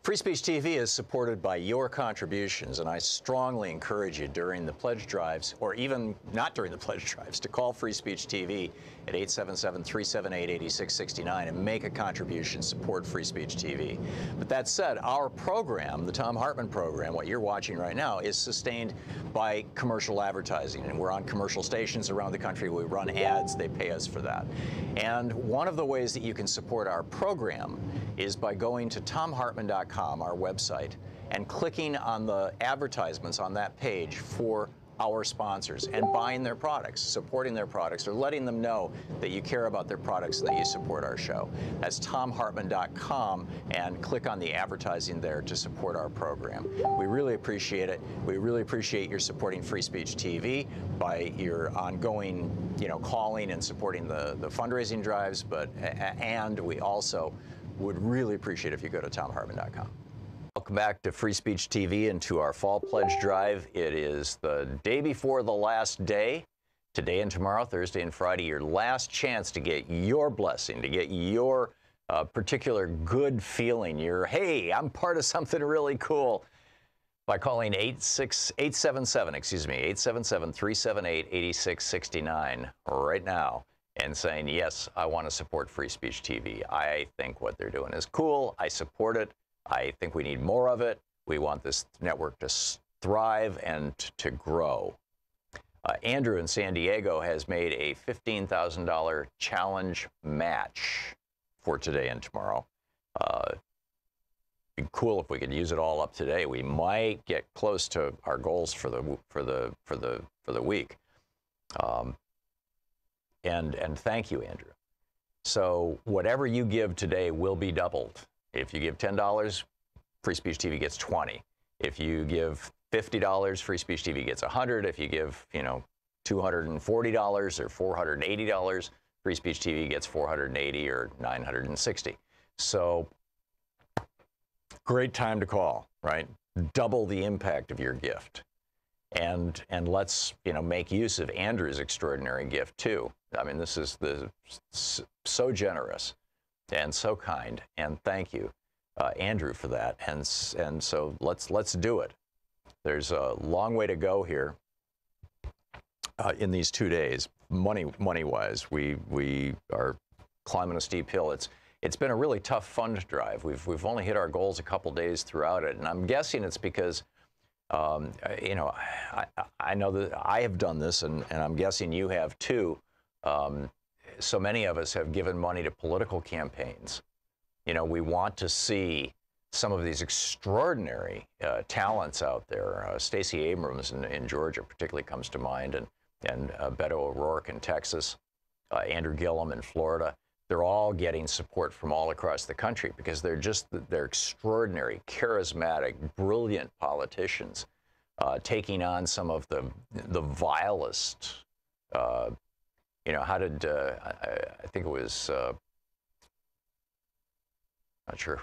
Free Speech TV is supported by your contributions, and I strongly encourage you during the pledge drives, or even not during the pledge drives, to call Free Speech TV at 877-378-8669 and make a contribution, support Free Speech TV. But that said, our program, the Thom Hartmann Program, what you're watching right now, is sustained by commercial advertising, and we're on commercial stations around the country. We run ads, they pay us for that. And one of the ways that you can support our program is by going to thomhartmann.com, our website, and clicking on the advertisements on that page for our sponsors and buying their products, supporting their products, or letting them know that you care about their products and that you support our show. That's thomhartmann.com, and click on the advertising there to support our program. We really appreciate it. We really appreciate your supporting Free Speech TV by your ongoing, calling and supporting the fundraising drives, and we also would really appreciate if you go to thomhartmann.com. Welcome back to Free Speech TV and to our Fall Pledge Drive. It is the day before the last day. Today and tomorrow, Thursday and Friday, your last chance to get your blessing, to get your particular good feeling, hey, I'm part of something really cool, by calling 877-378-8669 right now and saying, yes, I want to support Free Speech TV. I think what they're doing is cool. I support it. I think we need more of it. We want this network to thrive and to grow. Andrew in San Diego has made a $15,000 challenge match for today and tomorrow. Be cool if we could use it all up today. We might get close to our goals for the week. And thank you, Andrew. So whatever you give today will be doubled. If you give $10, Free Speech TV gets 20. If you give $50, Free Speech TV gets 100. If you give, $240 or $480, Free Speech TV gets 480 or 960. So great time to call, right? Double the impact of your gift. And let's, make use of Andrew's extraordinary gift too. I mean, this is so generous and so kind, and thank you, Andrew, for that. And so let's do it. There's a long way to go here in these 2 days, money-wise. We are climbing a steep hill. It's been a really tough fund drive. We've only hit our goals a couple days throughout it, and I'm guessing it's because I know that I have done this, and I'm guessing you have too. So many of us have given money to political campaigns. We want to see some of these extraordinary talents out there. Stacey Abrams in Georgia particularly comes to mind, and Beto O'Rourke in Texas, Andrew Gillum in Florida. They're all getting support from all across the country because they're extraordinary, charismatic, brilliant politicians taking on some of the vilest. I think it was. Not sure.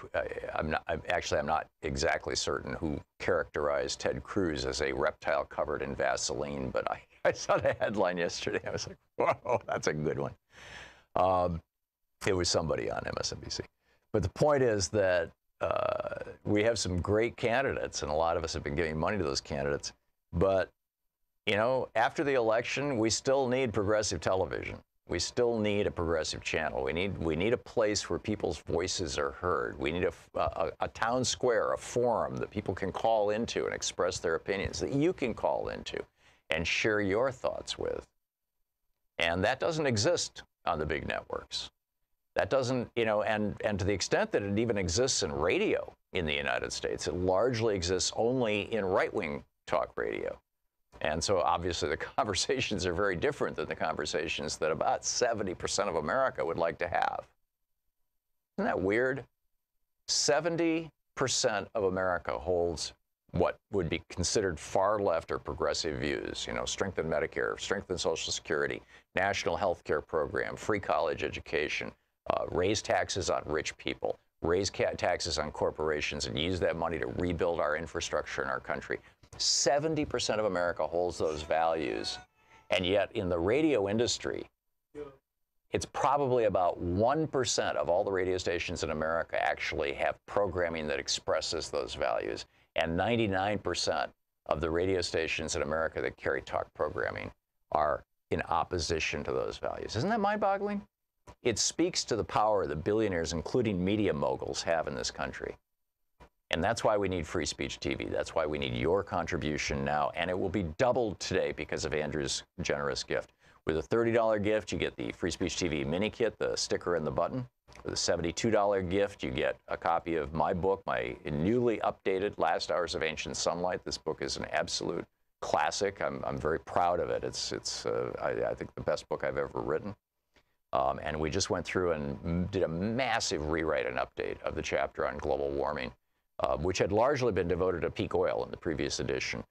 I'm not exactly certain who characterized Ted Cruz as a reptile covered in Vaseline, but I saw the headline yesterday. I was like, whoa, that's a good one. It was somebody on MSNBC. But the point is that we have some great candidates, and a lot of us have been giving money to those candidates. But, after the election, we still need progressive television. We still need a progressive channel. We need a place where people's voices are heard. We need a town square, a forum that people can call into and express their opinions, that you can call into and share your thoughts with. And that doesn't exist on the big networks. That doesn't, and to the extent that it even exists in radio in the United States, it largely exists only in right-wing talk radio. And so obviously the conversations are very different than the conversations that about 70% of America would like to have. Isn't that weird? 70% of America holds what would be considered far left or progressive views, strengthen Medicare, strengthen Social Security, national health care program, free college education, raise taxes on rich people, raise taxes on corporations, and use that money to rebuild our infrastructure in our country. 70% of America holds those values, and yet in the radio industry, it's probably about 1% of all the radio stations in America actually have programming that expresses those values, and 99% of the radio stations in America that carry talk programming are in opposition to those values. Isn't that mind-boggling? It speaks to the power that billionaires, including media moguls, have in this country. And that's why we need Free Speech TV. That's why we need your contribution now. And it will be doubled today because of Andrew's generous gift. With a $30 gift, you get the Free Speech TV mini kit, the sticker and the button. With a $72 gift, you get a copy of my book, my newly updated Last Hours of Ancient Sunlight. This book is an absolute classic. I'm very proud of it. I think the best book I've ever written. And we just went through and did a massive rewrite and update of the chapter on global warming, which had largely been devoted to peak oil in the previous edition.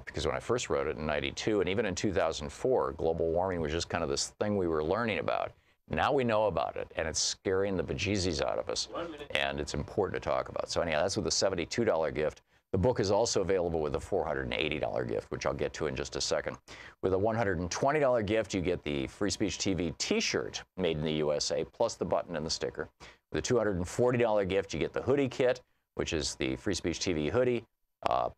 Because when I first wrote it in '92, and even in 2004, global warming was just kind of this thing we were learning about. Now we know about it, and it's scaring the bejesus out of us, and it's important to talk about. So anyhow, that's with a $72 gift. The book is also available with a $480 gift, which I'll get to in just a second. With a $120 gift, you get the Free Speech TV t-shirt made in the USA, plus the button and the sticker. With a $240 gift, you get the hoodie kit, which is the Free Speech TV hoodie,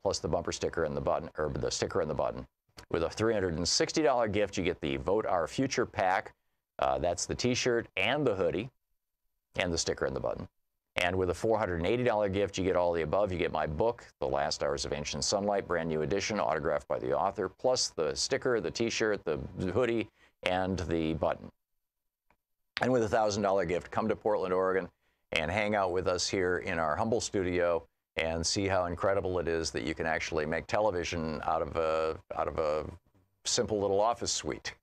plus the bumper sticker and the button, or the sticker and the button. With a $360 gift, you get the Vote Our Future pack. That's the t-shirt and the hoodie and the sticker and the button. And with a $480 gift, you get all the above. You get my book, The Last Hours of Ancient Sunlight, brand new edition, autographed by the author, plus the sticker, the t-shirt, the hoodie, and the button. And with a $1,000 gift, come to Portland, Oregon, and hang out with us here in our humble studio and see how incredible it is that you can actually make television out of a simple little office suite.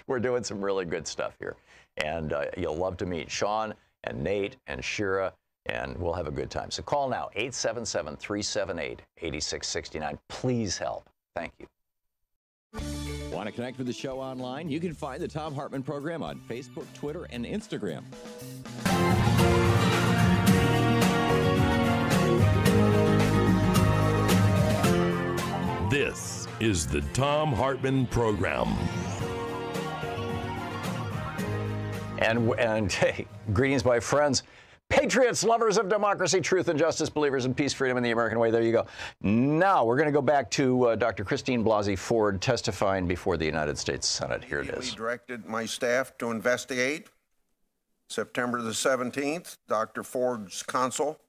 We're doing some really good stuff here. And you'll love to meet Sean and Nate and Shira, and we'll have a good time. So call now, 877-378-8669. Please help. Thank you. Want to connect with the show online? You can find the Thom Hartmann Program on Facebook, Twitter, and Instagram. This is the Thom Hartmann Program. And hey, greetings, my friends. Patriots, lovers of democracy, truth and justice, believers in peace, freedom, and the American way. There you go. Now, we're going to go back to Dr. Christine Blasey Ford testifying before the United States Senate. Here it is. We directed my staff to investigate. September the 17th, Dr. Ford's counsel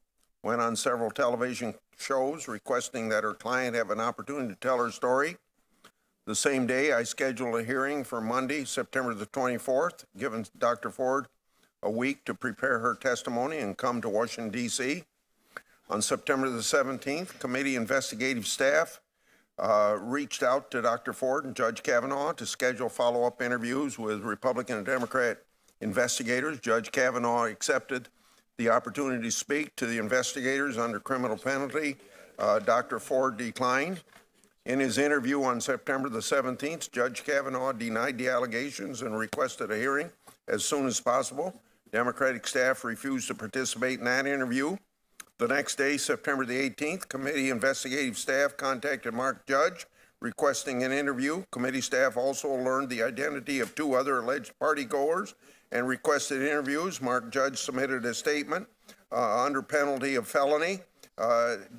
went on several television shows requesting that her client have an opportunity to tell her story. The same day, I scheduled a hearing for Monday, September the 24th, giving Dr. Ford a week to prepare her testimony and come to Washington, D.C. On September the 17th, committee investigative staff reached out to Dr. Ford and Judge Kavanaugh to schedule follow-up interviews with Republican and Democrat investigators. Judge Kavanaugh accepted the opportunity to speak to the investigators under criminal penalty. Dr. Ford declined. In his interview on September the 17th, Judge Kavanaugh denied the allegations and requested a hearing as soon as possible. Democratic staff refused to participate in that interview. The next day, September the 18th, committee investigative staff contacted Mark Judge requesting an interview. Committee staff also learned the identity of two other alleged partygoers and requested interviews. Mark Judge submitted a statement under penalty of felony,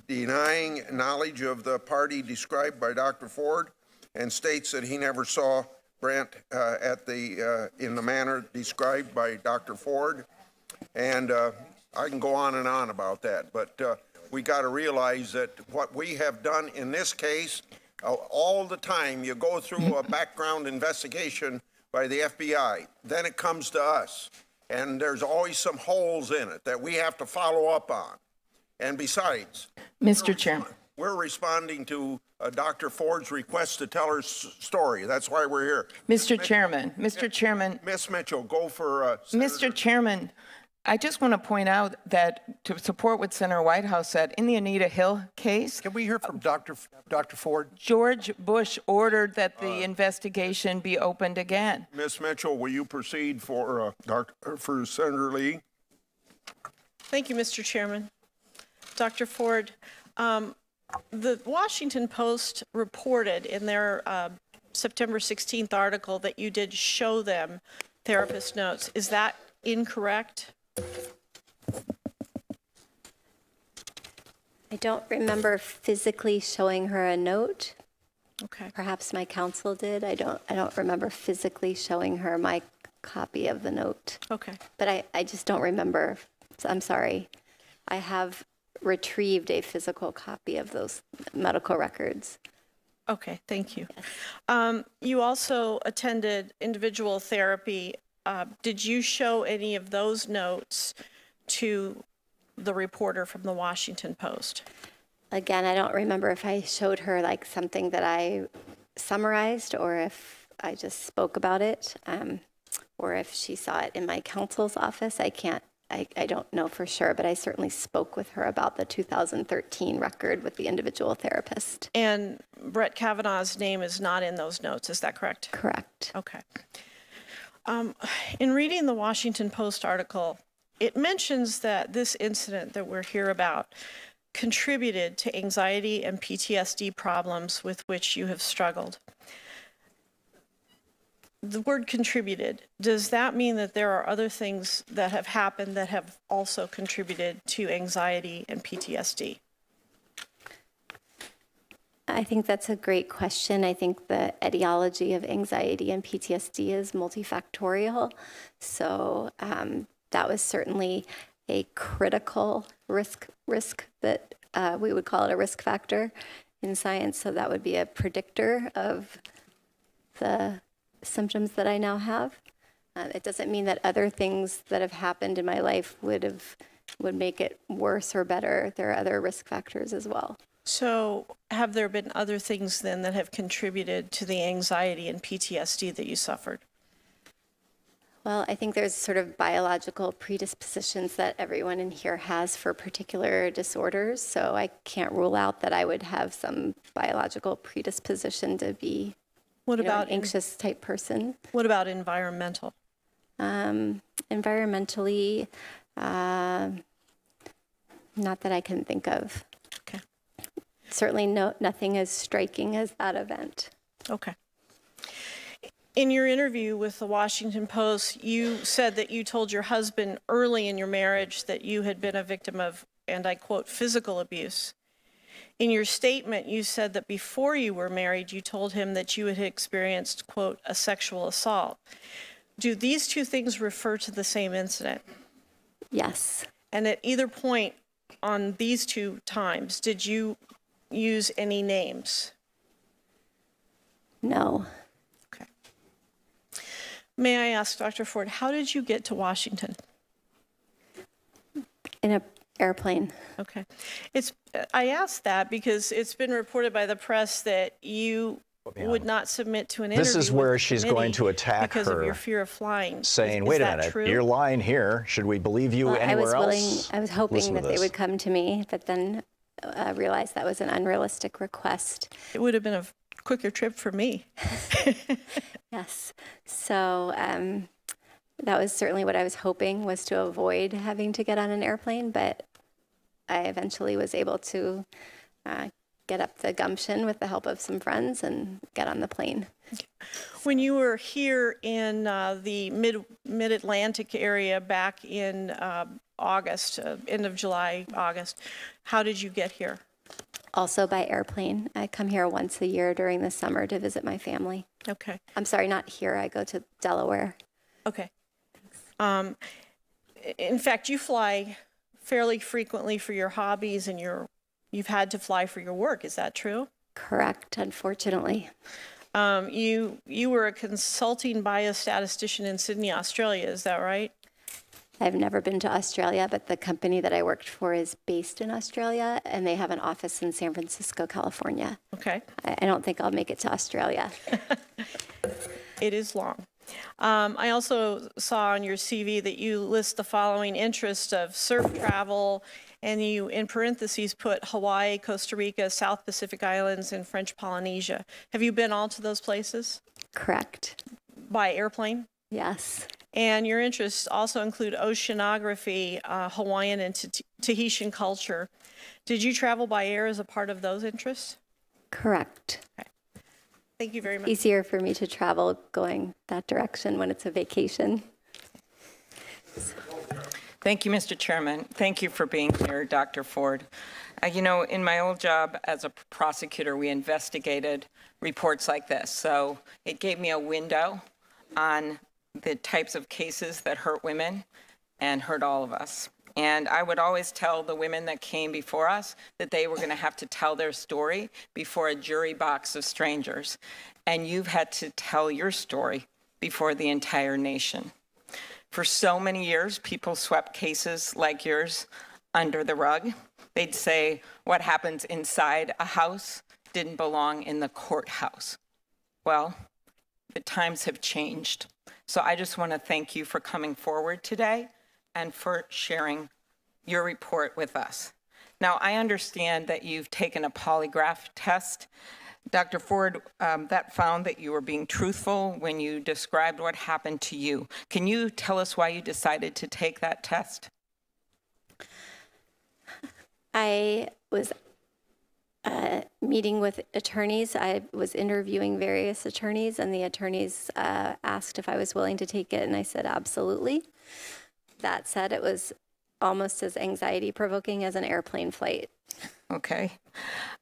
denying knowledge of the party described by Dr. Ford, and states that he never saw Brandt in the manner described by Dr. Ford. And I can go on and on about that, but we got to realize that what we have done in this case, all the time you go through a background investigation by the FBI, then it comes to us, and there's always some holes in it that we have to follow up on. And besides, Mr. Chairman, we're responding to Dr. Ford's request to tell her story. That's why we're here. Mr. Chairman, Ms. Mitchell, go for Mr. Chairman, I just want to point out that to support what Senator Whitehouse said, in the Anita Hill case, Can we hear from Dr. Ford? George Bush ordered that the investigation be opened again. Ms. Mitchell, will you proceed for Senator Lee? Thank you, Mr. Chairman. Dr. Ford, the Washington Post reported in their September 16th article that you did show them therapist notes. Is that incorrect? I don't remember physically showing her a note. Okay. Perhaps my counsel did. I don't remember physically showing her my copy of the note. Okay. But I just don't remember. I'm sorry. I have retrieved a physical copy of those medical records. Okay, thank you. Yes. You also attended individual therapy. Did you show any of those notes to the reporter from the Washington Post? Again, I don't remember if I showed her like something that I summarized or if I just spoke about it, or if she saw it in my counsel's office. I don't know for sure, but I certainly spoke with her about the 2013 record with the individual therapist. And Brett Kavanaugh's name is not in those notes, is that correct? Correct. Okay. In reading the Washington Post article, it mentions that this incident that we're here about contributed to anxiety and PTSD problems with which you have struggled. The word contributed, does that mean that there are other things that have happened that have also contributed to anxiety and PTSD? I think that's a great question. I think the etiology of anxiety and PTSD is multifactorial. So that was certainly a critical risk that we would call it a risk factor in science. So that would be a predictor of the symptoms that I now have. It doesn't mean that other things that have happened in my life would make it worse or better. There are other risk factors as well. So have there been other things then that have contributed to the anxiety and PTSD that you suffered? Well, I think there's sort of biological predispositions that everyone in here has for particular disorders. So I can't rule out that I would have some biological predisposition to be an anxious type person. What about environmental? Environmentally, not that I can think of. Okay. Certainly nothing as striking as that event. Okay. In your interview with the Washington Post, you said that you told your husband early in your marriage that you had been a victim of, and I quote, physical abuse. In your statement, you said that before you were married, you told him that you had experienced, quote, a sexual assault. Do these two things refer to the same incident? Yes. And at either point on these two times, did you use any names? No. Okay. May I ask, Dr. Ford, how did you get to Washington? In an airplane. Okay. I asked that because it's been reported by the press that you would not submit to an interview. This is where she's going to attack because her, of your fear of flying. saying, is wait a that minute, true? you're lying here. Should we believe you anywhere else? I was hoping Listen to that they this. would come to me, but then realized that was an unrealistic request. It would have been a quicker trip for me. Yes. So that was certainly what I was hoping, was to avoid having to get on an airplane, but I eventually was able to get up the gumption with the help of some friends and get on the plane. When you were here in the mid-Atlantic area back in August, end of July, August, how did you get here? Also by airplane. I come here once a year during the summer to visit my family. Okay. I'm sorry, not here. I go to Delaware. Okay. In fact, you fly fairly frequently for your hobbies, and you've had to fly for your work. Is that true? Correct, unfortunately. You were a consulting biostatistician in Sydney, Australia. Is that right? I've never been to Australia, but the company that I worked for is based in Australia, and they have an office in San Francisco, California. Okay. I don't think I'll make it to Australia. It is long. I also saw on your CV that you list the following interests of surf travel, and you, in parentheses, put Hawaii, Costa Rica, South Pacific Islands, and French Polynesia. Have you been all to those places? Correct. By airplane? Yes. And your interests also include oceanography, Hawaiian and Tahitian culture. Did you travel by air as a part of those interests? Correct. Okay. Thank you very much. Easier for me to travel going that direction when it's a vacation. Thank you, Mr. Chairman. Thank you for being here, Dr. Ford. You know, in my old job as a prosecutor, we investigated reports like this. So it gave me a window on the types of cases that hurt women and hurt all of us. And I would always tell the women that came before us that they were going to have to tell their story before a jury box of strangers. And you've had to tell your story before the entire nation. For so many years, people swept cases like yours under the rug. They'd say what happens inside a house didn't belong in the courthouse. Well, the times have changed. So I just want to thank you for coming forward today and for sharing your report with us. Now, I understand that you've taken a polygraph test. Dr. Ford, that found that you were being truthful when you described what happened to you. Can you tell us why you decided to take that test? I was meeting with attorneys. I was interviewing various attorneys, and the attorneys asked if I was willing to take it, and I said absolutely. That said, it was almost as anxiety-provoking as an airplane flight. Okay.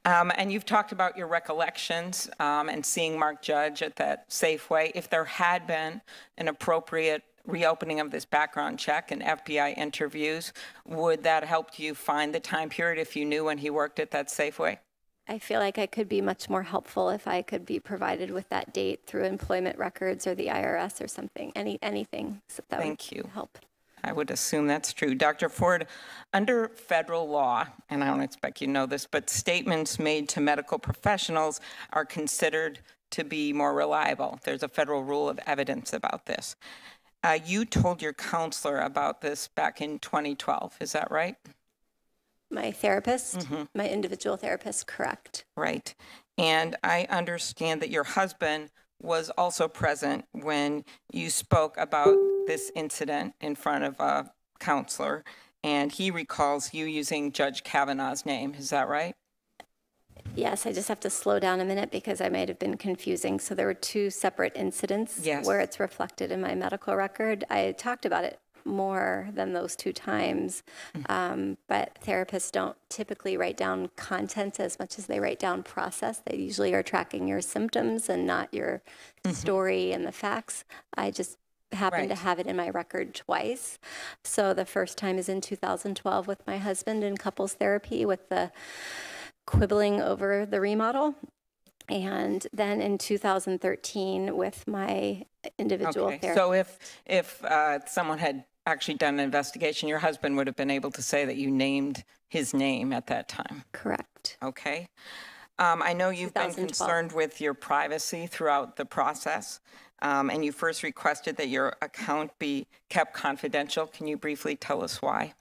And you've talked about your recollections and seeing Mark Judge at that Safeway. If there had been an appropriate reopening of this background check and FBI interviews, would that help you find the time period if you knew when he worked at that Safeway? I feel like I could be much more helpful if I could be provided with that date through employment records or the IRS or something, anything that Thank would you. help. I would assume that's true. Dr. Ford, under federal law, and I don't expect you to know this, but statements made to medical professionals are considered to be more reliable. There's a federal rule of evidence about this. You told your counselor about this back in 2012, is that right? My therapist, my individual therapist, correct. Right. And I understand that your husband was also present when you spoke about this incident in front of a counselor, and he recalls you using Judge Kavanaugh's name. Is that right? Yes, I just have to slow down a minute because I might have been confusing. So there were two separate incidents where it's reflected in my medical record. I talked about it more than those two times, but therapists don't typically write down content as much as they write down process. They usually are tracking your symptoms and not your story and the facts. I just happen to have it in my record twice. So the first time is in 2012 with my husband in couples therapy with the quibbling over the remodel. And then in 2013 with my individual therapist. So if someone had actually done an investigation, your husband would have been able to say that you named his name at that time. Correct. Okay. I know you've been concerned with your privacy throughout the process, and you first requested that your account be kept confidential. Can you briefly tell us why?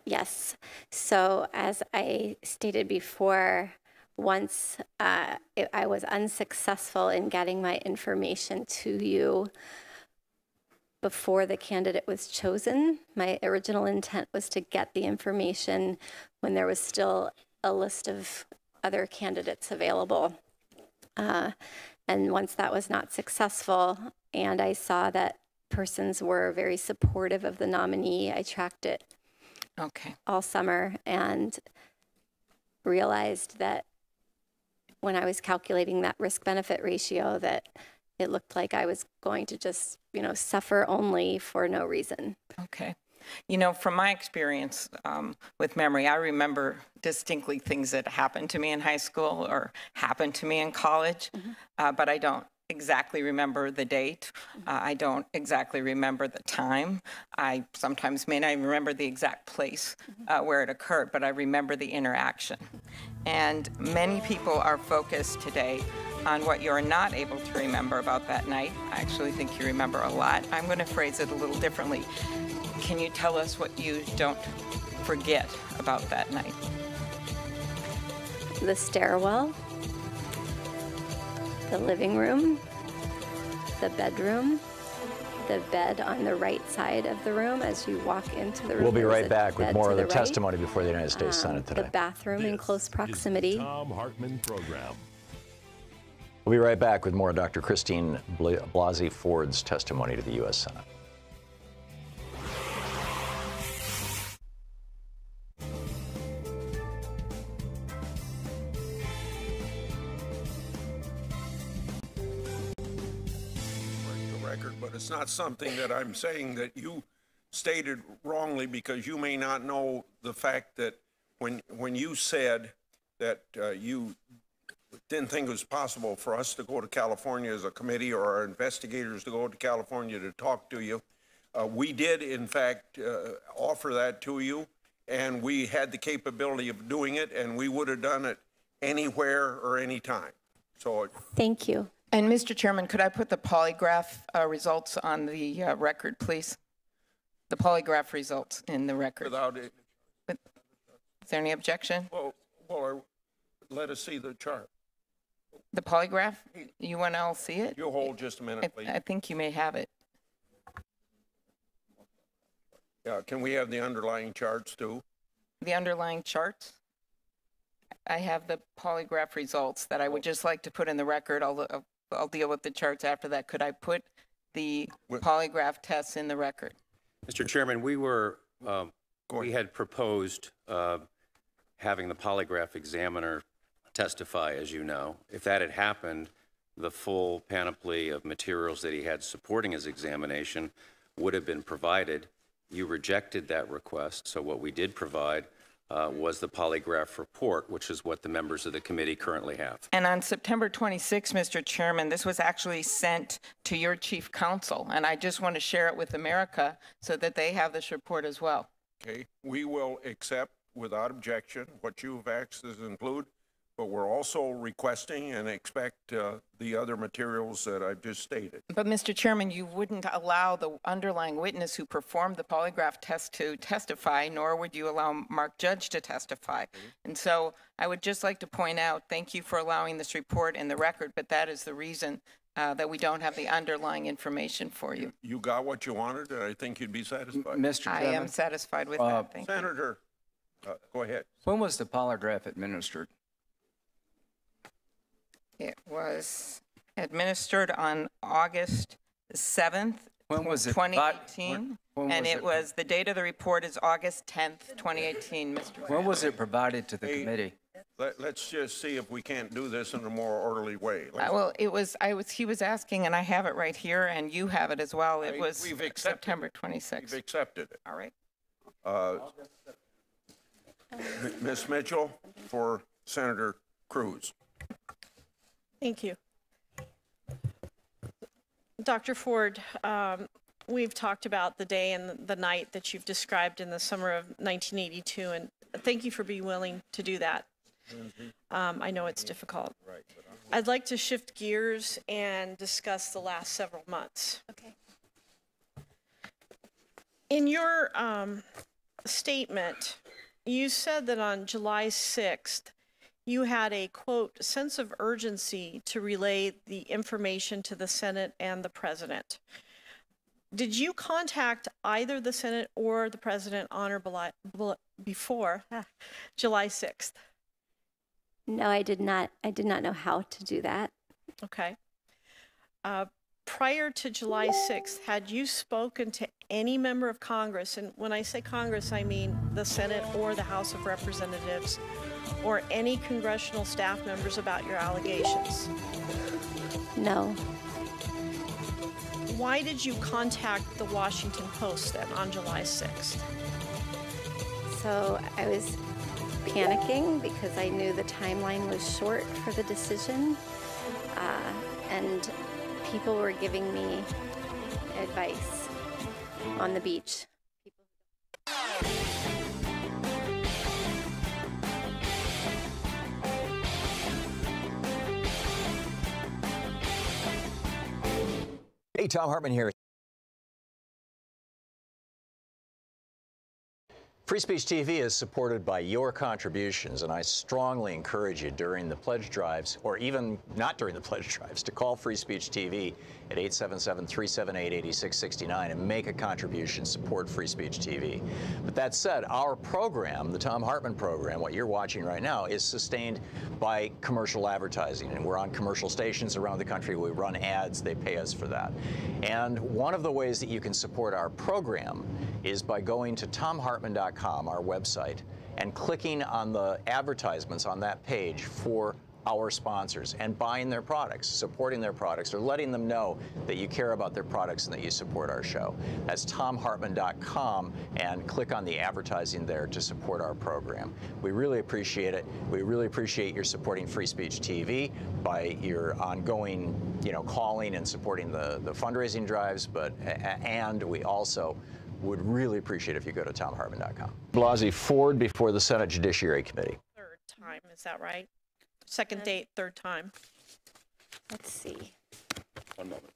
Yes. So as I stated before, once I was unsuccessful in getting my information to you before the candidate was chosen, my original intent was to get the information when there was still a list of other candidates available. And once that was not successful, and I saw that persons were very supportive of the nominee, I tracked it all summer and realized that when I was calculating that risk-benefit ratio that it looked like I was going to just, suffer only for no reason. Okay. From my experience with memory, I remember distinctly things that happened to me in high school or happened to me in college, but I don't exactly remember the date. I don't exactly remember the time. I sometimes may not even remember the exact place where it occurred, but I remember the interaction. And many people are focused today on what you're not able to remember about that night. I actually think you remember a lot. I'm going to phrase it a little differently. Can you tell us what you don't forget about that night? The stairwell, the living room, the bedroom, the bed on the right side of the room as you walk into the room. We'll be right back with more of the testimony before the United States Senate today. The bathroom in close proximity. Thom Hartmann Program. We'll be right back with more of Dr. Christine Blasey Ford's testimony to the U.S. Senate. But it's not something that I'm saying that you stated wrongly, because you may not know the fact that when you said that you didn't think it was possible for us to go to California as a committee or our investigators to go to California to talk to you, we did in fact offer that to you, and we had the capability of doing it, and we would have done it anywhere or anytime. So thank you. And Mr. Chairman, could I put the polygraph results on the record, please? The polygraph results in the record. Without it. Is there any objection? Well, let us see the chart. The polygraph? You want to all see it? You hold just a minute, please. I think you may have it. Yeah, can we have the underlying charts too? The underlying charts? I have the polygraph results that I would just like to put in the record. I'll deal with the charts after that. Could I put the polygraph tests in the record? Mr. Chairman, we had proposed having the polygraph examiner testify, as you know. If that had happened, the full panoply of materials that he had supporting his examination would have been provided. You rejected that request, so what we did provide was the polygraph report, which is what the members of the committee currently have. And on September 26, Mr. Chairman, this was actually sent to your chief counsel, and I just want to share it with America so that they have this report as well. Okay, we will accept without objection what you've asked us to include, but we're also requesting and expect the other materials that I've just stated. But Mr. Chairman, you wouldn't allow the underlying witness who performed the polygraph test to testify, nor would you allow Mark Judge to testify. And so I would just like to point out, thank you for allowing this report in the record, but that is the reason that we don't have the underlying information for you. You got what you wanted, and I think you'd be satisfied. Mr. Chairman, I am satisfied with that. Thank you. Senator, go ahead. when was the polygraph administered? It was administered on August 7th, When was it? 2018. when And was it was, the date of the report is August 10th, 2018, Mr. When was it provided to the Hey, committee? Let's just see if we can't do this in a more orderly way. Well, he was asking, and I have it right here, and you have it as well. It was We've accepted September We've 26th. accepted it. All right. Ms. Mitchell for Senator Cruz. Thank you. Dr. Ford, we've talked about the day and the night that you've described in the summer of 1982, and thank you for being willing to do that. I know it's difficult. I'd like to shift gears and discuss the last several months. Okay. In your statement, you said that on July 6th, you had a, quote, sense of urgency to relay the information to the Senate and the President. Did you contact either the Senate or the President on or before July 6th? No, I did not. I did not know how to do that. Okay. Prior to July 6th, had you spoken to any member of Congress, and when I say Congress, I mean the Senate or the House of Representatives, or any congressional staff members about your allegations? No. Why did you contact the Washington Post then on July 6th? So I was panicking because I knew the timeline was short for the decision, and people were giving me advice on the beach. Hey, Thom Hartmann here. Free Speech TV is supported by your contributions, and I strongly encourage you during the pledge drives, or even not during the pledge drives, to call Free Speech TV at 877-378-8669 and make a contribution, support Free Speech TV. But that said, our program, the Thom Hartmann Program, what you're watching right now, is sustained by commercial advertising, and we're on commercial stations around the country. We run ads, they pay us for that. And one of the ways that you can support our program is by going to thomhartmann.com, our website, and clicking on the advertisements on that page for our sponsors and buying their products, supporting their products, or letting them know that you care about their products and that you support our show. That's thomhartmann.com, and click on the advertising there to support our program. We really appreciate it. We really appreciate your supporting Free Speech TV by your ongoing, calling and supporting the fundraising drives, and we also would really appreciate if you go to thomhartmann.com. Blasey Ford before the Senate Judiciary Committee. Third time, is that right? Second date, third time. Let's see. 1 moment.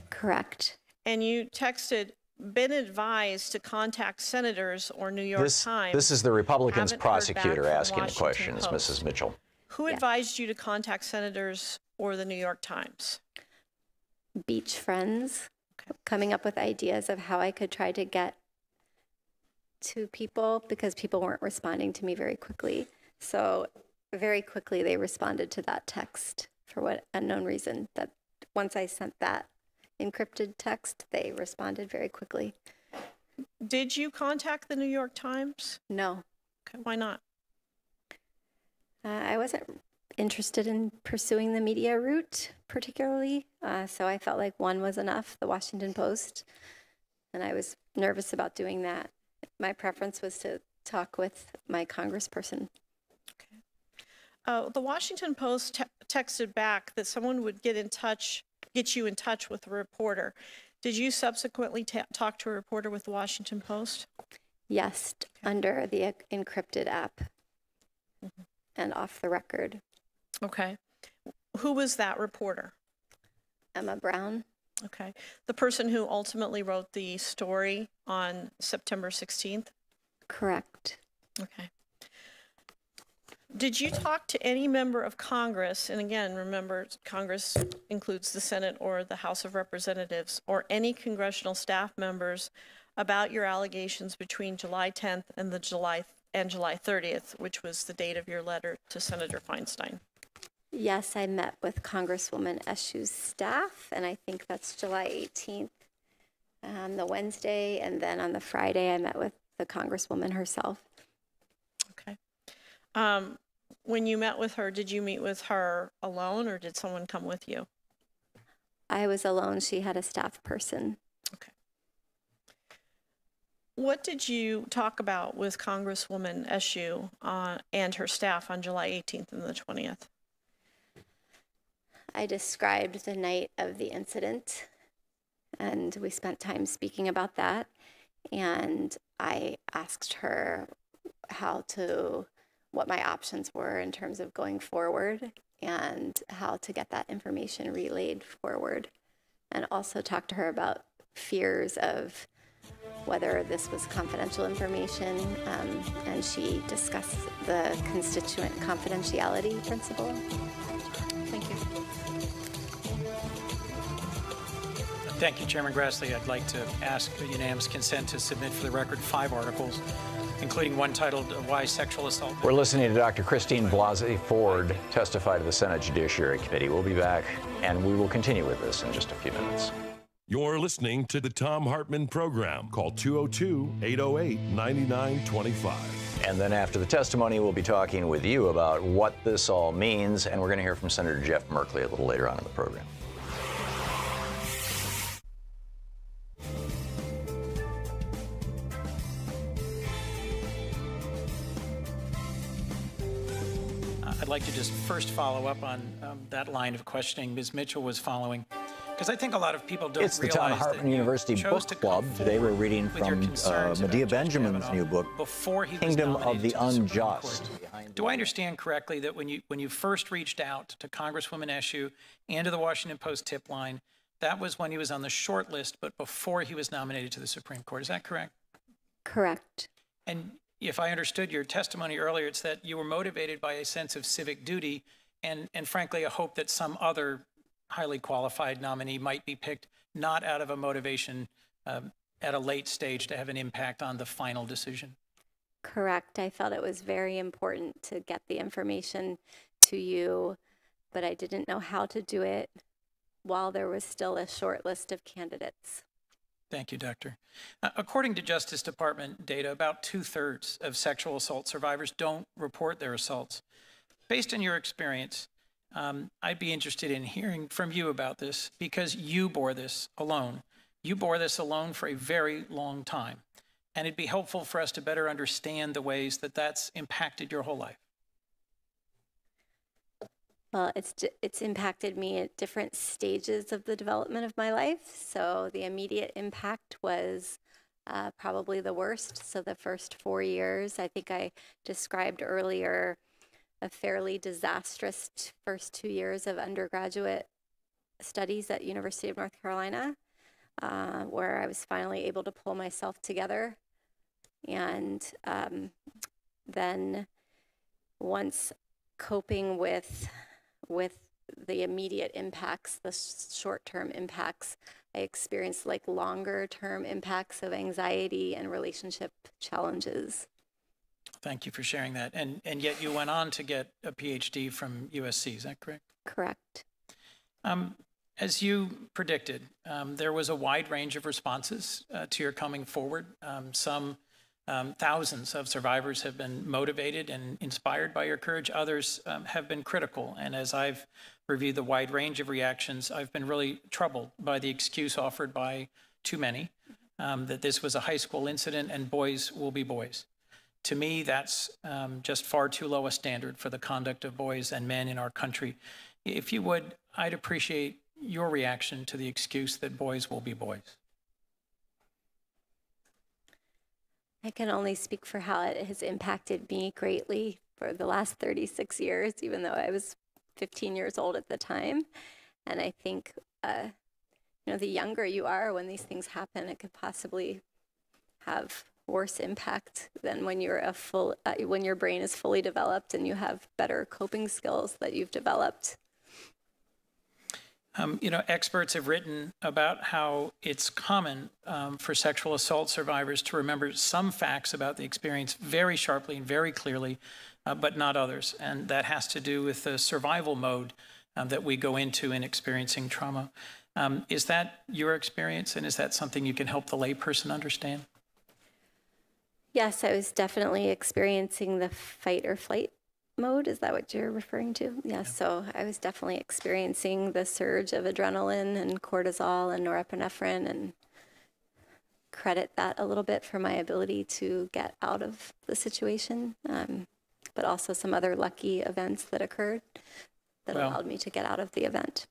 Correct. And you texted, been advised to contact senators or New York Times. This is the Republicans Haven't heard prosecutor back from asking the Washington question, is Post. Mrs. Mitchell. Who advised you to contact senators or the New York Times? Beach friends, coming up with ideas of how I could try to get to people because people weren't responding to me very quickly. So very quickly they responded to that text for what unknown reason. That once I sent that encrypted text, they responded very quickly. Did you contact the New York Times? No. Okay, why not? I wasn't interested in pursuing the media route particularly, so I felt like one was enough, the Washington Post, and I was nervous about doing that. My preference was to talk with my congressperson. The Washington Post texted back that someone would get you in touch with a reporter. Did you subsequently talk to a reporter with the Washington Post? Yes, under the encrypted app and off the record. Okay. Who was that reporter? Emma Brown. Okay. The person who ultimately wrote the story on September 16th? Correct. Okay. Did you talk to any member of Congress, and again, remember, Congress includes the Senate or the House of Representatives, or any congressional staff members about your allegations between July 10th and July 30th, which was the date of your letter to Senator Feinstein? Yes, I met with Congresswoman Eshu's staff, and I think that's July 18th, the Wednesday, and then on the Friday I met with the Congresswoman herself. Okay. When you met with her, did you meet with her alone, or did someone come with you? I was alone. She had a staff person. Okay. What did you talk about with Congresswoman Eshu and her staff on July 18th and the 20th? I described the night of the incident, and we spent time speaking about that. And I asked her what my options were in terms of going forward and how to get that information relayed forward. And also talked to her about fears of whether this was confidential information, and she discussed the constituent confidentiality principle. Thank you. Thank you, Chairman Grassley. I'd like to ask unanimous consent to submit for the record 5 articles, including one titled Why Sexual Assault. We're listening to Dr. Christine Blasey Ford testify to the Senate Judiciary Committee. We'll be back, and we will continue with this in just a few minutes. You're listening to the Thom Hartmann Program. Call 202-808-9925. And then after the testimony, we'll be talking with you about what this all means, and we're going to hear from Senator Jeff Merkley a little later on in the program. I'd like to just first follow up on that line of questioning Ms. Mitchell was following, because I think a lot of people don't realize. It's the Thom Hartmann University Book Club. Today we're reading from Medea Benjamin's new book, Kingdom of the Unjust. Do I understand correctly that when you first reached out to Congresswoman Eshu and to the Washington Post tip line, that was when he was on the short list, but before he was nominated to the Supreme Court? Is that correct? Correct. And if I understood your testimony earlier, it's that you were motivated by a sense of civic duty and frankly, a hope that some other highly qualified nominee might be picked, not out of a motivation at a late stage to have an impact on the final decision. Correct. I felt it was very important to get the information to you, but I didn't know how to do it while there was still a short list of candidates. Thank you, Doctor. According to Justice Department data, about 2/3 of sexual assault survivors don't report their assaults. Based on your experience, I'd be interested in hearing from you about this because you bore this alone. You bore this alone for a very long time, and it'd be helpful for us to better understand the ways that that's impacted your whole life. Well, it's impacted me at different stages of the development of my life. So the immediate impact was probably the worst. So the first 4 years, I think I described earlier, a fairly disastrous first 2 years of undergraduate studies at University of North Carolina, where I was finally able to pull myself together. And then once coping with the immediate impacts, the short-term impacts, I experienced like longer-term impacts of anxiety and relationship challenges. Thank you for sharing that. And yet you went on to get a PhD from USC, is that correct? Correct. As you predicted, there was a wide range of responses to your coming forward. Some Thousands of survivors have been motivated and inspired by your courage. Others have been critical. And as I've reviewed the wide range of reactions, I've been really troubled by the excuse offered by too many that this was a high school incident and boys will be boys. To me, that's just far too low a standard for the conduct of boys and men in our country. If you would, I'd appreciate your reaction to the excuse that boys will be boys. I can only speak for how it has impacted me greatly for the last 36 years, even though I was 15 years old at the time. And I think, the younger you are when these things happen, it could possibly have worse impact than when you're when your brain is fully developed and you have better coping skills that you've developed. Experts have written about how it's common for sexual assault survivors to remember some facts about the experience very sharply and very clearly, but not others. And that has to do with the survival mode that we go into in experiencing trauma. Is that your experience, and is that something you can help the layperson understand? Yes, I was definitely experiencing the fight or flight mode. Is that what you're referring to? Yes, yeah. So I was definitely experiencing the surge of adrenaline and cortisol and norepinephrine, and credit that a little bit for my ability to get out of the situation, but also some other lucky events that occurred that allowed me to get out of the event.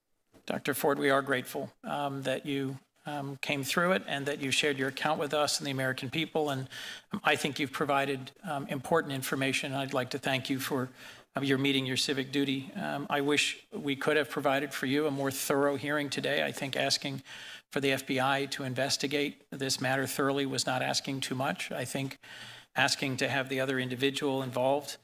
Dr. Ford, we are grateful that you came through it and that you shared your account with us and the American people. And I think you've provided important information. I'd like to thank you for your meeting your civic duty. I wish we could have provided for you a more thorough hearing today. I think asking for the FBI to investigate this matter thoroughly was not asking too much. I think asking to have the other individual involved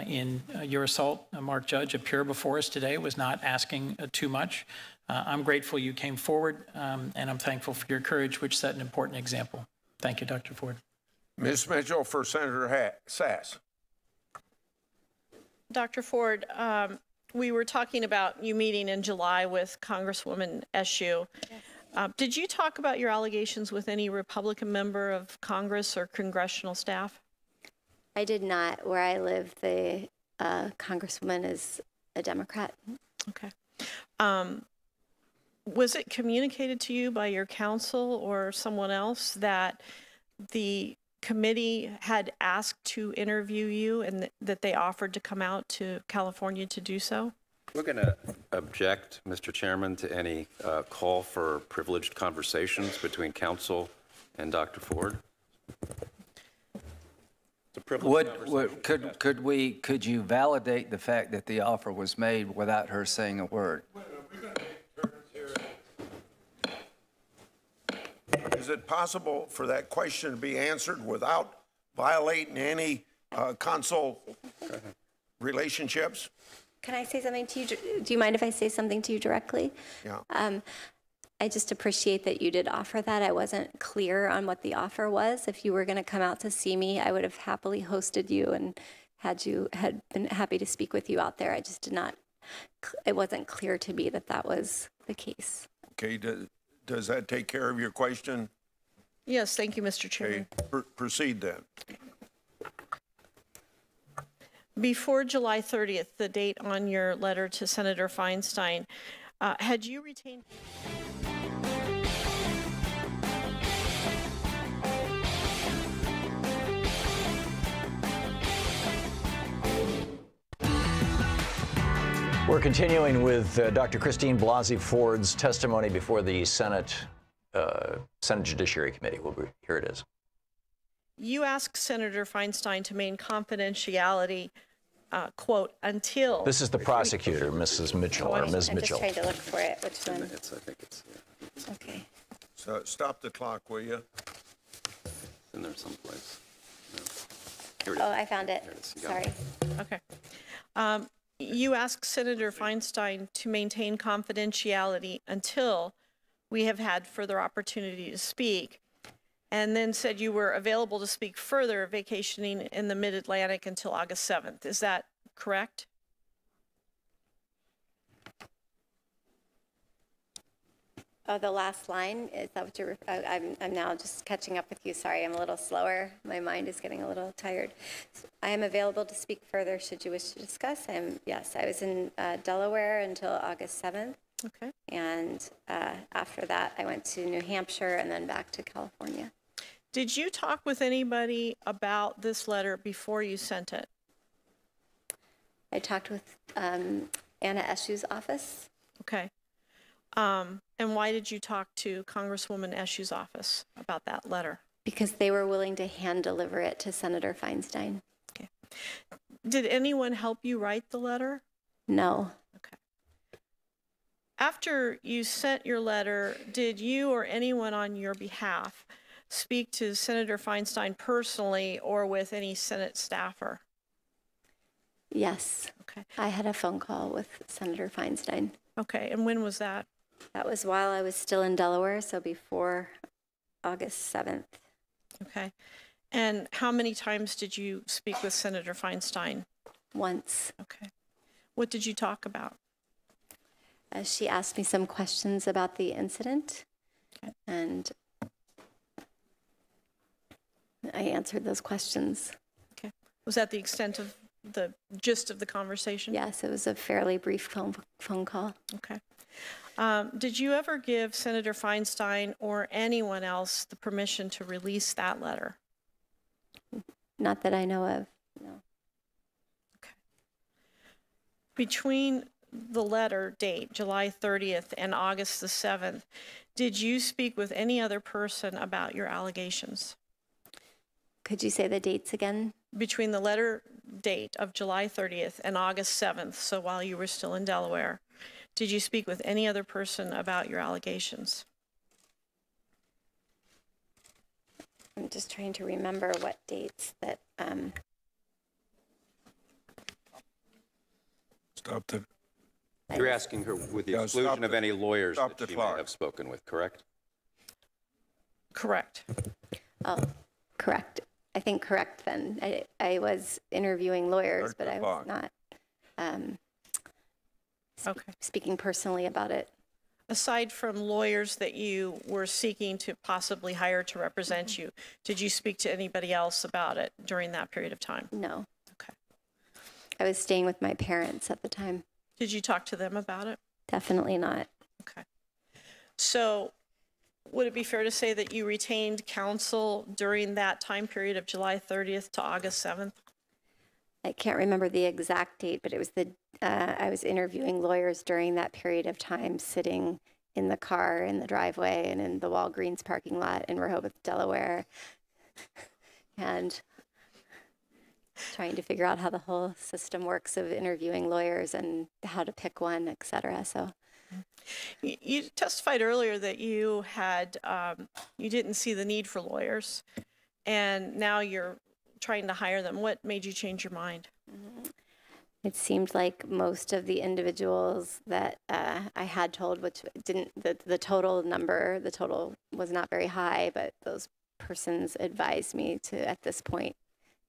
in your assault, Mark Judge, appear before us today was not asking too much. I'm grateful you came forward, and I'm thankful for your courage, which set an important example. Thank you, Dr. Ford. Ms. Mitchell for Senator Sass. Dr. Ford, we were talking about you meeting in July with Congresswoman Eshoo. Yes. Did you talk about your allegations with any Republican member of Congress or congressional staff? I did not. Where I live, the Congresswoman is a Democrat. Okay. Was it communicated to you by your counsel or someone else that the committee had asked to interview you and that they offered to come out to California to do so? We're going to object, Mr. Chairman, to any call for privileged conversations between counsel and Dr. Ford. It's a privileged conversation. Could you validate the fact that the offer was made without her saying a word? Is it possible for that question to be answered without violating any consul relationships? Can I say something to you? Do you mind if I say something to you directly? Yeah. I just appreciate that you did offer that. I wasn't clear on what the offer was. If you were going to come out to see me, I would have happily hosted you and had been happy to speak with you out there. I just did not, it wasn't clear to me that that was the case. Okay, does that take care of your question? Yes, thank you, Mr. Chairman. Okay, proceed then. Before July 30th, the date on your letter to Senator Feinstein, had you retained... We're continuing with Dr. Christine Blasey Ford's testimony before the Senate Judiciary Committee. Here it is. You asked Senator Feinstein to maintain confidentiality, quote, until... This is the prosecutor, Mrs. Mitchell, or Ms. Mitchell. I'm just trying to look for it. Which one? I think it's Okay. So stop the clock, will you? It's in there someplace. No. Here it is. Oh, I found it. Sorry. Okay. You asked Senator Feinstein to maintain confidentiality until we have had further opportunity to speak, and then said you were available to speak further, vacationing in the Mid-Atlantic until August 7th. Is that correct? Oh, the last line, is that what you're, I'm now just catching up with you. Sorry, I'm a little slower. My mind is getting a little tired. So I am available to speak further should you wish to discuss. Yes, I was in Delaware until August 7th. Okay. And after that, I went to New Hampshire and then back to California. Did you talk with anybody about this letter before you sent it? I talked with Anna Eshu's office. Okay. And why did you talk to Congresswoman Eshu's office about that letter? Because they were willing to hand deliver it to Senator Feinstein. Okay. Did anyone help you write the letter? No. Okay. After you sent your letter, did you or anyone on your behalf speak to Senator Feinstein personally or with any Senate staffer? Yes. Okay. I had a phone call with Senator Feinstein. Okay. And when was that? That was while I was still in Delaware, so before August 7th. Okay. And how many times did you speak with Senator Feinstein? Once. Okay. What did you talk about? She asked me some questions about the incident, okay. And I answered those questions. Okay. Was that the extent of the gist of the conversation? Yes, it was a fairly brief phone call. Okay. Did you ever give Senator Feinstein or anyone else the permission to release that letter? Not that I know of, no. Okay. Between the letter date, July 30th, and August the 7th, did you speak with any other person about your allegations? Could you say the dates again? Between the letter date of July 30th and August 7th, so while you were still in Delaware, did you speak with any other person about your allegations? I'm just trying to remember what dates that. Stop the. You're asking her with the exclusion of any lawyers that she may have spoken with, correct? Correct. Oh, correct. I think correct then. I was interviewing lawyers, but I was not speaking personally about it. Aside from lawyers that you were seeking to possibly hire to represent you, did you speak to anybody else about it during that period of time? No. Okay. I was staying with my parents at the time. Did you talk to them about it? Definitely not. Okay. So would it be fair to say that you retained counsel during that time period of July 30th to August 7th? I can't remember the exact date, but it was I was interviewing lawyers during that period of time, sitting in the car, in the driveway, and in the Walgreens parking lot in Rehoboth, Delaware, and trying to figure out how the whole system works of interviewing lawyers and how to pick one, et cetera. So. You testified earlier that you had, you didn't see the need for lawyers, and now you're trying to hire them. What made you change your mind? It seemed like most of the individuals that I had told, which didn't, the total was not very high, but those persons advised me to, at this point,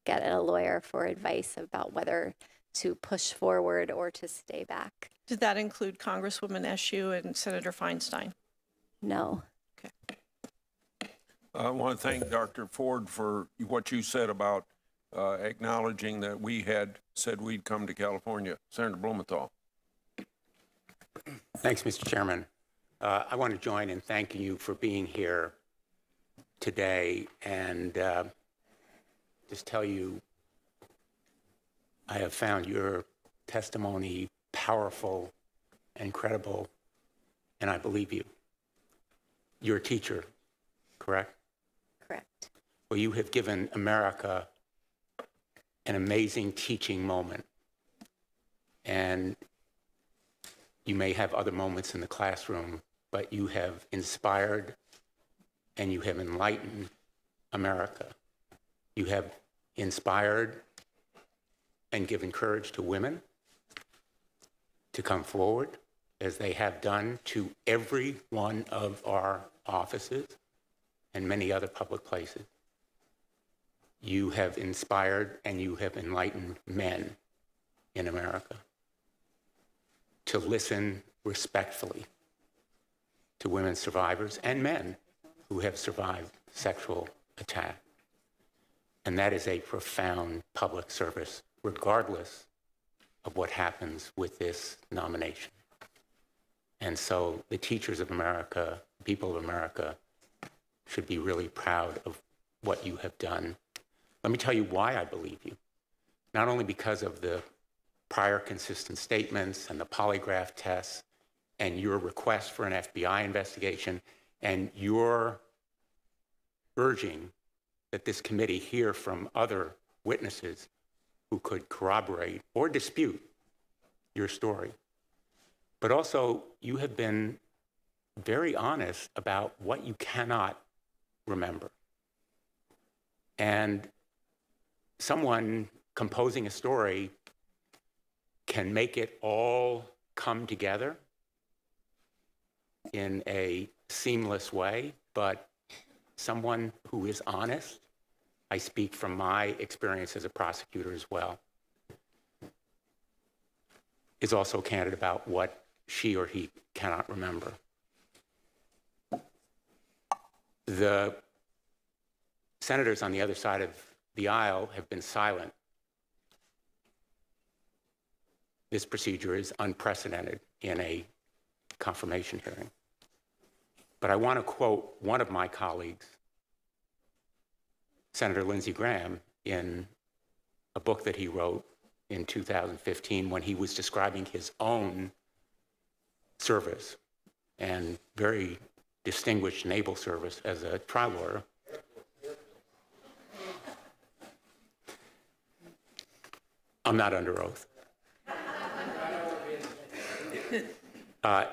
get a lawyer for advice about whether to push forward or to stay back. Did that include Congresswoman Eshu and Senator Feinstein? No. Okay. I want to thank Dr. Ford for what you said about acknowledging that we had said we'd come to California. Senator Blumenthal. Thanks, Mr. Chairman. I want to join in thanking you for being here today and just tell you I have found your testimony powerful and credible, and I believe you. You're a teacher, correct? Correct. Well, you have given America an amazing teaching moment, and you may have other moments in the classroom, but you have inspired and you have enlightened America. You have inspired and given courage to women to come forward, as they have done to every one of our offices and many other public places. You have inspired and you have enlightened men in America to listen respectfully to women survivors and men who have survived sexual attack. And that is a profound public service, regardless of what happens with this nomination. And so the teachers of America, people of America, should be really proud of what you have done. Let me tell you why I believe you. Not only because of the prior consistent statements and the polygraph tests and your request for an FBI investigation and your urging that this committee hear from other witnesses who could corroborate or dispute your story. But also, you have been very honest about what you cannot remember. And someone composing a story can make it all come together in a seamless way, but someone who is honest, I speak from my experience as a prosecutor as well, is also candid about what she or he cannot remember. The senators on the other side of the aisle have been silent. This procedure is unprecedented in a confirmation hearing. But I want to quote one of my colleagues, Senator Lindsey Graham, in a book that he wrote in 2015 when he was describing his own service and very distinguished naval service as a trial lawyer. I'm not under oath.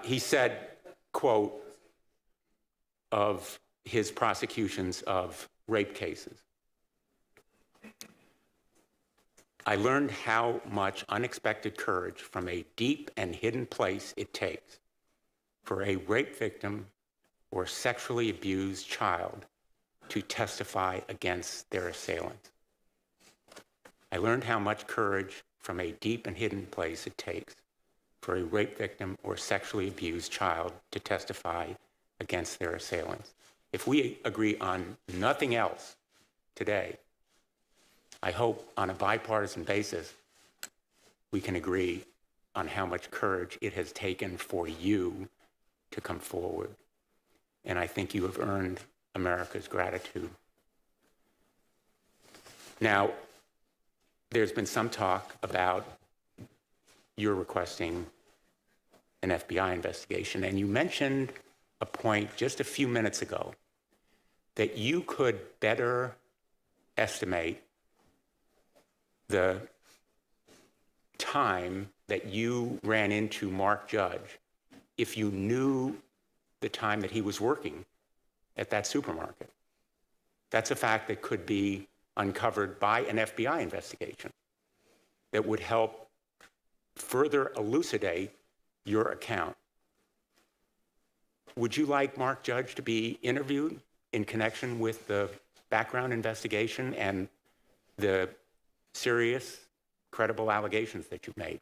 He said, quote, of his prosecutions of rape cases, I learned how much unexpected courage from a deep and hidden place it takes for a rape victim or sexually abused child to testify against their assailants. I learned how much courage from a deep and hidden place it takes for a rape victim or sexually abused child to testify against their assailants. If we agree on nothing else today, I hope on a bipartisan basis, we can agree on how much courage it has taken for you to come forward. And I think you have earned America's gratitude. Now, there's been some talk about your requesting an FBI investigation, and you mentioned a point just a few minutes ago that you could better estimate the time that you ran into Mark Judge if you knew the time that he was working at that supermarket. That's a fact that could be uncovered by an FBI investigation that would help further elucidate your account. Would you like Mark Judge to be interviewed in connection with the background investigation and the serious, credible allegations that you've made?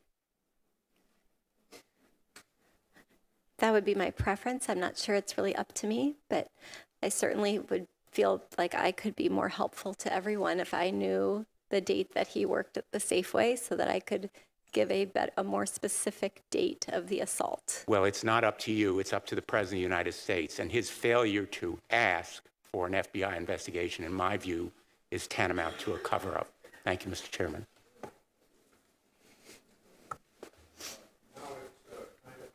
That would be my preference. I'm not sure it's really up to me, but I certainly would feel like I could be more helpful to everyone if I knew the date that he worked at the Safeway so that I could give a more specific date of the assault. Well, it's not up to you. It's up to the President of the United States. And his failure to ask for an FBI investigation, in my view, is tantamount to a cover-up. Thank you, Mr. Chairman.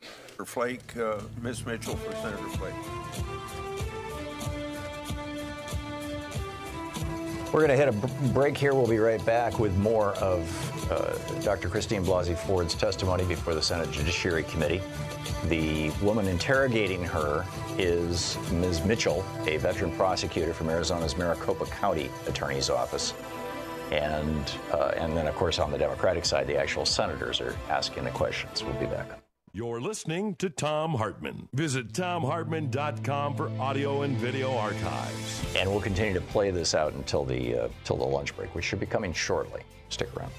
Senator Flake, Ms. Mitchell for Senator Flake. We're going to hit a break here. We'll be right back with more of Dr. Christine Blasey Ford's testimony before the Senate Judiciary Committee. The woman interrogating her is Ms. Mitchell, a veteran prosecutor from Arizona's Maricopa County Attorney's Office. And then, of course, on the Democratic side, the actual senators are asking the questions. We'll be back. You're listening to Thom Hartmann. Visit thomhartmann.com for audio and video archives. And we'll continue to play this out until the lunch break, which should be coming shortly. Stick around.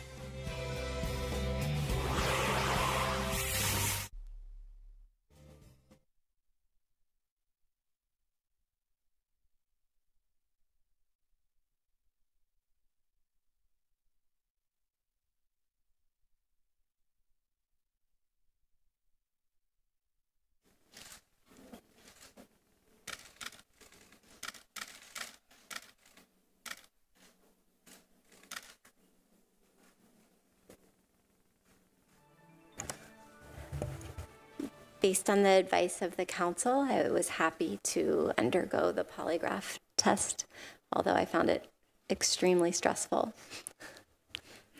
Based on the advice of the council, I was happy to undergo the polygraph test, although I found it extremely stressful,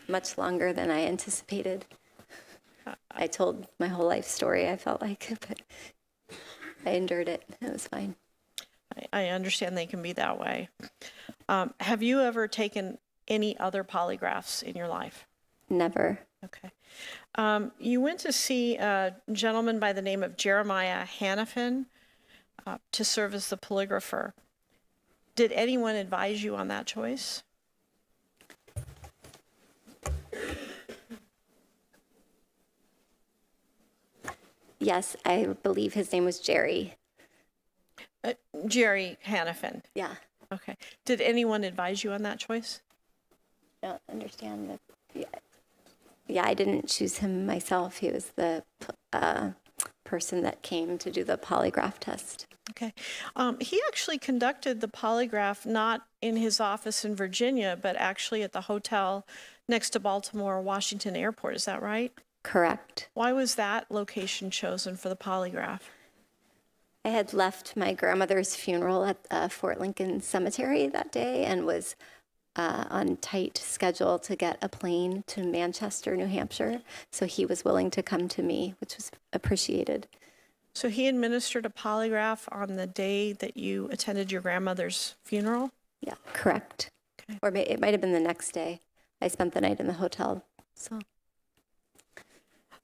much longer than I anticipated. I told my whole life story, I felt like, but I endured it. It was fine. I understand they can be that way. Have you ever taken any other polygraphs in your life? Never. Okay. You went to see a gentleman by the name of Jeremiah Hannafin to serve as the polygrapher. Did anyone advise you on that choice? Yes, I believe his name was Jerry. Jerry Hannafin. Yeah. Okay. Did anyone advise you on that choice? I don't understand the. Yeah, I didn't choose him myself. He was the person that came to do the polygraph test. Okay. He actually conducted the polygraph not in his office in Virginia, but actually at the hotel next to Baltimore Washington Airport. Is that right? Correct. Why was that location chosen for the polygraph? I had left my grandmother's funeral at Fort Lincoln Cemetery that day and was on tight schedule to get a plane to Manchester, New Hampshire. So he was willing to come to me, which was appreciated. So he administered a polygraph on the day that you attended your grandmother's funeral? Yeah, correct. Okay. Or it might have been the next day. I spent the night in the hotel, so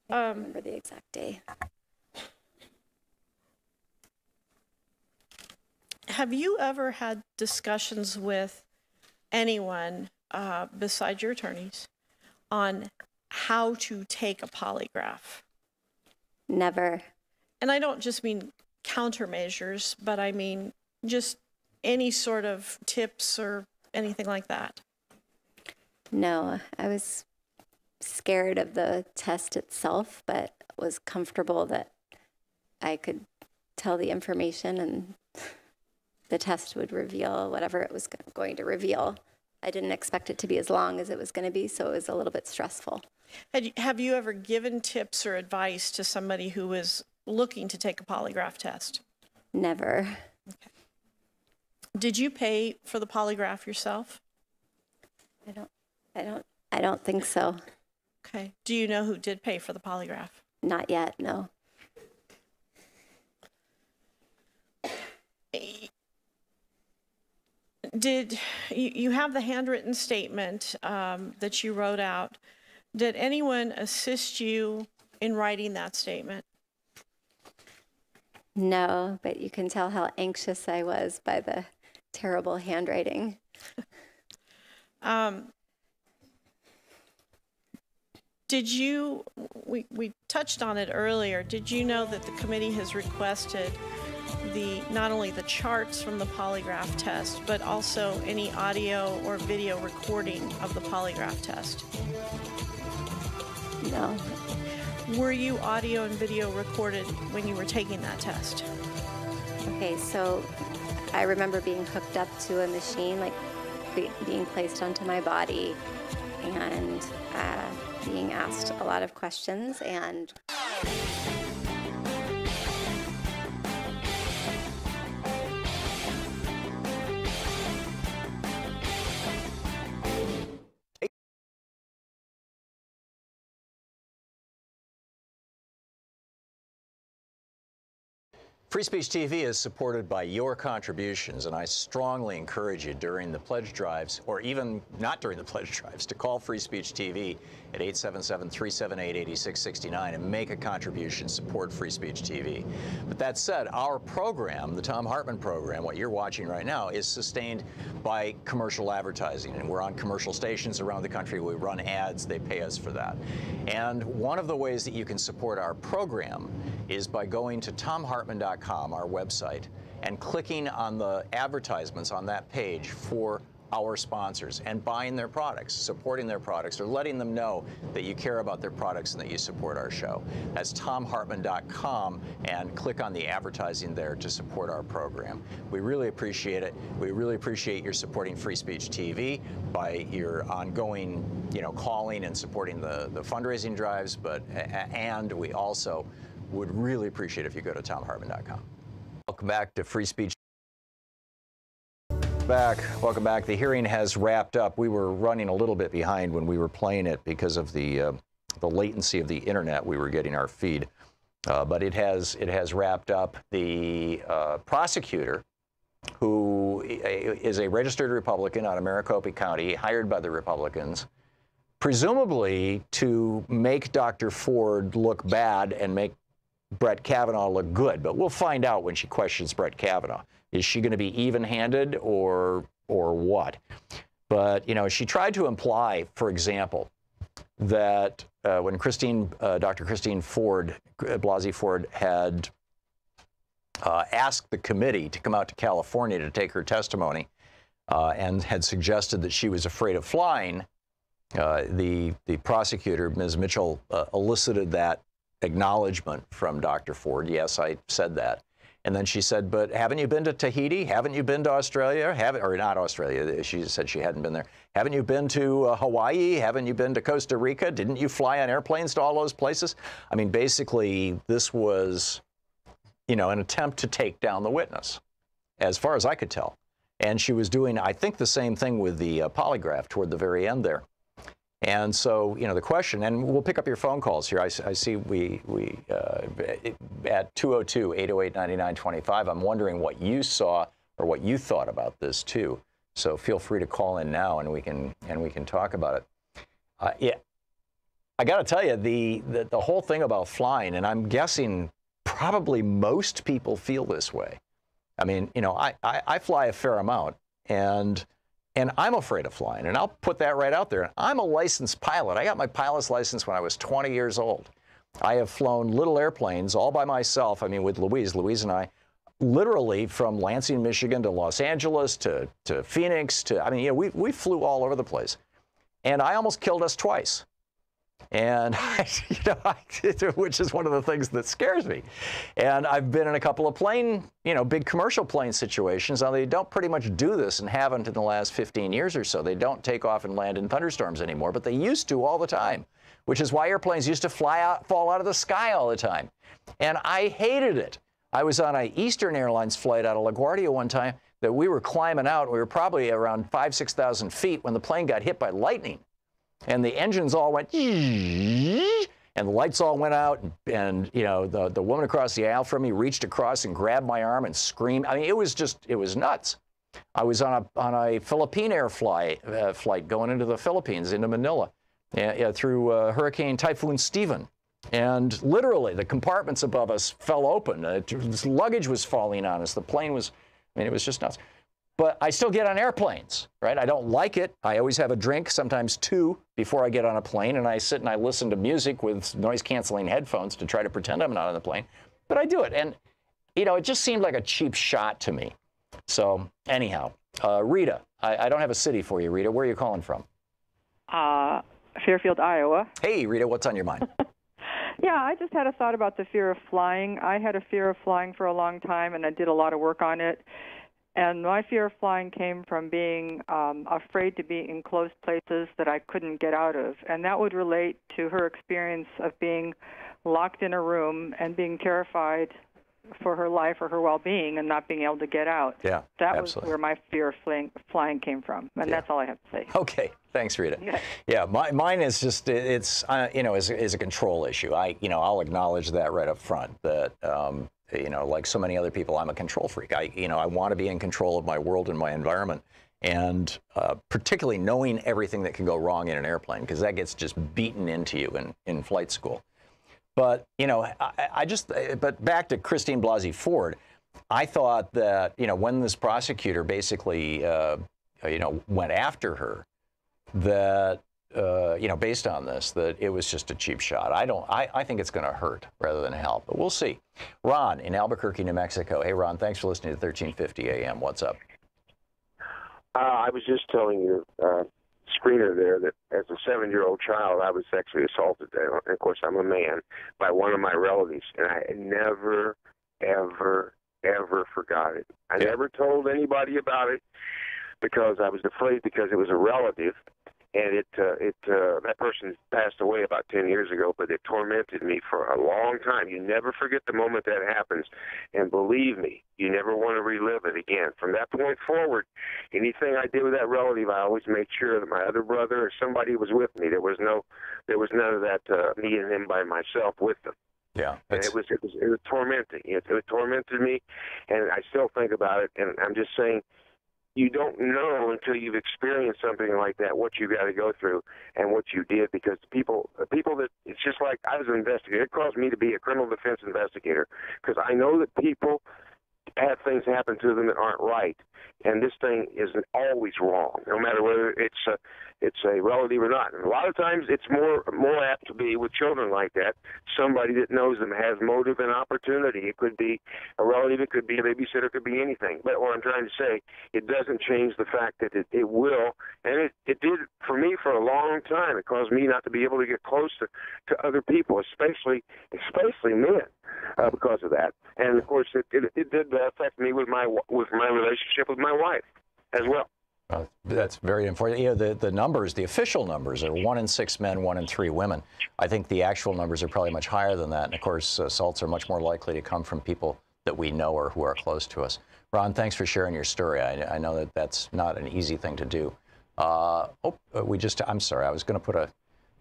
I don't remember the exact day. Have you ever had discussions with anyone besides your attorneys on how to take a polygraph? Never. And I don't just mean countermeasures, but I mean just any sort of tips or anything like that. No, I was scared of the test itself, but was comfortable that I could tell the information and the test would reveal whatever it was going to reveal. I didn't expect it to be as long as it was going to be, so it was a little bit stressful. Have you ever given tips or advice to somebody who is looking to take a polygraph test? Never. Okay. Did you pay for the polygraph yourself? I don't think so. Okay. Do you know who did pay for the polygraph? Not yet, no. Did you have the handwritten statement that you wrote out? Did anyone assist you in writing that statement? No, but you can tell how anxious I was by the terrible handwriting. Did you, we touched on it earlier, did you know that the committee has requested not only the charts from the polygraph test, but also any audio or video recording of the polygraph test? No. Were you audio and video recorded when you were taking that test? Okay, so I remember being hooked up to a machine, like being placed onto my body and being asked a lot of questions and Free Speech TV is supported by your contributions, and I strongly encourage you during the pledge drives, or even not during the pledge drives, to call Free Speech TV at 877-378-8669 and make a contribution, support Free Speech TV. But that said, our program, the Thom Hartmann Program, what you're watching right now, is sustained by commercial advertising, and we're on commercial stations around the country. We run ads, they pay us for that. And one of the ways that you can support our program is by going to thomhartmann.com, our website, and clicking on the advertisements on that page for our sponsors and buying their products, supporting their products, or letting them know that you care about their products and that you support our show. That's thomhartmann.com, and click on the advertising there to support our program. We really appreciate it. We really appreciate your supporting Free Speech TV by your ongoing, calling and supporting the fundraising drives, and we also would really appreciate if you go to thomhartmann.com. Welcome back to Free Speech. Welcome back. The hearing has wrapped up. We were running a little bit behind when we were playing it because of the latency of the internet. We were getting our feed, but it has wrapped up. The prosecutor, who is a registered Republican out of Maricopa County, hired by the Republicans, presumably to make Dr. Ford look bad and make Brett Kavanaugh look good. But we'll find out when she questions Brett Kavanaugh. Is she going to be even-handed or what? But, you know, she tried to imply, for example, that when Dr. Christine Ford, Blasey Ford, had asked the committee to come out to California to take her testimony and had suggested that she was afraid of flying, the prosecutor, Ms. Mitchell, elicited that acknowledgement from Dr. Ford. Yes, I said that. And then she said, but haven't you been to Tahiti? Haven't you been to Australia? Or not Australia. She said she hadn't been there. Haven't you been to Hawaii? Haven't you been to Costa Rica? Didn't you fly on airplanes to all those places? I mean, basically, this was, you know, an attempt to take down the witness, as far as I could tell. And she was doing, I think, the same thing with the polygraph toward the very end there. And so, you know, the question, and we'll pick up your phone calls here. I see we at 202-808-9925. I'm wondering what you saw or what you thought about this too. So feel free to call in now, and we can talk about it. Yeah, I got to tell you, the whole thing about flying, and I'm guessing probably most people feel this way. I mean, you know, I fly a fair amount, and I'm afraid of flying, and I'll put that right out there. I'm a licensed pilot. I got my pilot's license when I was 20 years old. I have flown little airplanes all by myself. I mean, with Louise and I, literally from Lansing, Michigan to Los Angeles to Phoenix to, I mean, you know, we flew all over the place. And I almost killed us twice. And, you know, which is one of the things that scares me. And I've been in a couple of plane, you know, big commercial plane situations. Now, they don't pretty much do this and haven't in the last 15 years or so. They don't take off and land in thunderstorms anymore, but they used to all the time, which is why airplanes used to fall out of the sky all the time. And I hated it. I was on an Eastern Airlines flight out of LaGuardia one time that we were climbing out. We were probably around 5,000–6,000 feet when the plane got hit by lightning. And the engines all went, and the lights all went out, and you know, the woman across the aisle from me reached across and grabbed my arm and screamed. I mean, it was nuts. I was on a Philippine Air flight going into the Philippines, into Manila, through Hurricane Typhoon Stephen. And literally, the compartments above us fell open. This luggage was falling on us. The plane was, I mean, it was just nuts. But I still get on airplanes, right? I don't like it. I always have a drink, sometimes two, before I get on a plane, and I sit and I listen to music with noise-canceling headphones to try to pretend I'm not on the plane. But I do it, and, you know, it just seemed like a cheap shot to me. So, anyhow, Rita, I don't have a city for you, Rita. Where are you calling from? Fairfield, Iowa. Hey, Rita, what's on your mind? Yeah, I just had a thought about the fear of flying. I had a fear of flying for a long time, and I did a lot of work on it. And my fear of flying came from being afraid to be in closed places that I couldn't get out of. And that would relate to her experience of being locked in a room and being terrified for her life or her well-being and not being able to get out. Yeah, that absolutely. was where my fear of flying came from. And that's all I have to say. Okay. Thanks, Rita. Yeah, mine is just, it's, you know, is a control issue. I'll acknowledge that right up front, that, you know, like so many other people, I'm a control freak. I want to be in control of my world and my environment, and particularly knowing everything that can go wrong in an airplane, because that gets just beaten into you in flight school. But, you know, but back to Christine Blasey Ford, I thought that, you know, when this prosecutor basically, you know, went after her, that, you know, based on this, that it was just a cheap shot. I think it's going to hurt rather than help, but we'll see. Ron in Albuquerque, New Mexico. Hey, Ron, thanks for listening to 1350 AM. What's up? I was just telling your screener there that as a 7-year-old child, I was sexually assaulted. And of course, I'm a man, by one of my relatives, and I never, ever, ever forgot it. I never told anybody about it because I was afraid, because it was a relative. And that person passed away about 10 years ago, but it tormented me for a long time. You never forget the moment that happens, and believe me, you never want to relive it again. From that point forward, anything I did with that relative, I always made sure that my other brother or somebody was with me. There was none of that me and him by myself with them. Yeah, and it was tormenting. It tormented me, and I still think about it. And I'm just saying, you don't know until you've experienced something like that what you got to go through and what you did. Because people that it's just like I was an investigator. It caused me to be a criminal defense investigator because I know that people have things happen to them that aren't right, and this thing isn't always wrong, no matter whether it's a relative or not. And a lot of times it's more apt to be with children like that, somebody that knows them, has motive and opportunity. It could be a relative, it could be a babysitter, it could be anything. But what I'm trying to say, it doesn't change the fact that it will, and it did for me for a long time. It caused me not to be able to get close to other people, especially men, because of that. And of course, it did affect me with my relationship with my wife as well. That's very important. You know, the numbers, the official numbers are 1 in 6 men, 1 in 3 women. I think the actual numbers are probably much higher than that. And of course, assaults are much more likely to come from people that we know or who are close to us. Ron, thanks for sharing your story. I know that that's not an easy thing to do. I'm sorry, I was going to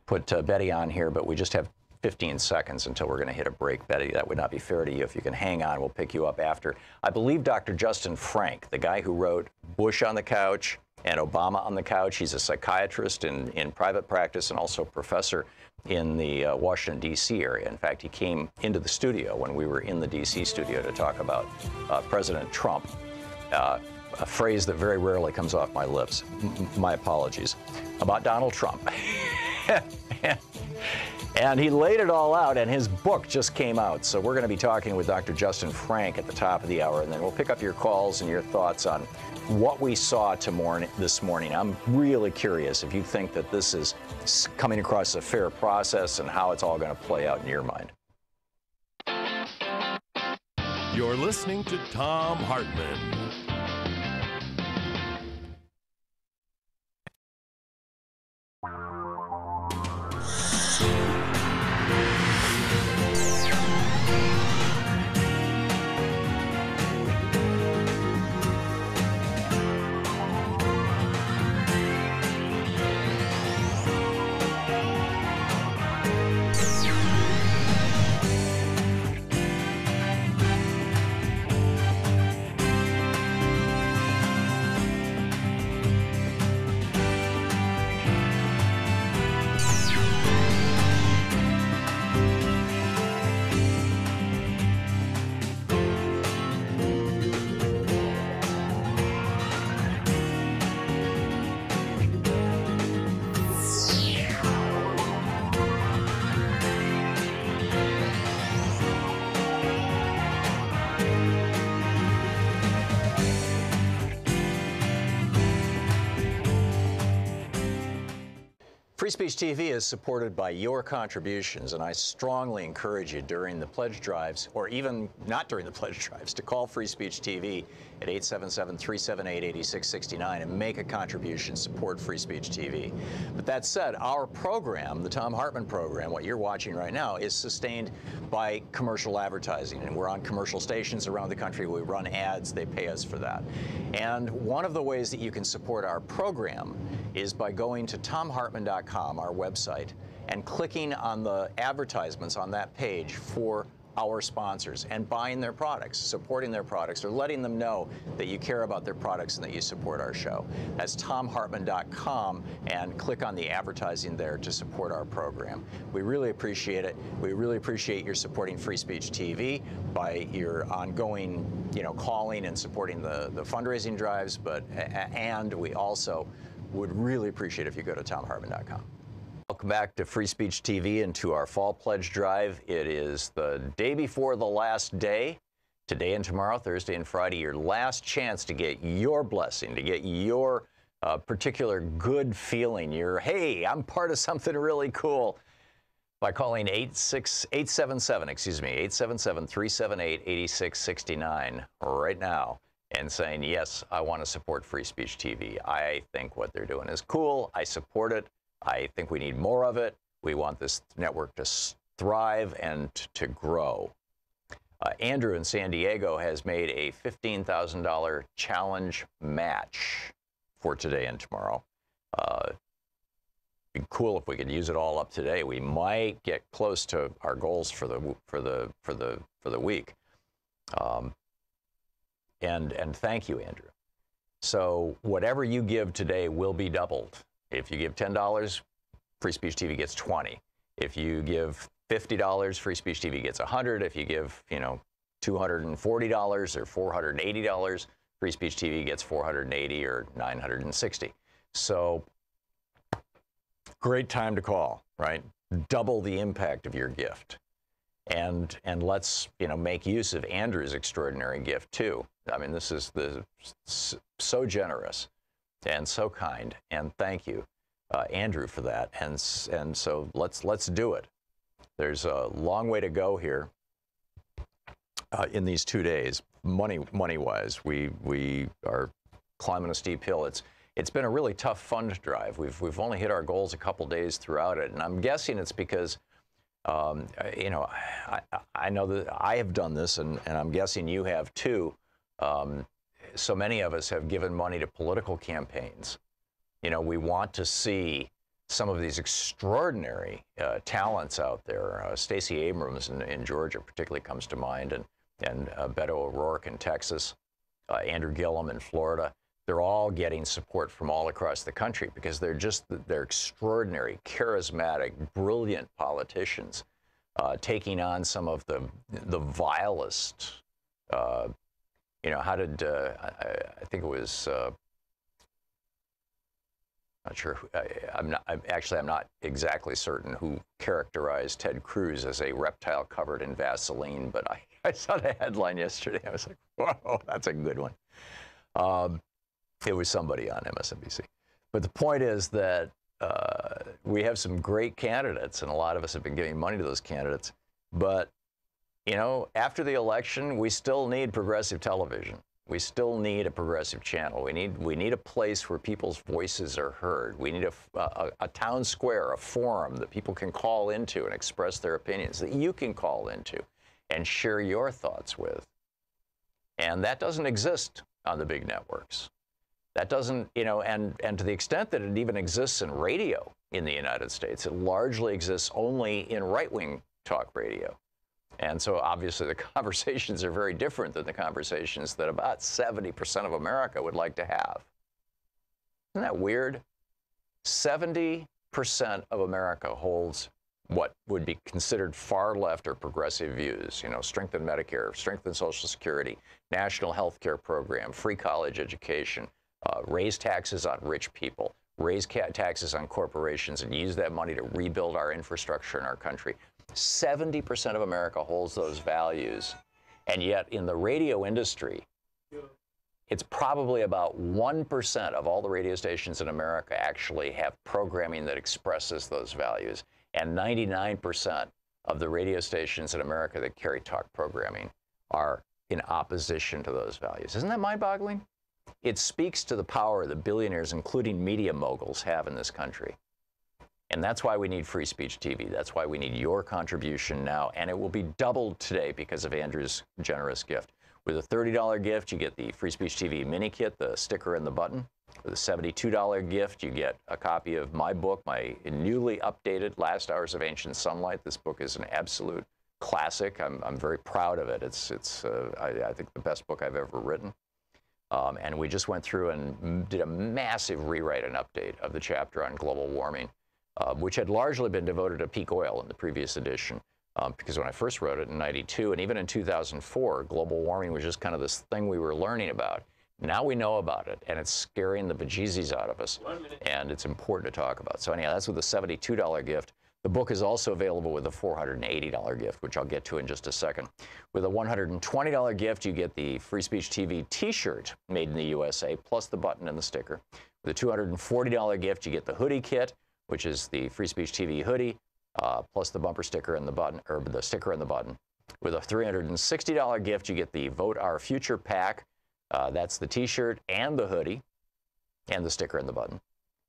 put Betty on here, but we just have 15 seconds until we're going to hit a break. Betty, that would not be fair to you. If you can hang on, we'll pick you up after. I believe Dr. Justin Frank, the guy who wrote Bush on the Couch and Obama on the Couch, he's a psychiatrist in private practice and also professor in the Washington, D.C. area. In fact, he came into the studio when we were in the D.C. studio to talk about President Trump, a phrase that very rarely comes off my lips. My apologies. About Donald Trump. And he laid it all out, and his book just came out. So we're going to be talking with Dr. Justin Frank at the top of the hour, and then we'll pick up your calls and your thoughts on what we saw this morning. I'm really curious if you think that this is coming across a fair process and how it's all going to play out in your mind. You're listening to Thom Hartmann. Free Speech TV is supported by your contributions, and I strongly encourage you during the pledge drives, or even not during the pledge drives, to call Free Speech TV at 877-378-8669 and make a contribution, support Free Speech TV. But that said, our program, the Thom Hartmann Program, what you're watching right now, is sustained by commercial advertising, and we're on commercial stations around the country. We run ads, they pay us for that. And one of the ways that you can support our program is by going to thomhartmann.com, our website, and clicking on the advertisements on that page for our sponsors and buying their products, supporting their products, or letting them know that you care about their products and that you support our show. That's thomhartmann.com, and click on the advertising there to support our program. We really appreciate it. We really appreciate your supporting Free Speech TV by your ongoing, calling and supporting the fundraising drives, and we also would really appreciate if you go to thomhartmann.com. Welcome back to Free Speech TV and to our Fall Pledge Drive. It is the day before the last day. Today and tomorrow, Thursday and Friday, your last chance to get your blessing, to get your particular good feeling, hey, I'm part of something really cool, by calling 877-378-8669 right now. and saying, yes, I want to support Free Speech TV. I think what they're doing is cool. I support it. I think we need more of it. We want this network to thrive and to grow. Andrew in San Diego has made a $15,000 challenge match for today and tomorrow. It'd be cool if we could use it all up today. We might get close to our goals for the week. And thank you, Andrew. So whatever you give today will be doubled. If you give $10, Free Speech TV gets 20. If you give $50, Free Speech TV gets 100. If you give, $240 or $480, Free Speech TV gets 480 or 960. So great time to call, right? Double the impact of your gift. And let's, make use of Andrew's extraordinary gift too. I mean, this is so generous and so kind, and thank you, Andrew, for that. And so let's do it. There's a long way to go here in these 2 days, money-wise. We are climbing a steep hill. It's been a really tough fund drive. We've only hit our goals a couple days throughout it, and I'm guessing it's because I know that I have done this, and I'm guessing you have too. So many of us have given money to political campaigns. We want to see some of these extraordinary talents out there. Stacey Abrams in Georgia particularly comes to mind, and Beto O'Rourke in Texas, Andrew Gillum in Florida. They're all getting support from all across the country because they're extraordinary, charismatic, brilliant politicians taking on some of the vilest. How did I think it was? Not sure. I'm not exactly certain who characterized Ted Cruz as a reptile covered in Vaseline, but I saw the headline yesterday. I was like, whoa, that's a good one. It was somebody on MSNBC. But the point is that we have some great candidates, and a lot of us have been giving money to those candidates. But, after the election, we still need progressive television. We still need a progressive channel. We need a place where people's voices are heard. We need a town square, a forum that people can call into and express their opinions, that you can call into and share your thoughts with. And that doesn't exist on the big networks. That doesn't, and to the extent that it even exists in radio in the United States, it largely exists only in right-wing talk radio. And so obviously the conversations are very different than the conversations that about 70% of America would like to have. Isn't that weird? 70% of America holds what would be considered far left or progressive views, strengthen Medicare, strengthen Social Security, national health care program, free college education, raise taxes on rich people, raise taxes on corporations, and use that money to rebuild our infrastructure in our country. 70% of America holds those values, and yet in the radio industry, it's probably about 1% of all the radio stations in America actually have programming that expresses those values, and 99% of the radio stations in America that carry talk programming are in opposition to those values. Isn't that mind-boggling? It speaks to the power that billionaires, including media moguls, have in this country. And that's why we need Free Speech TV. That's why we need your contribution now. And it will be doubled today because of Andrew's generous gift. With a $30 gift, you get the Free Speech TV mini kit, the sticker and the button. With a $72 gift, you get a copy of my book, my newly updated Last Hours of Ancient Sunlight. This book is an absolute classic. I'm very proud of it. I think the best book I've ever written. And we just went through and did a massive rewrite and update of the chapter on global warming, which had largely been devoted to peak oil in the previous edition. Because when I first wrote it in '92, and even in 2004, global warming was just kind of this thing we were learning about. Now we know about it, and it's scaring the bejesus out of us, and it's important to talk about. So anyhow, that's with a $72 gift. The book is also available with a $480 gift, which I'll get to in just a second. With a $120 gift, you get the Free Speech TV t-shirt made in the USA, plus the button and the sticker. With a $240 gift, you get the hoodie kit, which is the Free Speech TV hoodie, plus the bumper sticker and the button, or the sticker and the button. With a $360 gift, you get the Vote Our Future pack, That's the T-shirt and the hoodie and the sticker and the button.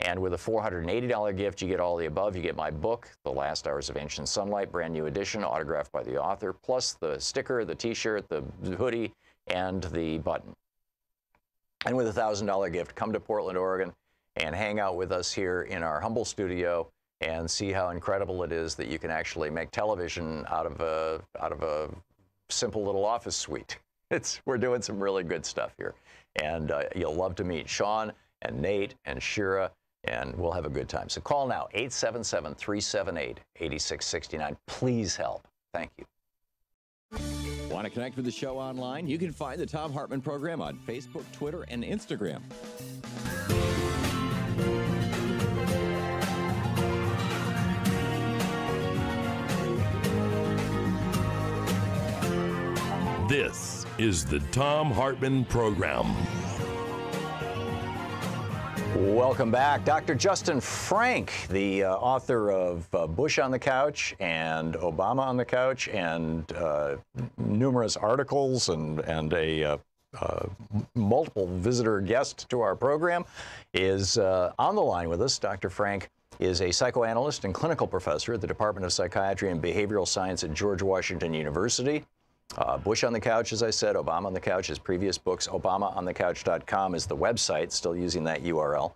And with a $480 gift, you get all the above. You get my book, The Last Hours of Ancient Sunlight, brand new edition, autographed by the author, plus the sticker, the T-shirt, the hoodie, and the button. And with a $1,000 gift, come to Portland, Oregon, and hang out with us here in our humble studio and see how incredible it is that you can actually make television out of a simple little office suite. We're doing some really good stuff here. And you'll love to meet Sean and Nate and Shira, and we'll have a good time. So call now, 877-378-8669. Please help. Thank you. Want to connect with the show online? You can find the Thom Hartmann Program on Facebook, Twitter, and Instagram. This is the Thom Hartmann Program. Welcome back. Dr. Justin Frank, the author of Bush on the Couch and Obama on the Couch and numerous articles and a multiple visitor guest to our program, is on the line with us. Dr. Frank is a psychoanalyst and clinical professor at the Department of Psychiatry and Behavioral Science at George Washington University. Bush on the Couch, as I said, Obama on the Couch, his previous books. ObamaOnTheCouch.com is the website, still using that URL.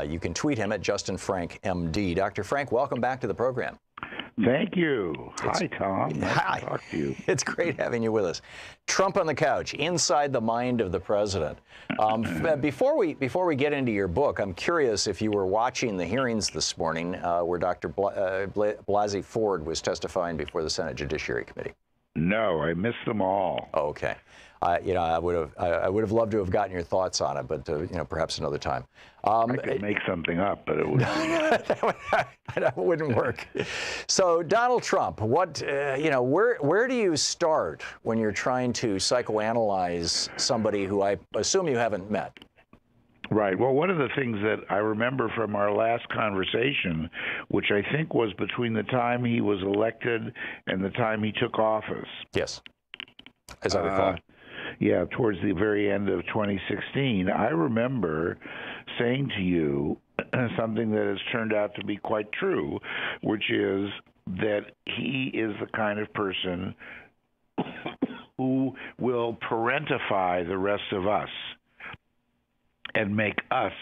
You can tweet him at JustinFrankMD. Dr. Frank, welcome back to the program. Thank you. Hi, Tom. Nice Hi. to talk to you. It's great having you with us. Trump on the Couch, Inside the Mind of the President. Before we get into your book, I'm curious if you were watching the hearings this morning where Dr. Blasey Ford was testifying before the Senate Judiciary Committee. No, I missed them all. Oh, okay. You know, I would have loved to have gotten your thoughts on it, but you know, perhaps another time. I could make something up, but it would that wouldn't work. So, Donald Trump, what you know, where do you start when you're trying to psychoanalyze somebody who I assume you haven't met? Right. Well, one of the things that I remember from our last conversation, which I think was between the time he was elected and the time he took office. Yes. As I recall. Yeah, towards the very end of 2016, I remember saying to you something that has turned out to be quite true, which is that he is the kind of person who will parentify the rest of us and make us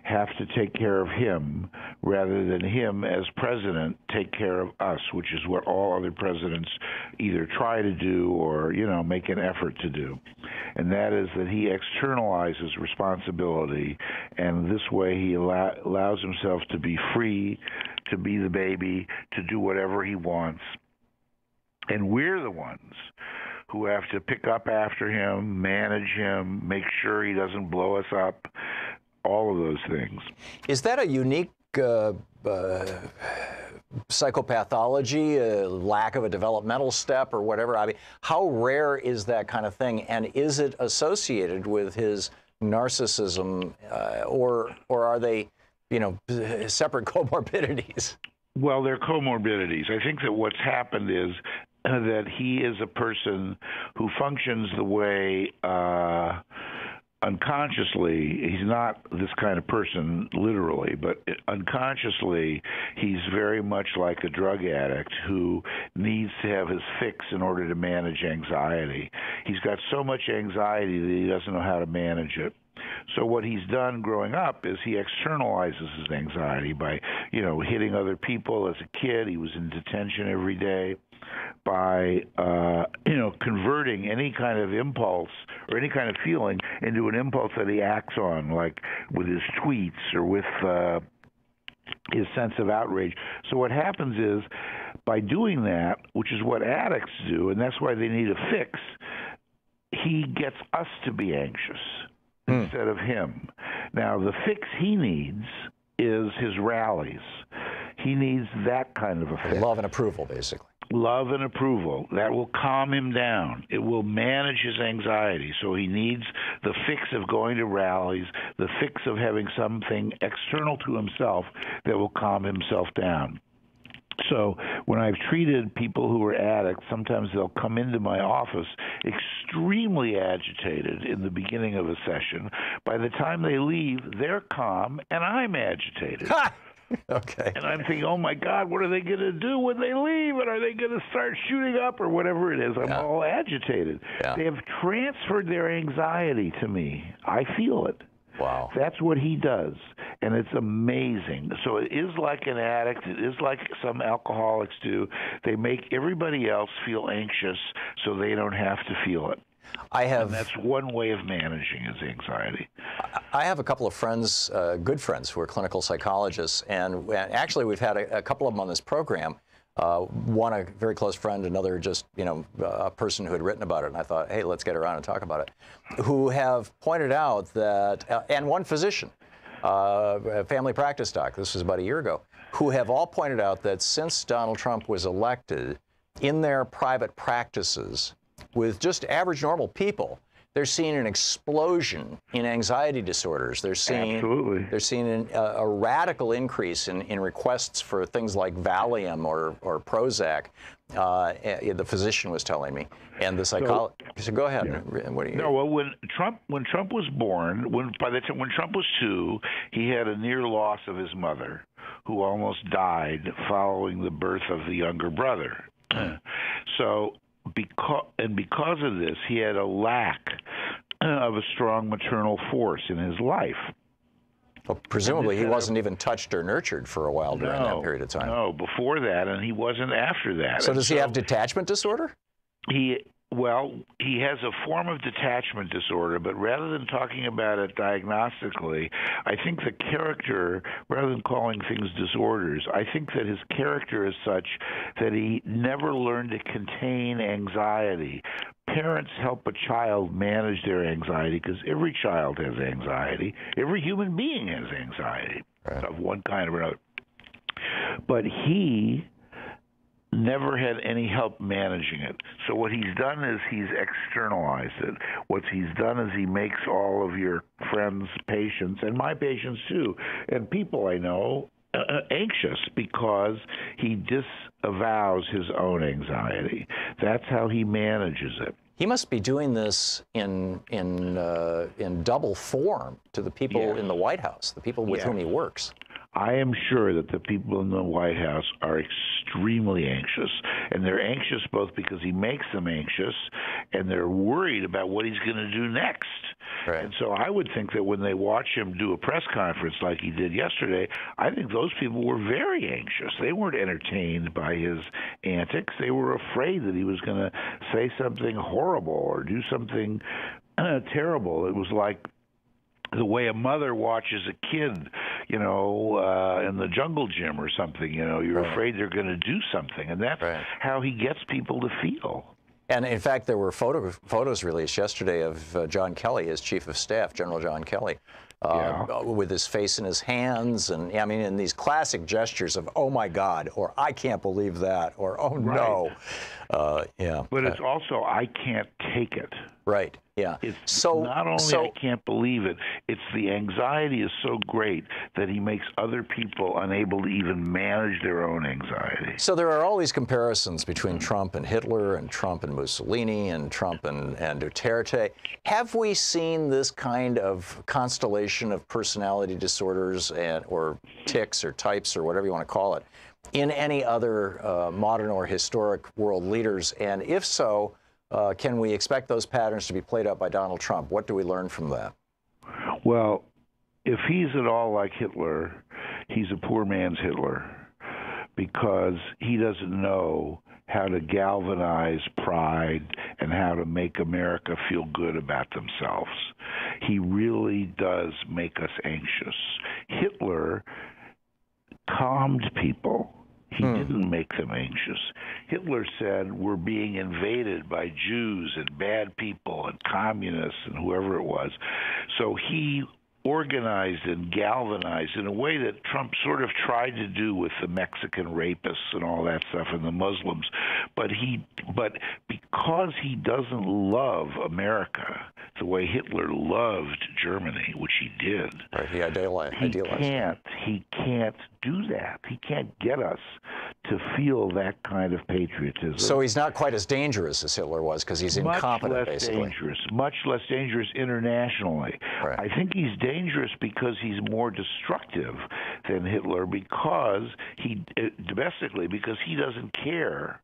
have to take care of him rather than him as president take care of us, which is what all other presidents either try to do or, you know, make an effort to do. And that is that he externalizes responsibility, and this way he allows himself to be free, to be the baby, to do whatever he wants. And we're the ones who have to pick up after him, manage him, make sure he doesn't blow us up, all of those things. Is that a unique psychopathology, lack of a developmental step or whatever? I mean, how rare is that kind of thing? And is it associated with his narcissism or are they, you know, separate comorbidities? Well, they're comorbidities. I think that what's happened is that he is a person who functions the way unconsciously, he's not this kind of person literally, but unconsciously he's very much like a drug addict who needs to have his fix in order to manage anxiety. He's got so much anxiety that he doesn't know how to manage it. So what he's done growing up is he externalizes his anxiety by, you know, hitting other people. As a kid, he was in detention every day. By, you know, converting any kind of impulse or any kind of feeling into an impulse that he acts on, like with his tweets or with his sense of outrage. So what happens is, by doing that, which is what addicts do, and that's why they need a fix, he gets us to be anxious instead of him. Now, the fix he needs is his rallies. He needs that kind of a fix. Love and approval, basically. Love and approval. That will calm him down. It will manage his anxiety. So he needs the fix of going to rallies, the fix of having something external to himself that will calm himself down. So when I've treated people who are addicts, sometimes they'll come into my office extremely agitated in the beginning of a session. By the time they leave, they're calm and I'm agitated. Okay. And I'm thinking, oh my God, what are they going to do when they leave? And are they going to start shooting up or whatever it is? I'm all agitated. They have transferred their anxiety to me. I feel it. Wow. That's what he does. And it's amazing. So it is like an addict. It is like some alcoholics do. They make everybody else feel anxious so they don't have to feel it. And that's one way of managing his anxiety. I have a couple of friends, good friends, who are clinical psychologists, and actually we've had a couple of them on this program. One a very close friend, another just, you know, a person who had written about it, and I thought, hey, let's get around and talk about it, who have pointed out that, and one physician, a family practice doc, this was about a year ago, who have all pointed out that since Donald Trump was elected, in their private practices, with just average normal people, they're seeing an explosion in anxiety disorders. They're seeing a radical increase in requests for things like Valium or Prozac. The physician was telling me, and the psychologist. So go ahead. Yeah. What do you? No, well, when Trump was born, when Trump was 2, he had a near loss of his mother, who almost died following the birth of the younger brother. So. Because of this, he had a lack of a strong maternal force in his life. Well, presumably he wasn't even touched or nurtured for a while during that period of time. No, before that, and he wasn't after that. So does he have detachment disorder? Well, he has a form of detachment disorder, but rather than talking about it diagnostically, I think the character, rather than calling things disorders, I think that his character is such that he never learned to contain anxiety. Parents help a child manage their anxiety because every child has anxiety. Every human being has anxiety of one kind or another. But he never had any help managing it. So what he's done is he's externalized it. What he's done is he makes all of your friends' patients, and my patients too, and people I know, anxious because he disavows his own anxiety. That's how he manages it. He must be doing this in double form to the people in the White House, the people with whom he works. I am sure that the people in the White House are extremely anxious, and they're anxious both because he makes them anxious, and they're worried about what he's going to do next. And so I would think that when they watch him do a press conference like he did yesterday, I think those people were very anxious. They weren't entertained by his antics. They were afraid that he was going to say something horrible or do something terrible. It was like the way a mother watches a kid, you know, in the jungle gym or something, you know, you're afraid they're going to do something. And that's how he gets people to feel. And in fact, there were photos released yesterday of John Kelly, his chief of staff, General John Kelly, with his face in his hands, and I mean, in these classic gestures of "Oh my God," or "I can't believe that," or "Oh no," But it's also "I can't take it." Right. Yeah. It's not only I can't believe it, it's the anxiety is so great that he makes other people unable to even manage their own anxiety. So there are all these comparisons between Trump and Hitler and Trump and Mussolini and Trump and Duterte. Have we seen this kind of constellation of personality disorders or tics or types or whatever you want to call it in any other modern or historic world leaders? And if so, can we expect those patterns to be played out by Donald Trump? What do we learn from that? Well, if he's at all like Hitler, he's a poor man's Hitler because he doesn't know how to galvanize pride and how to make America feel good about themselves. He really does make us anxious. Hitler calmed people. He didn't make them anxious. Hitler said, we're being invaded by Jews and bad people and communists and whoever it was. So he organized and galvanized in a way that Trump sort of tried to do with the Mexican rapists and all that stuff and the Muslims. But because he doesn't love America the way Hitler loved Germany, which he did, he idealized. He can't do that. He can't get us to feel that kind of patriotism. So he's not quite as dangerous as Hitler was because he's incompetent, basically. Much less dangerous internationally. Right. I think he's dangerous because he's more destructive than Hitler domestically, because he doesn't care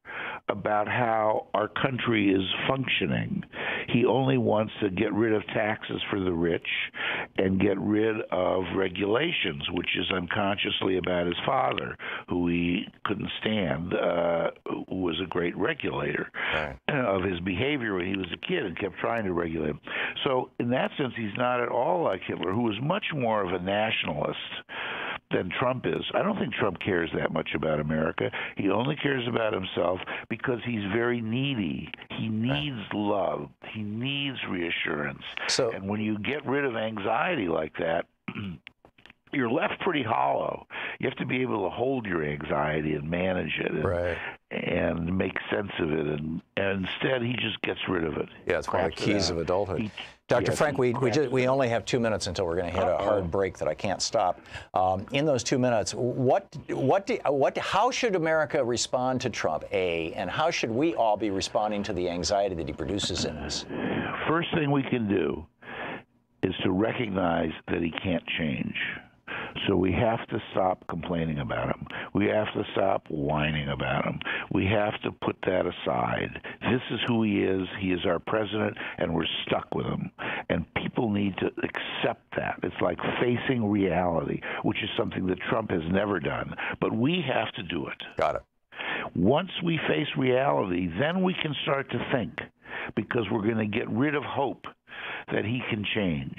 about how our country is functioning. He only wants to get rid of taxes for the rich and get rid of regulations, which is unconsciously about his father, who he couldn't stand, who was a great regulator of his behavior when he was a kid and kept trying to regulate him. So in that sense, he's not at all like Hitler, who was much more of a nationalist than Trump is. I don't think Trump cares that much about America. He only cares about himself because he's very needy. He needs love. He needs reassurance. And when you get rid of anxiety like that, you're left pretty hollow. You have to be able to hold your anxiety and manage it and make sense of it. And instead, he just gets rid of it. Yeah, it's one of the keys of adulthood. Dr. Frank, we only have 2 minutes until we're going to hit a hard break that I can't stop. In those 2 minutes, how should America respond to Trump, A, and how should we all be responding to the anxiety that he produces in us? First thing we can do is to recognize that he can't change. So we have to stop complaining about him. We have to stop whining about him. We have to put that aside. This is who he is. He is our president, and we're stuck with him. And people need to accept that. It's like facing reality, which is something that Trump has never done. But we have to do it. Got it. Once we face reality, then we can start to think, because we're going to get rid of hope that he can change.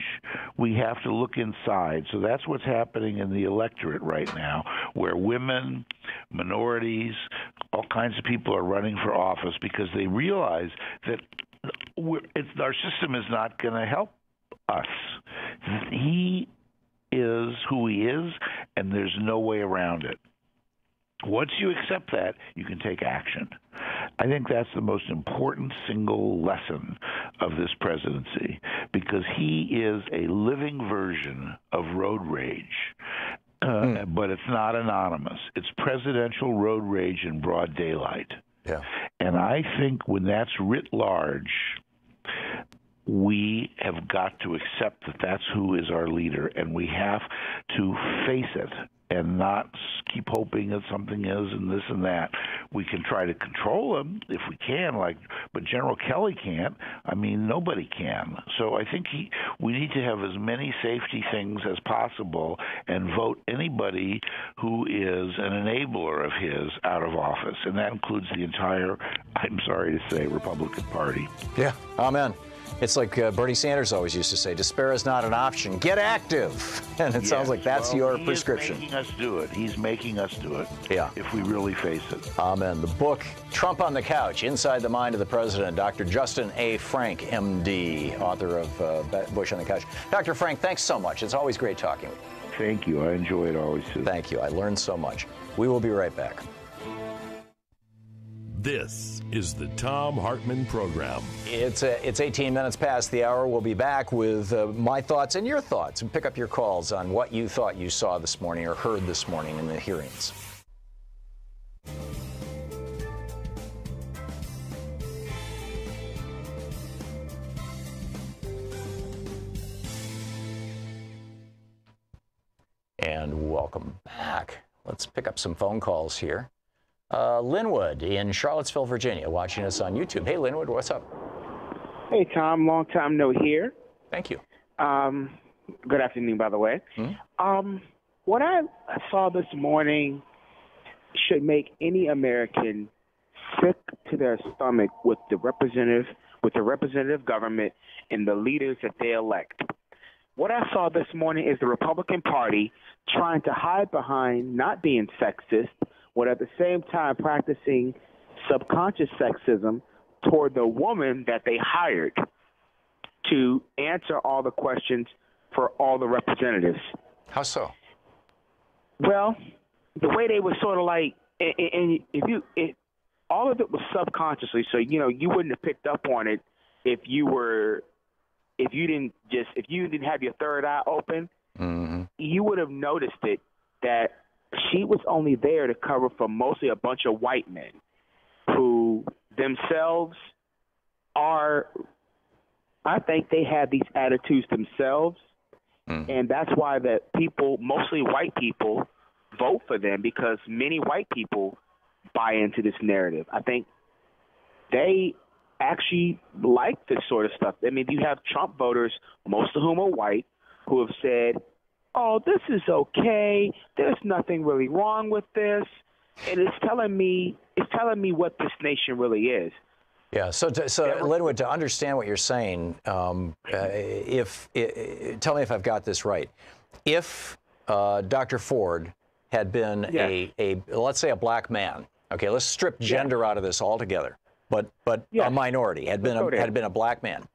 We have to look inside. So that's what's happening in the electorate right now, where women, minorities, all kinds of people are running for office because they realize that our system is not going to help us. He is who he is, and there's no way around it. Once you accept that, you can take action. I think that's the most important single lesson of this presidency, because he is a living version of road rage. But it's not anonymous. It's presidential road rage in broad daylight. Yeah. And I think when that's writ large, we have got to accept that that's who is our leader, and we have to face it and not keep hoping that something is and this and that. We can try to control him if we can, but General Kelly can't. I mean, nobody can. So I think we need to have as many safety things as possible and vote anybody who is an enabler of his out of office, and that includes the entire, I'm sorry to say, Republican Party. Yeah, amen. It's like Bernie Sanders always used to say, despair is not an option. Get active. And it sounds like that's your prescription. He's making us do it. He's making us do it. Yeah. If we really face it. Amen. The book, Trump on the Couch, Inside the Mind of the President, Dr. Justin A. Frank, M.D., author of Bush on the Couch. Dr. Frank, thanks so much. It's always great talking with you. Thank you. I enjoy it always, too. Thank you. I learned so much. We will be right back. This is the Thom Hartmann Program. It's 18 minutes past the hour. We'll be back with my thoughts and your thoughts, and pick up your calls on what you thought you saw this morning or heard this morning in the hearings. And welcome back. Let's pick up some phone calls here. Linwood in Charlottesville, Virginia, watching us on YouTube. Hey, Linwood, what's up? Hey, Tom. Long time no hear. Thank you. Good afternoon, by the way. What I saw this morning should make any American sick to their stomach with the representative government and the leaders that they elect. What I saw this morning is the Republican Party trying to hide behind not being sexist, but at the same time practicing subconscious sexism toward the woman that they hired to answer all the questions for all the representatives. How so? Well, the way they were sort of like, and all of it was subconsciously, so you wouldn't have picked up on it if you didn't have your third eye open. You would have noticed it, that she was only there to cover for mostly a bunch of white men who themselves are, I think they have these attitudes themselves. And that's why that people, mostly white people, vote for them, because many white people buy into this narrative. I think they actually like this sort of stuff. I mean, you have Trump voters, most of whom are white, who have said, oh, this is okay. There's nothing really wrong with this. And it's telling me what this nation really is. Yeah. So Linwood, to understand what you're saying, tell me if I've got this right. If Dr. Ford had been let's say a black man, okay, let's strip gender out of this altogether, but a minority had been a black man,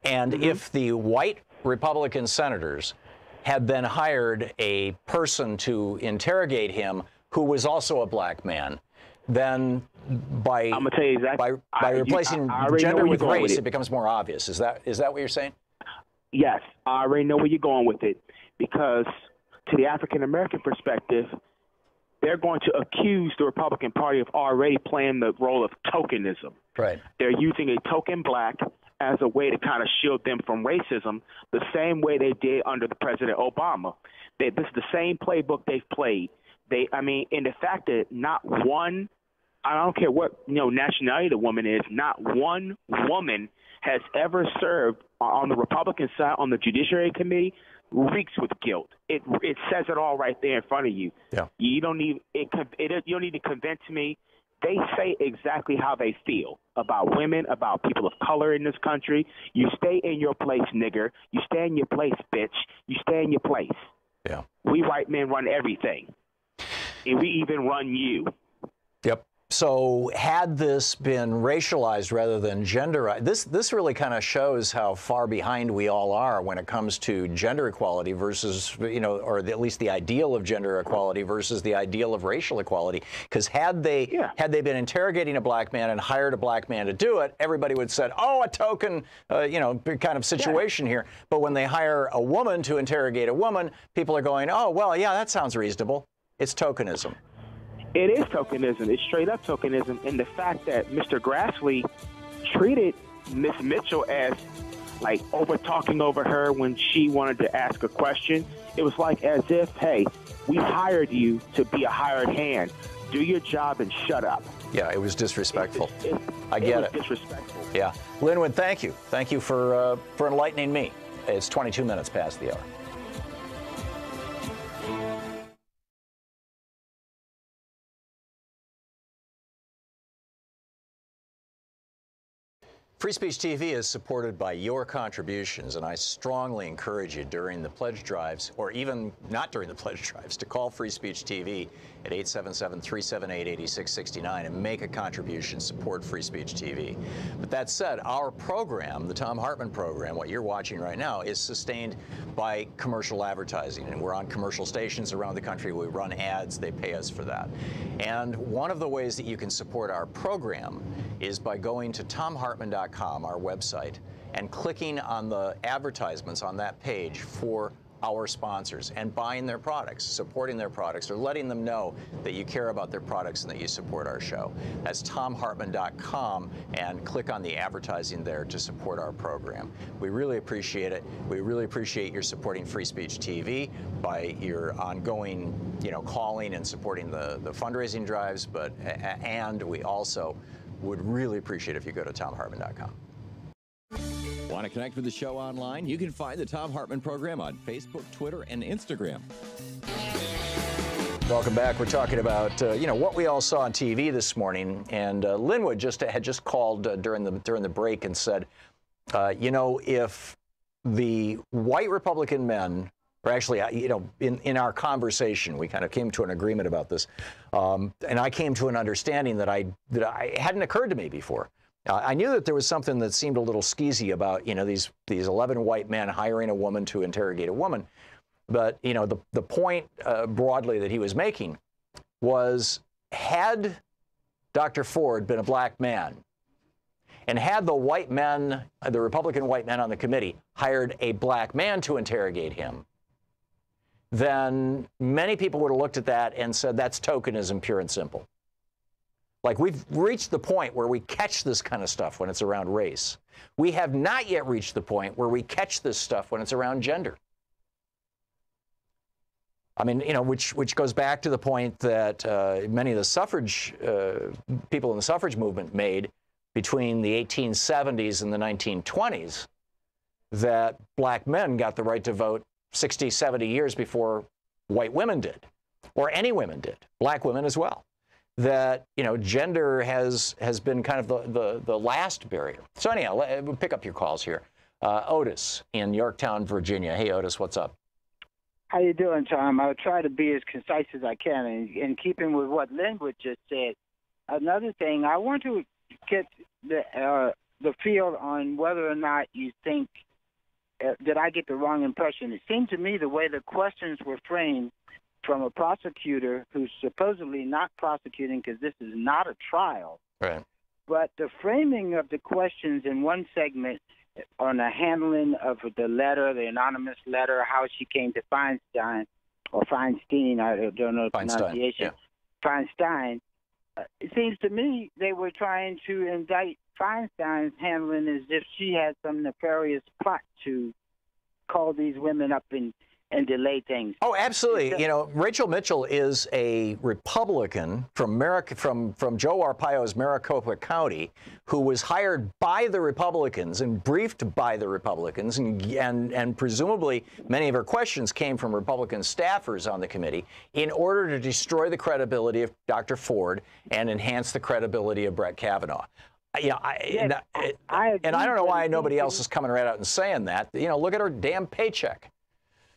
and if the white Republican senators had then hired a person to interrogate him who was also a black man, then by replacing gender with race, it becomes more obvious. Is that what you're saying? Yes, I already know where you're going with it, because to the African American perspective, they're going to accuse the Republican Party of already playing the role of tokenism. Right. They're using a token black as a way to kind of shield them from racism, the same way they did under the President Obama. This is the same playbook they've played. And the fact that not one, I don't care what nationality the woman is, not one woman has ever served on the Republican side on the Judiciary Committee, reeks with guilt. It says it all right there in front of you. Yeah. You don't need you don't need to convince me. They say exactly how they feel about women, about people of color in this country. You stay in your place, nigger. You stay in your place, bitch. You stay in your place. Yeah. We white men run everything, and we even run you. Yep. So had this been racialized rather than genderized, this really kind of shows how far behind we all are when it comes to gender equality versus, or at least the ideal of gender equality versus the ideal of racial equality. Because had they been interrogating a black man and hired a black man to do it, everybody would have said, oh, a token, kind of situation here. But when they hire a woman to interrogate a woman, people are going, oh, well, yeah, that sounds reasonable. It's tokenism. It is tokenism. It's straight up tokenism. And the fact that Mr. Grassley treated Miss Mitchell as like talking over her when she wanted to ask a question, it was like as if, hey, we hired you to be a hired hand. Do your job and shut up. Yeah, it was disrespectful. I get it. Disrespectful. Yeah. Linwood, thank you. Thank you for enlightening me. It's 22 minutes past the hour. Free Speech TV is supported by your contributions, and I strongly encourage you during the pledge drives, or even not during the pledge drives, to call Free Speech TV at 877-378-8669 and make a contribution, support Free Speech TV. But that said, our program, the Thom Hartmann Program, what you're watching right now, is sustained by commercial advertising, and we're on commercial stations around the country. We run ads. They pay us for that. And one of the ways that you can support our program is by going to thomhartmann.com, our website, and clicking on the advertisements on that page for our sponsors and buying their products, supporting their products, or letting them know that you care about their products and that you support our show. That's thomhartmann.com, and click on the advertising there to support our program. We really appreciate it. We really appreciate your supporting Free Speech TV by your ongoing, calling and supporting the fundraising drives, and we also would really appreciate if you go to thomhartmann.com. Want to connect with the show online? You can find the Thom Hartmann Program on Facebook, Twitter, and Instagram. Welcome back. We're talking about what we all saw on TV this morning, and Linwood had just called during the break and said, if the white Republican men, or actually, in our conversation, we kind of came to an agreement about this, and I came to an understanding that I hadn't occurred to me before. I knew that there was something that seemed a little skeezy about, these 11 white men hiring a woman to interrogate a woman. But, the point broadly that he was making was, had Dr. Ford been a black man, and had the white men, the Republican white men on the committee, hired a black man to interrogate him, then many people would have looked at that and said that's tokenism pure and simple. Like, we've reached the point where we catch this kind of stuff when it's around race. We have not yet reached the point where we catch this stuff when it's around gender. I mean, you know, which goes back to the point that many of the suffrage people in the suffrage movement made between the 1870s and the 1920s, that black men got the right to vote 60, 70 years before white women did, or any women did, black women as well. That, you know, gender has been kind of the last barrier. So anyhow, we'll pick up your calls here. Otis in Yorktown, Virginia. Hey, Otis, what's up? How you doing, Tom? I'll try to be as concise as I can. And in keeping with what Linwood just said, another thing, I want to get the feel on whether or not you think did I get the wrong impression. It seemed to me the way the questions were framed from a prosecutor who's supposedly not prosecuting because this is not a trial. Right. But the framing of the questions in one segment on the handling of the letter, the anonymous letter, how she came to Feinstein, or Feinstein, I don't know the pronunciation, Feinstein, it seems to me they were trying to indict Feinstein's handling as if she had some nefarious plot to call these women up and delay things. Oh, absolutely. You know, Rachel Mitchell is a Republican from Joe Arpaio's Maricopa County, who was hired by the Republicans and briefed by the Republicans, and presumably many of her questions came from Republican staffers on the committee in order to destroy the credibility of Dr. Ford and enhance the credibility of Brett Kavanaugh. Yeah, and I don't know why nobody else is coming right out and saying that. You know, look at her damn paycheck.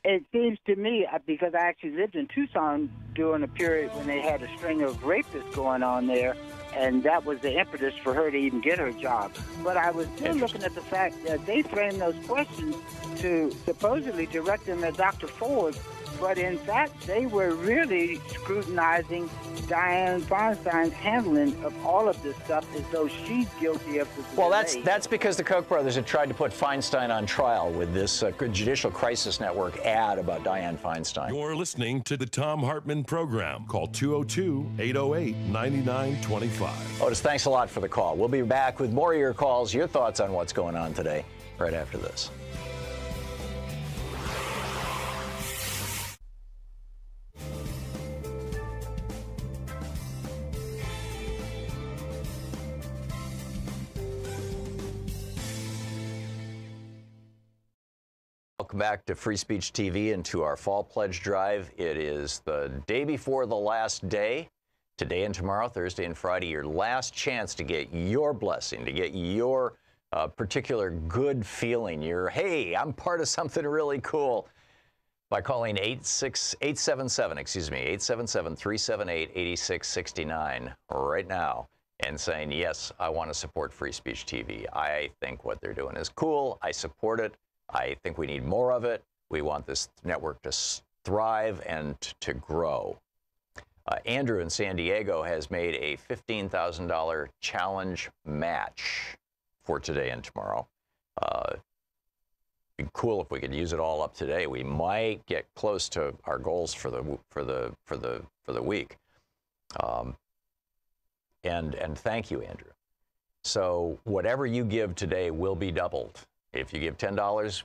It seems to me, because I actually lived in Tucson during a period when they had a string of rapists going on there, and that was the impetus for her to even get her job. But I was still looking at the fact that they framed those questions to supposedly direct them at Dr. Ford, but in fact, they were really scrutinizing Dianne Feinstein's handling of all of this stuff as though she's guilty of the Well, that's because the Koch brothers had tried to put Feinstein on trial with this Judicial Crisis Network ad about Dianne Feinstein. You're listening to the Thom Hartmann Program. Call 202-808-9925. Otis, thanks a lot for the call. We'll be back with more of your calls, your thoughts on what's going on today, right after this. Welcome back to Free Speech TV and to our Fall Pledge Drive. It is the day before the last day. Today and tomorrow, Thursday and Friday, your last chance to get your blessing, to get your particular good feeling, your, hey, I'm part of something really cool, by calling 877-378-8669 right now and saying, yes, I want to support Free Speech TV. I think what they're doing is cool. I support it. I think we need more of it. We want this network to thrive and to grow. Andrew in San Diego has made a $15,000 challenge match for today and tomorrow. It'd be cool if we could use it all up today. We might get close to our goals for the week. And thank you, Andrew. So whatever you give today will be doubled. If you give $10,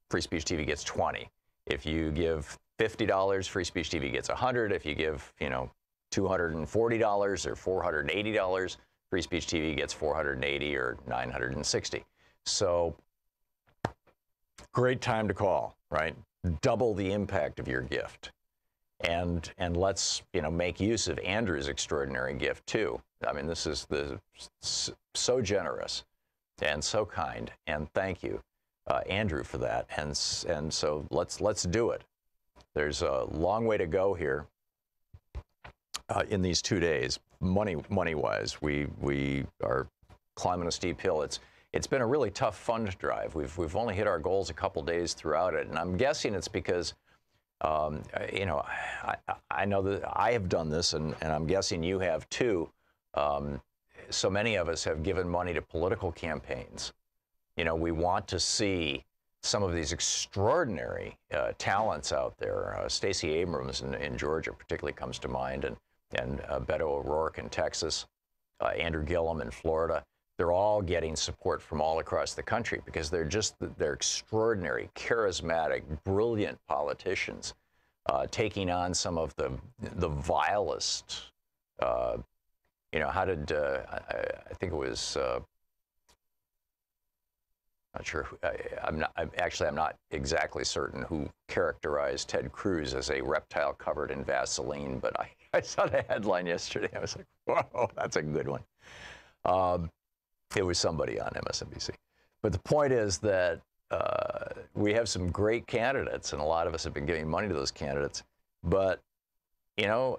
Free Speech TV gets 20. If you give $50, Free Speech TV gets 100. If you give, $240 or $480, Free Speech TV gets 480 or 960. So great time to call, right? Double the impact of your gift. And let's, make use of Andrew's extraordinary gift too. I mean, this is so generous and so kind, and thank you, Andrew, for that. And so let's do it. There's a long way to go here in these 2 days, money-wise. We are climbing a steep hill. It's been a really tough fund drive. We've only hit our goals a couple days throughout it, and I'm guessing it's because I know that I have done this, and I'm guessing you have too. So many of us have given money to political campaigns. We want to see some of these extraordinary talents out there. Stacey Abrams in Georgia particularly comes to mind, and Beto O'Rourke in Texas, Andrew Gillum in Florida. They're all getting support from all across the country because they're extraordinary, charismatic, brilliant politicians taking on some of the vilest. How did I think it was? Not sure. I'm not exactly certain who characterized Ted Cruz as a reptile covered in Vaseline, but I saw the headline yesterday. I was like, whoa, that's a good one. It was somebody on MSNBC. But the point is that we have some great candidates, and a lot of us have been giving money to those candidates. But,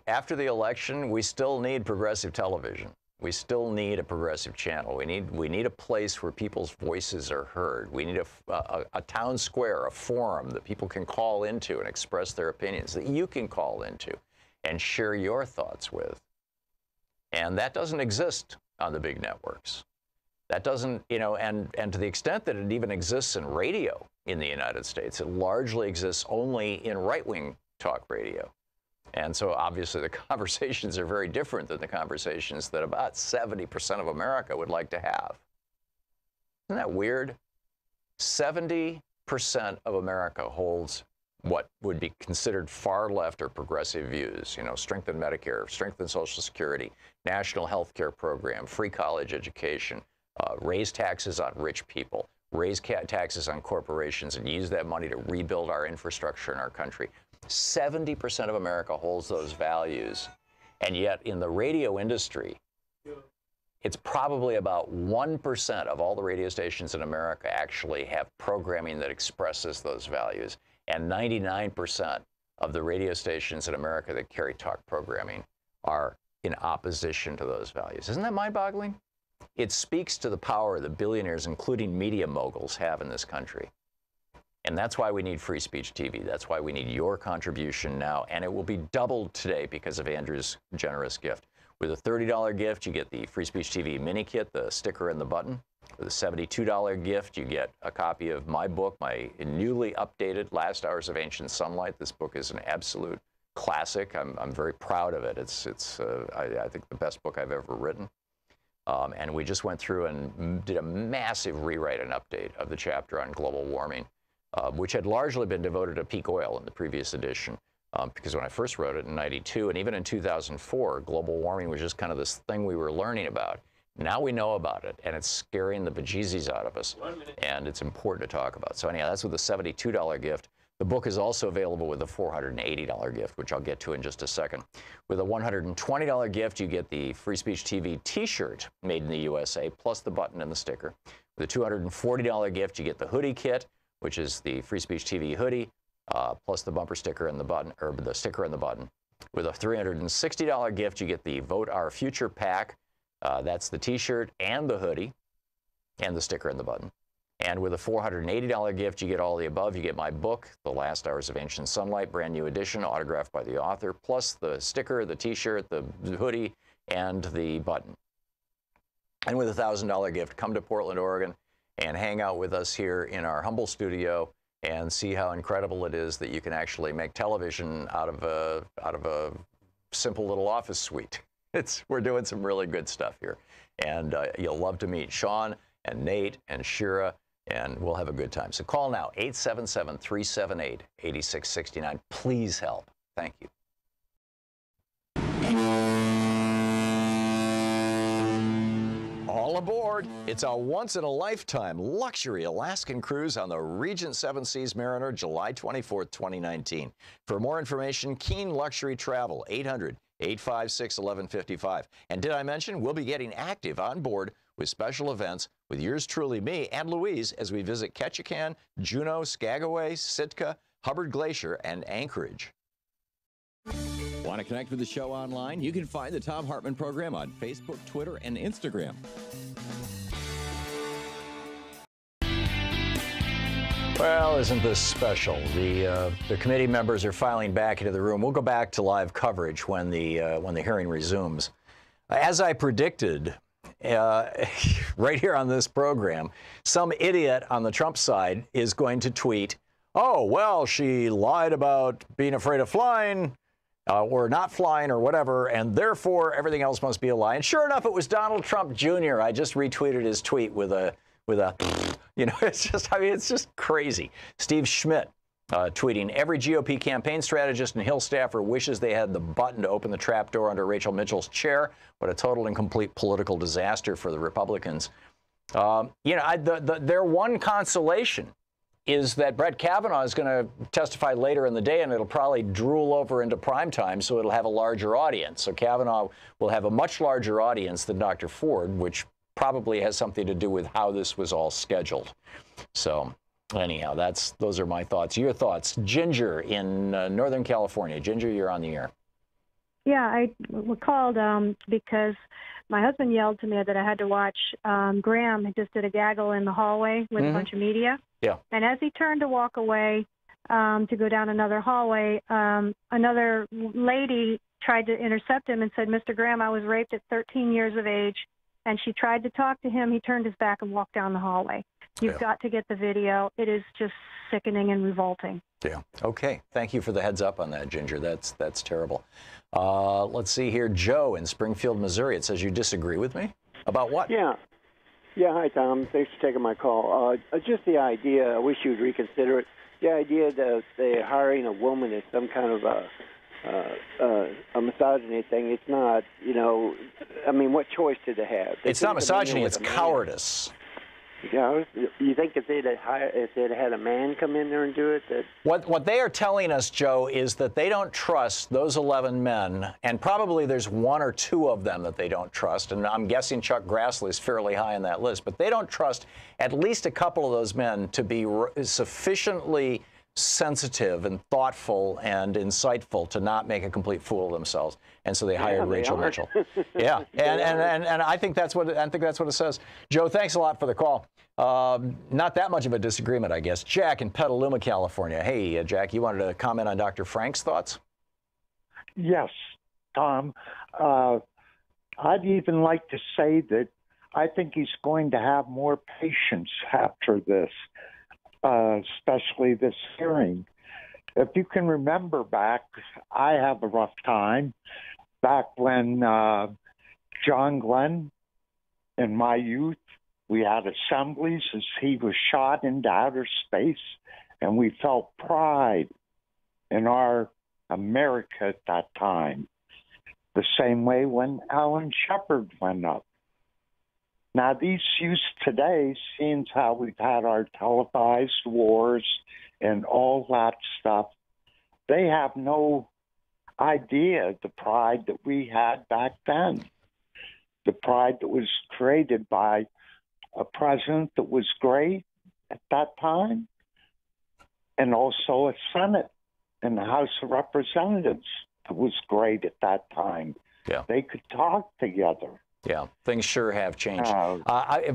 after the election, we still need progressive television. We still need a progressive channel. We need a place where people's voices are heard. We need a town square, a forum that people can call into and express their opinions, that you can call into and share your thoughts with. And that doesn't exist on the big networks. That doesn't, and to the extent that it even exists in radio in the United States, it largely exists only in right-wing talk radio. And so obviously the conversations are very different than the conversations that about 70% of America would like to have. Isn't that weird? 70% of America holds what would be considered far left or progressive views, strengthen Medicare, strengthen Social Security, national health care program, free college education, raise taxes on rich people, raise taxes on corporations, and use that money to rebuild our infrastructure in our country. 70% of America holds those values, and yet in the radio industry, it's probably about 1% of all the radio stations in America actually have programming that expresses those values, and 99% of the radio stations in America that carry talk programming are in opposition to those values. Isn't that mind-boggling? It speaks to the power that billionaires, including media moguls, have in this country. And that's why we need Free Speech TV. That's why we need your contribution now. And it will be doubled today because of Andrew's generous gift. With a $30 gift, you get the Free Speech TV mini kit, the sticker and the button. With a $72 gift, you get a copy of my book, my newly updated Last Hours of Ancient Sunlight. This book is an absolute classic. I'm very proud of it. It's I think the best book I've ever written. And we just went through and did a massive rewrite and update of the chapter on global warming, which had largely been devoted to peak oil in the previous edition. Because when I first wrote it in '92, and even in 2004, global warming was just kind of this thing we were learning about. Now we know about it, and it's scaring the bejesus out of us, and it's important to talk about. So anyhow, that's with a $72 gift. The book is also available with a $480 gift, which I'll get to in just a second. With a $120 gift, you get the Free Speech TV T-shirt made in the USA, plus the button and the sticker. With a $240 gift, you get the hoodie kit, which is the Free Speech TV hoodie, plus the bumper sticker and the button, or the sticker and the button. With a $360 gift, you get the Vote Our Future pack. That's the T-shirt and the hoodie, and the sticker and the button. And with a $480 gift, you get all the above. You get my book, The Last Hours of Ancient Sunlight, brand new edition, autographed by the author, plus the sticker, the T-shirt, the hoodie, and the button. And with a $1,000 gift, come to Portland, Oregon, and hang out with us here in our humble studio and see how incredible it is that you can actually make television out of a simple little office suite. We're doing some really good stuff here. And you'll love to meet Sean and Nate and Shira, and we'll have a good time. So call now, 877-378-8669. Please help. Thank you. All aboard. It's a once-in-a-lifetime luxury Alaskan cruise on the Regent Seven Seas Mariner, July 24th, 2019. For more information, Keen Luxury Travel, 800-856-1155. And did I mention we'll be getting active on board with special events with yours truly, me and Louise, as we visit Ketchikan, Juneau, Skagway, Sitka, Hubbard Glacier, and Anchorage. Want to connect with the show online? You can find the Thom Hartmann Program on Facebook, Twitter, and Instagram. Well, isn't this special? The committee members are filing back into the room. We'll go back to live coverage when the hearing resumes. As I predicted, right here on this program, some idiot on the Trump side is going to tweet, oh, well, she lied about being afraid of flying or not flying or whatever, and therefore everything else must be a lie. And sure enough, it was Donald Trump Jr. I just retweeted his tweet with a, you know, it's just, I mean, it's just crazy. Steve Schmidt tweeting, every GOP campaign strategist and Hill staffer wishes they had the button to open the trapdoor under Rachel Mitchell's chair. What a total and complete political disaster for the Republicans. You know, their one consolation is that Brett Kavanaugh is going to testify later in the day, and it'll probably drool over into prime time, so it'll have a larger audience. So Kavanaugh will have a much larger audience than Dr. Ford, which probably has something to do with how this was all scheduled. So anyhow, those are my thoughts. Your thoughts. Ginger in Northern California. Ginger, you're on the air. Yeah, I called because my husband yelled to me that I had to watch Graham just did a gaggle in the hallway with a bunch of media. Yeah. And as he turned to walk away to go down another hallway, another lady tried to intercept him and said, Mr. Graham, I was raped at 13 years of age. And she tried to talk to him. He turned his back and walked down the hallway. You've got to get the video. It is just sickening and revolting. Yeah. Okay. Thank you for the heads up on that, Ginger. That's terrible. Let's see here. Joe in Springfield, Missouri. It says you disagree with me. About what? Yeah. Yeah. Hi, Tom. Thanks for taking my call. Just the idea, I wish you would reconsider it. The idea that they're hiring a woman is some kind of a misogyny thing. It's not, you know, I mean, what choice did they have? It's not misogyny, it's cowardice. Yeah, you think if they'd had a man come in there and do it, that what they are telling us, Joe, is that they don't trust those 11 men, and probably there's one or two of them that they don't trust, and I'm guessing Chuck Grassley is fairly high on that list, but they don't trust at least a couple of those men to be sufficiently sensitive and thoughtful and insightful to not make a complete fool of themselves, and so they hired Rachel Mitchell. Yeah, and I think that's what it says. Joe, thanks a lot for the call. Not that much of a disagreement, I guess. Jack in Petaluma, California. Hey, Jack, you wanted to comment on Dr. Frank's thoughts? Yes, Tom. I'd even like to say that I think he's going to have more patience after this. Especially this hearing. If you can remember back, I have a rough time, back when John Glenn, in my youth, we had assemblies as he was shot into outer space, and we felt pride in our America at that time. The same way when Alan Shepard went up. Now, these youth today, seeing how we've had our televised wars and all that stuff, they have no idea the pride that we had back then. The pride that was created by a president that was great at that time, and also a Senate and the House of Representatives that was great at that time. Yeah. They could talk together. Yeah, things sure have changed.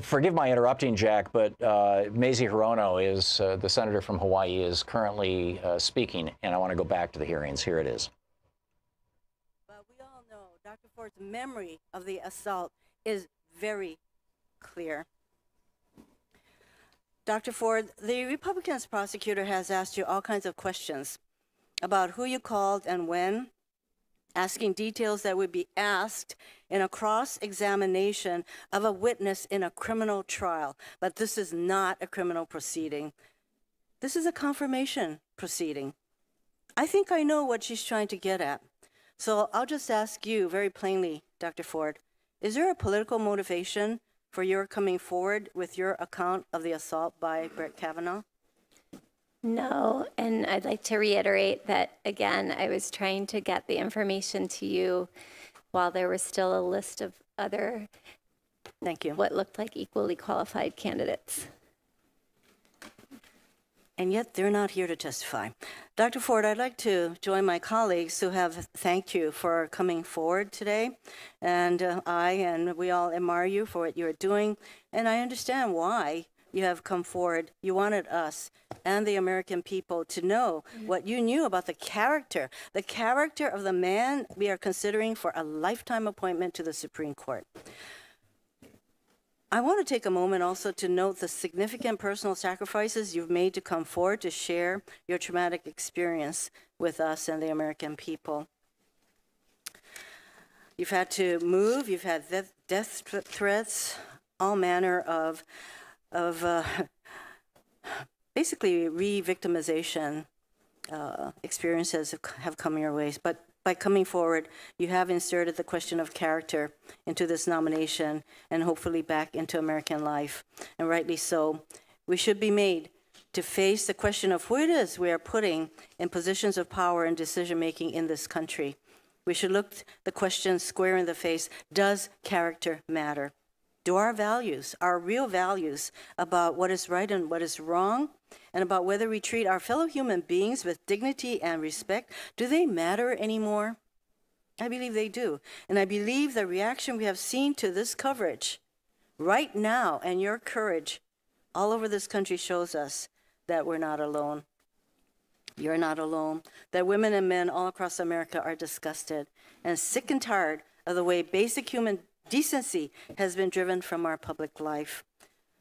Forgive my interrupting, Jack, but Mazie Hirono is the senator from Hawaii is currently speaking, and I want to go back to the hearings. Here it is. But we all know Dr. Ford's memory of the assault is very clear. Dr. Ford, the Republicans prosecutor has asked you all kinds of questions about who you called and when, asking details that would be asked in a cross-examination of a witness in a criminal trial. But this is not a criminal proceeding. This is a confirmation proceeding. I think I know what she's trying to get at. So I'll just ask you very plainly, Dr. Ford, is there a political motivation for your coming forward with your account of the assault by Brett Kavanaugh? No, and I'd like to reiterate that, again, I was trying to get the information to you while there was still a list of other, thank you, what looked like equally qualified candidates. And yet they're not here to testify. Dr. Ford, I'd like to join my colleagues who have thanked you for coming forward today. And I and we all admire you for what you're doing. And I understand why you have come forward. You wanted us and the American people to know what you knew about the character of the man we are considering for a lifetime appointment to the Supreme Court. I want to take a moment also to note the significant personal sacrifices you've made to come forward to share your traumatic experience with us and the American people. You've had to move, you've had death threats, all manner of basically re-victimization experiences have come your way. But by coming forward, you have inserted the question of character into this nomination and hopefully back into American life, and rightly so. We should be made to face the question of who it is we are putting in positions of power and decision-making in this country. We should look the question square in the face. Does character matter? Do our values, our real values about what is right and what is wrong, and about whether we treat our fellow human beings with dignity and respect, do they matter anymore? I believe they do. And I believe the reaction we have seen to this coverage right now and your courage all over this country shows us that we're not alone. You're not alone. That women and men all across America are disgusted and sick and tired of the way basic human decency has been driven from our public life.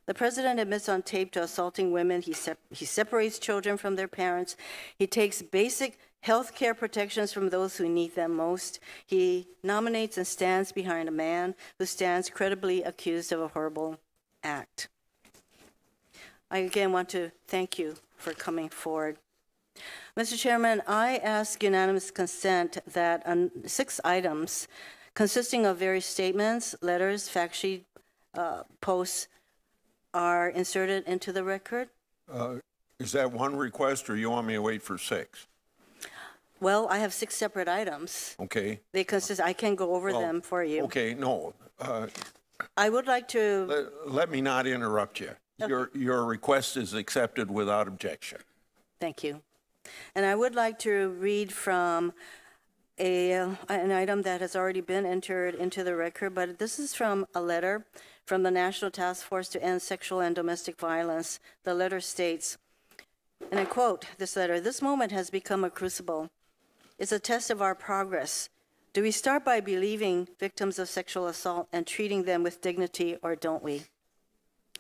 The president admits on tape to assaulting women. He separates children from their parents. He takes basic health care protections from those who need them most. He nominates and stands behind a man who stands credibly accused of a horrible act. I again want to thank you for coming forward. Mr. Chairman, I ask unanimous consent that on 6 items consisting of various statements, letters, fact sheet, posts are inserted into the record. Is that one request, or you want me to wait for 6? Well, I have 6 separate items. Okay. They consist. I can go over them for you. Okay, no. I would like to. Let me not interrupt you. Okay. Your request is accepted without objection. Thank you. And I would like to read from an item that has already been entered into the record, but this is from a letter from the National Task Force to End Sexual and Domestic Violence. The letter states, and I quote this letter, "This moment has become a crucible. It's a test of our progress. Do we start by believing victims of sexual assault and treating them with dignity, or don't we?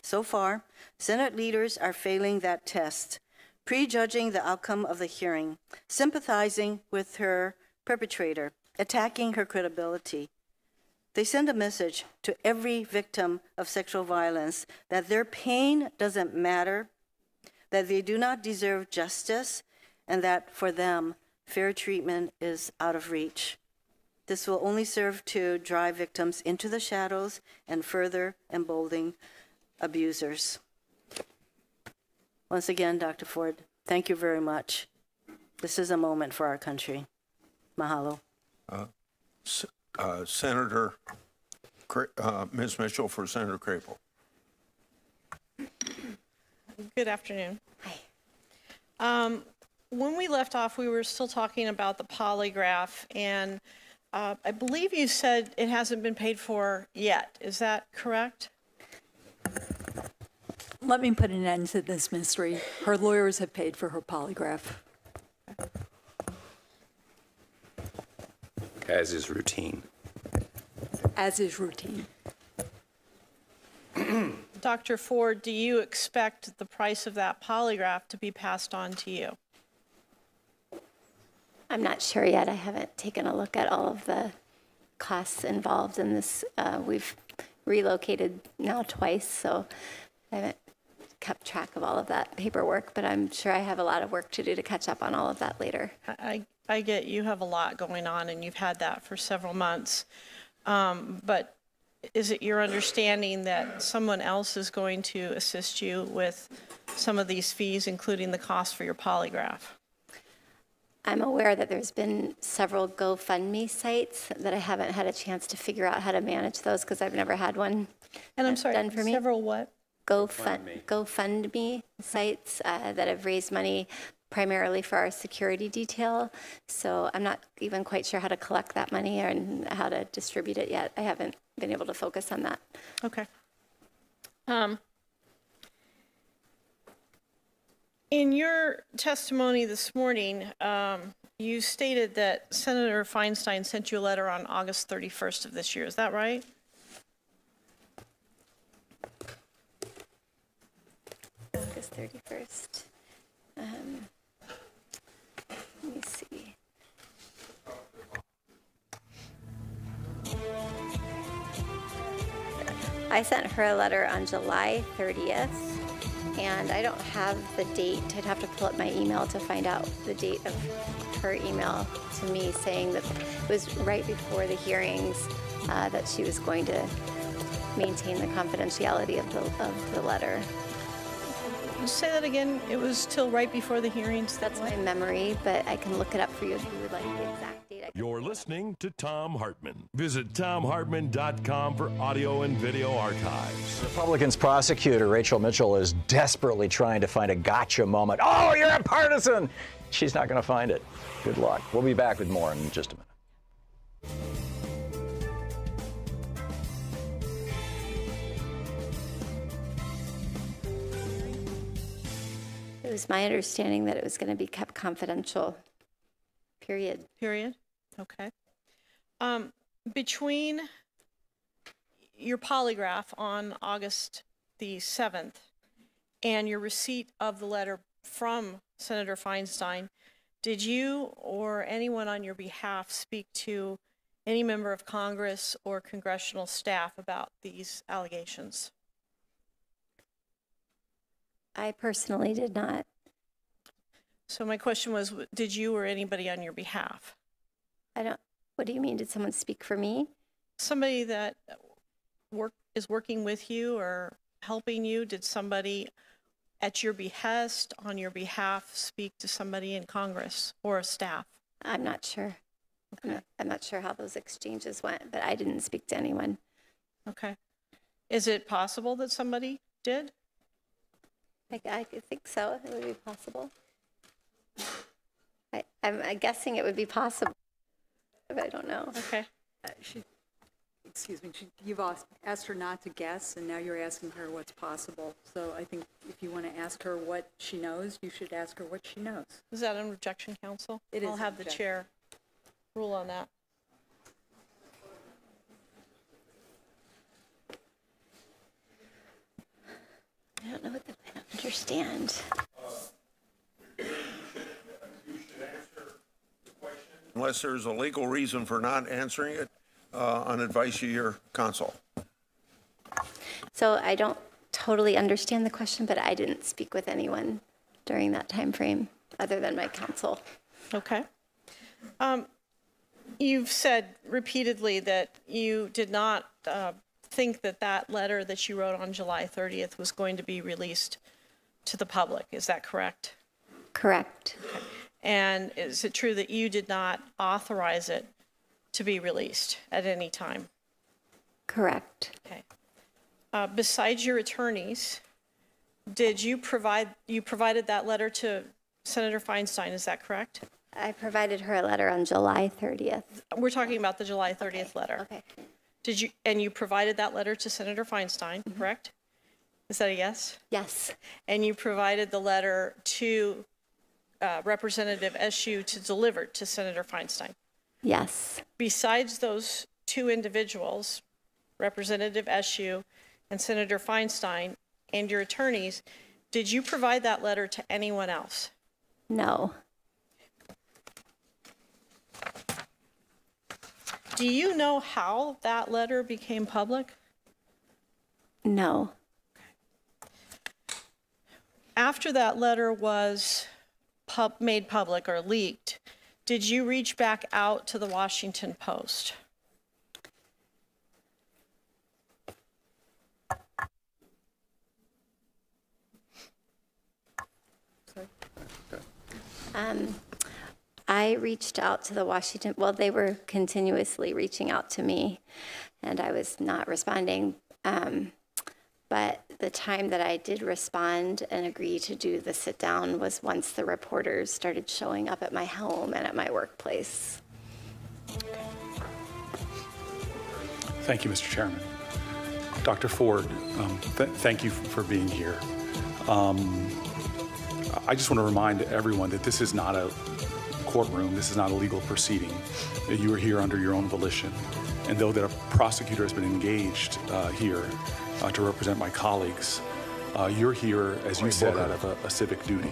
So far, Senate leaders are failing that test, prejudging the outcome of the hearing, sympathizing with her perpetrator, attacking her credibility. They send a message to every victim of sexual violence that their pain doesn't matter, that they do not deserve justice, and that for them, fair treatment is out of reach. This will only serve to drive victims into the shadows and further embolden abusers." Once again, Dr. Ford, thank you very much. This is a moment for our country. Mahalo. Senator, Ms. Mitchell for Senator Crapel. Good afternoon. Hi. When we left off, we were still talking about the polygraph, and I believe you said it hasn't been paid for yet. Is that correct? Let me put an end to this mystery. Her lawyers have paid for her polygraph. As is routine. As is routine. Dr. Ford, do you expect the price of that polygraph to be passed on to you? I'm not sure yet. I haven't taken a look at all of the costs involved in this. We've relocated now twice, so I haven't kept track of all of that paperwork, but I'm sure I have a lot of work to do to catch up on all of that later. I get you have a lot going on, and you've had that for several months. But is it your understanding that someone else is going to assist you with some of these fees, including the cost for your polygraph? I'm aware that there's been several GoFundMe sites that I haven't had a chance to figure out how to manage those because I've never had one and I'm sorry, done for me. Several what? GoFundMe sites that have raised money primarily for our security detail. So I'm not even quite sure how to collect that money and how to distribute it yet. I haven't been able to focus on that. Okay. In your testimony this morning, you stated that Senator Feinstein sent you a letter on August 31st of this year. Is that right? August 31st. Let me see. I sent her a letter on July 30th, and I don't have the date. I'd have to pull up my email to find out the date of her email to me saying that it was right before the hearings that she was going to maintain the confidentiality of the letter. Say that again. It was till right before the hearings. That's my memory, but I can look it up for you if you would like the exact date. You're listening to Thom Hartmann. Visit ThomHartmann.com for audio and video archives. Republicans prosecutor Rachel Mitchell is desperately trying to find a gotcha moment. Oh, you're a partisan! She's not going to find it. Good luck. We'll be back with more in just a minute. It was my understanding that it was going to be kept confidential. Period. Period. Okay. Between your polygraph on August the 7th and your receipt of the letter from Senator Feinstein, did you or anyone on your behalf speak to any member of Congress or congressional staff about these allegations? I personally did not. So my question was, did you or anybody on your behalf? What do you mean? Did someone speak for me? Somebody that is working with you or helping you, did somebody at your behest, on your behalf, speak to somebody in Congress or a staff? I'm not sure. Okay. I'm not sure how those exchanges went, but I didn't speak to anyone. Okay. Is it possible that somebody did? I think so. It would be possible. I'm guessing it would be possible, but I don't know. Okay. Excuse me, you've asked her not to guess, and now you're asking her what's possible. So I think if you want to ask her what she knows, you should ask her what she knows. Is that an objection, counsel? It is. I'll have the chair rule on that. I don't know what I don't understand. Unless there's a legal reason for not answering it, on advice of your counsel. So I don't totally understand the question, but I didn't speak with anyone during that time frame other than my counsel. Okay. You've said repeatedly that you did not think that that letter that you wrote on July 30th was going to be released to the public. Is that correct? Correct. Okay. And is it true that you did not authorize it to be released at any time? Correct. Okay. Besides your attorneys, did you provided that letter to Senator Feinstein, is that correct? I provided her a letter on July 30th. We're talking about the July 30th letter. Okay. And you provided that letter to Senator Feinstein, correct? Is that a yes? Yes. And you provided the letter to Representative Eshoo to deliver to Senator Feinstein? Yes. Besides those two individuals, Representative Eshoo and Senator Feinstein, and your attorneys, did you provide that letter to anyone else? No. Do you know how that letter became public? No. After that letter was made public or leaked, did you reach back out to the Washington Post? I reached out to the Washington, well, they were continuously reaching out to me, and I was not responding. But the time that I did respond and agree to do the sit down was once the reporters started showing up at my home and at my workplace. Thank you, Mr. Chairman. Dr. Ford, thank you for being here. I just want to remind everyone that this is not a courtroom, this is not a legal proceeding. You are here under your own volition. And though that a prosecutor has been engaged here to represent my colleagues, You're here, as you said, out of a civic duty.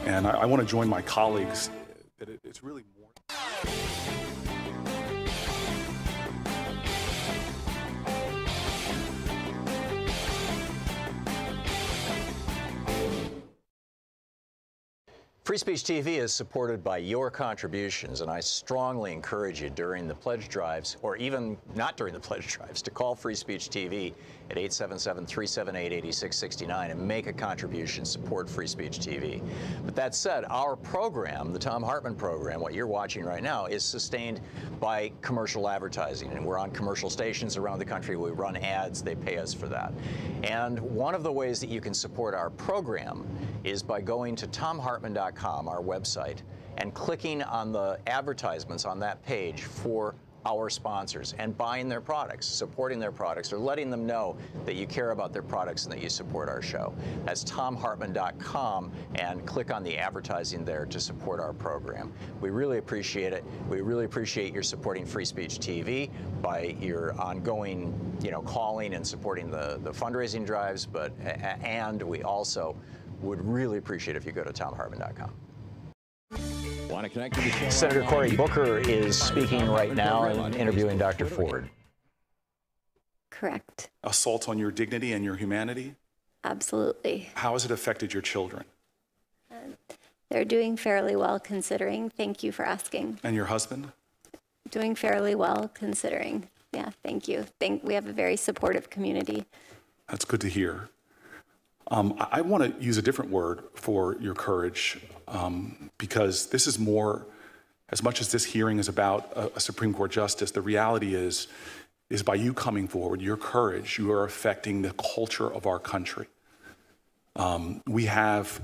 And I want to join my colleagues that it's really more. Free Speech TV is supported by your contributions, and I strongly encourage you during the pledge drives, or even not during the pledge drives, to call Free Speech TV at 877-378-8669 and make a contribution, support Free Speech TV. But that said, our program, the Thom Hartmann Program, what you're watching right now, is sustained by commercial advertising, and we're on commercial stations around the country. We run ads, they pay us for that. And one of the ways that you can support our program is by going to thomhartmann.com, our website, and clicking on the advertisements on that page for our sponsors and buying their products, supporting their products, or letting them know that you care about their products and that you support our show. That's thomhartmann.com, and click on the advertising there to support our program. We really appreciate it. We really appreciate your supporting Free Speech TV by your ongoing, calling and supporting the fundraising drives, and we also would really appreciate if you go to thomhartmann.com. Want to connect with the show? Senator Cory Booker is speaking right now and interviewing Dr. Ford. Correct. Assault on your dignity and your humanity? Absolutely. How has it affected your children? They're doing fairly well considering. Thank you for asking. And your husband? Doing fairly well considering. Yeah, thank you. We have a very supportive community. That's good to hear. I want to use a different word for your courage, because this is more, as much as this hearing is about a Supreme Court justice, the reality is by you coming forward, your courage, you are affecting the culture of our country. We have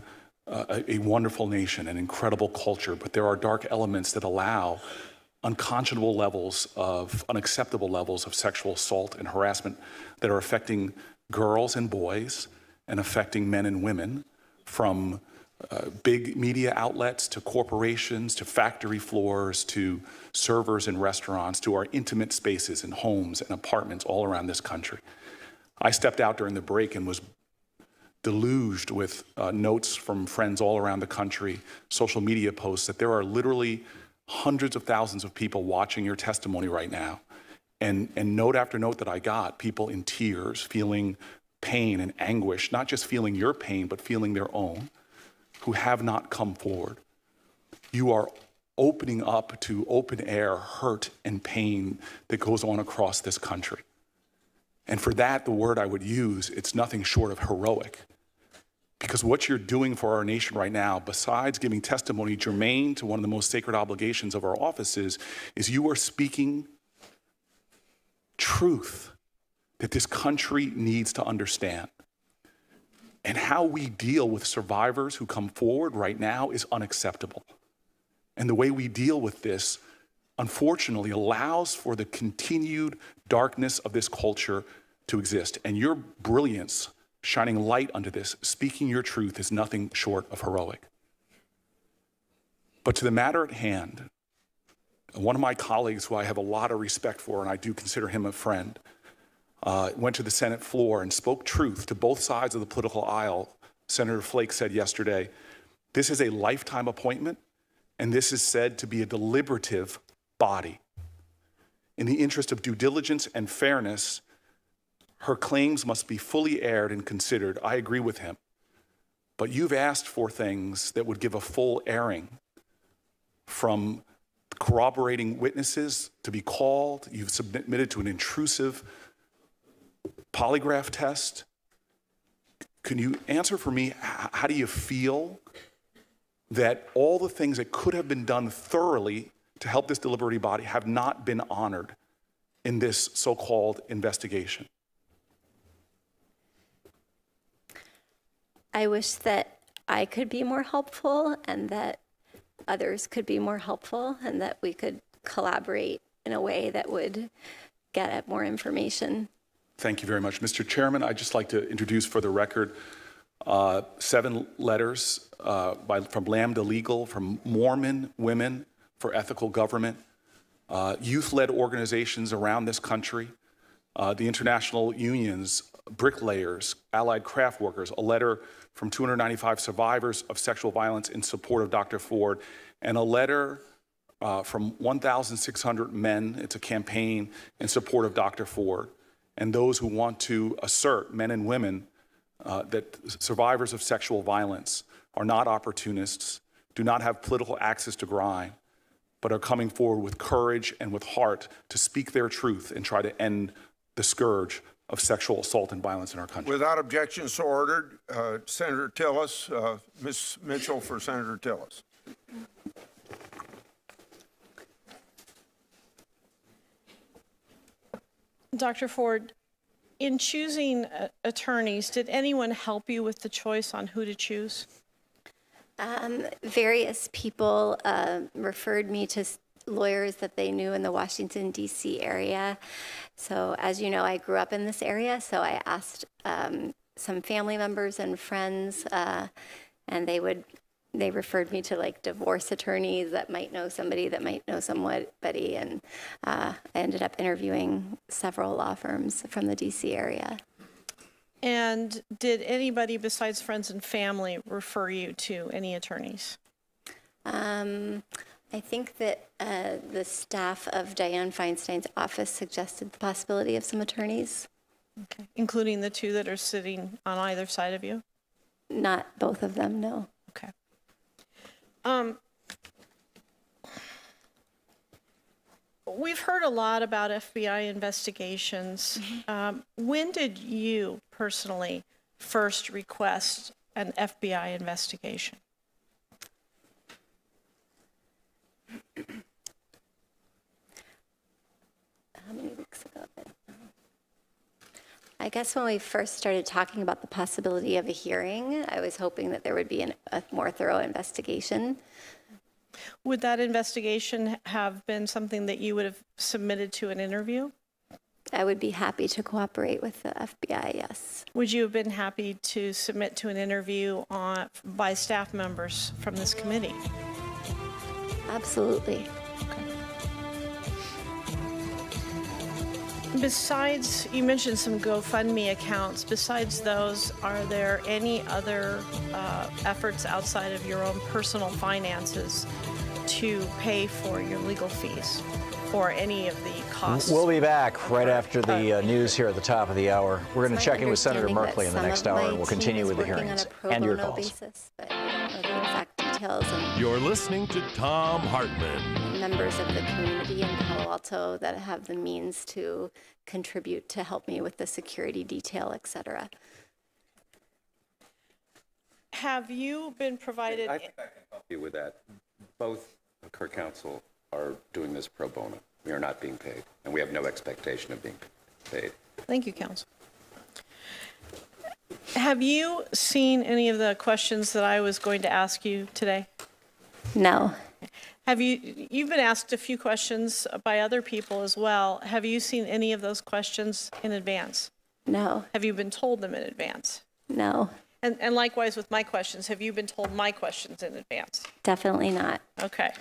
a wonderful nation, an incredible culture, but there are dark elements that allow unacceptable levels of sexual assault and harassment that are affecting girls and boys and affecting men and women, from big media outlets to corporations to factory floors to servers in restaurants to our intimate spaces and homes and apartments all around this country. I stepped out during the break and was deluged with notes from friends all around the country, social media posts, that there are literally hundreds of thousands of people watching your testimony right now. And note after note that I got, people in tears, feeling pain and anguish, not just feeling your pain, but feeling their own, who have not come forward. You are opening up to open air hurt and pain that goes on across this country. And for that, the word I would use, it's nothing short of heroic. Because what you're doing for our nation right now, besides giving testimony germane to one of the most sacred obligations of our offices, is you are speaking truth that this country needs to understand. And how we deal with survivors who come forward right now is unacceptable. And the way we deal with this, unfortunately, allows for the continued darkness of this culture to exist. And your brilliance, shining light under this, speaking your truth, is nothing short of heroic. But to the matter at hand, one of my colleagues who I have a lot of respect for, and I do consider him a friend, went to the Senate floor and spoke truth to both sides of the political aisle. Senator Flake said yesterday, this is a lifetime appointment, and this is said to be a deliberative body. In the interest of due diligence and fairness, her claims must be fully aired and considered. I agree with him. But you've asked for things that would give a full airing, from corroborating witnesses to be called. You've submitted to an intrusive polygraph test. Can you answer for me, how do you feel that all the things that could have been done thoroughly to help this deliberative body have not been honored in this so-called investigation? I wish that I could be more helpful and that others could be more helpful and that we could collaborate in a way that would get at more information. Thank you very much. Mr. Chairman, I'd just like to introduce for the record 7 letters from Lambda Legal, from Mormon Women for Ethical Government, youth-led organizations around this country, the international unions bricklayers, allied craft workers, a letter from 295 survivors of sexual violence in support of Dr. Ford, and a letter from 1,600 men. It's a campaign in support of Dr. Ford. And those who want to assert, men and women, that survivors of sexual violence are not opportunists, do not have political access to grime, but are coming forward with courage and with heart to speak their truth and try to end the scourge of sexual assault and violence in our country. Without objection, so ordered. Senator Tillis, Ms. Mitchell for Senator Tillis. Dr. Ford, in choosing attorneys, did anyone help you with the choice on who to choose? Various people referred me to lawyers that they knew in the Washington, D.C. area. So as you know, I grew up in this area, so I asked some family members and friends, and they referred me to like divorce attorneys that might know somebody that might know somebody, and I ended up interviewing several law firms from the D.C. area. And did anybody besides friends and family refer you to any attorneys? I think that the staff of Dianne Feinstein's office suggested the possibility of some attorneys. Okay. Including the two that are sitting on either side of you? Not both of them, no. Okay. We've heard a lot about FBI investigations. When did you personally first request an FBI investigation? How many weeks ago? I guess when we first started talking about the possibility of a hearing, I was hoping that there would be a more thorough investigation. Would that investigation have been something that you would have submitted to an interview? I would be happy to cooperate with the FBI, yes. Would you have been happy to submit to an interview by staff members from this committee? Absolutely. Besides, you mentioned some GoFundMe accounts. Besides those, are there any other efforts outside of your own personal finances to pay for your legal fees or any of the costs? We'll be back right after the news here at the top of the hour. We're going to check in with Senator Merkley in the next hour, and we'll continue with the hearings and your calls. Basis, but I don't know the exact details. And You're listening to Thom Hartmann. Members of the community in Palo Alto that have the means to contribute to help me with the security detail, et cetera. Have you been provided? I think I can help you with that. Both Kirk Counsel are doing this pro bono. We are not being paid, and we have no expectation of being paid. Thank you, Counsel. Have you seen any of the questions that I was going to ask you today? No. Have you've been asked a few questions by other people as well. Have you seen any of those questions in advance? No. Have you been told them in advance? No. And likewise with my questions, have you been told my questions in advance? Definitely not. Okay.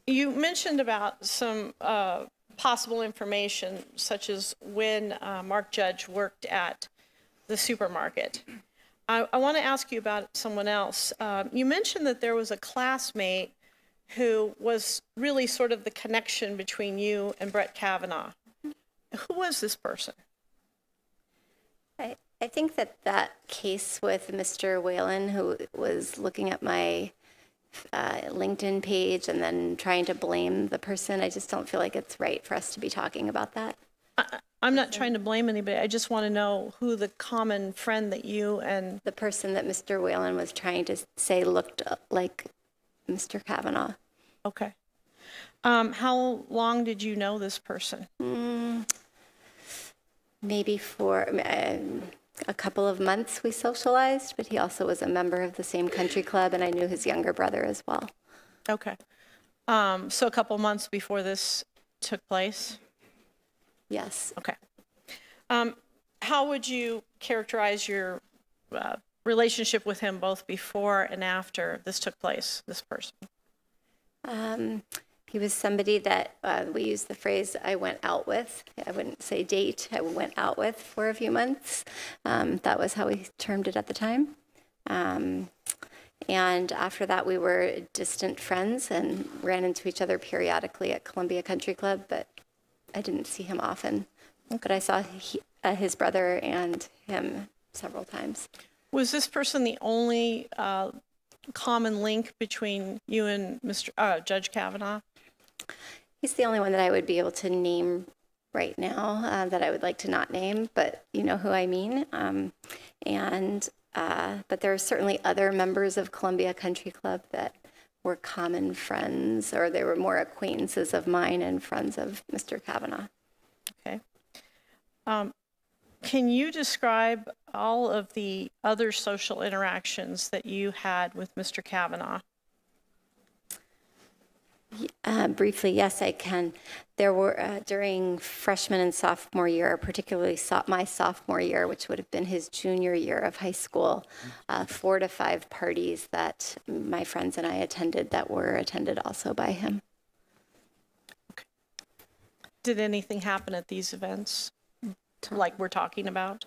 You mentioned about some possible information, such as when Mark Judge worked at the supermarket. I want to ask you about someone else. You mentioned that there was a classmate who was really sort of the connection between you and Brett Kavanaugh. Who was this person? I think that case with Mr. Whalen, who was looking at my LinkedIn page and then trying to blame the person, I just don't feel like it's right for us to be talking about that. I'm not trying to blame anybody. I just want to know who the common friend that you and... The person that Mr. Whalen was trying to say looked like Mr. Kavanaugh. Okay. How long did you know this person? Maybe for a couple of months we socialized, but he also was a member of the same country club, and I knew his younger brother as well. Okay. So a couple months before this took place? Yes. Okay. How would you characterize your relationship with him both before and after this took place, this person? He was somebody that we use the phrase "I went out with." I wouldn't say date. I went out with for a few months. That was how we termed it at the time. And after that, we were distant friends and ran into each other periodically at Columbia Country Club, but I didn't see him often. But I saw his brother and him several times. Was this person the only common link between you and Judge Kavanaugh? He's the only one that I would be able to name right now that I would like to not name, but you know who I mean. But there are certainly other members of Columbia Country Club that were common friends, or they were more acquaintances of mine and friends of Mr. Kavanaugh. Okay. Can you describe all of the other social interactions that you had with Mr. Kavanaugh? Briefly, yes, I can. There were, during freshman and sophomore year, particularly my sophomore year, which would have been his junior year of high school, 4 to 5 parties that my friends and I attended that were attended also by him. Okay. Did anything happen at these events, like we're talking about,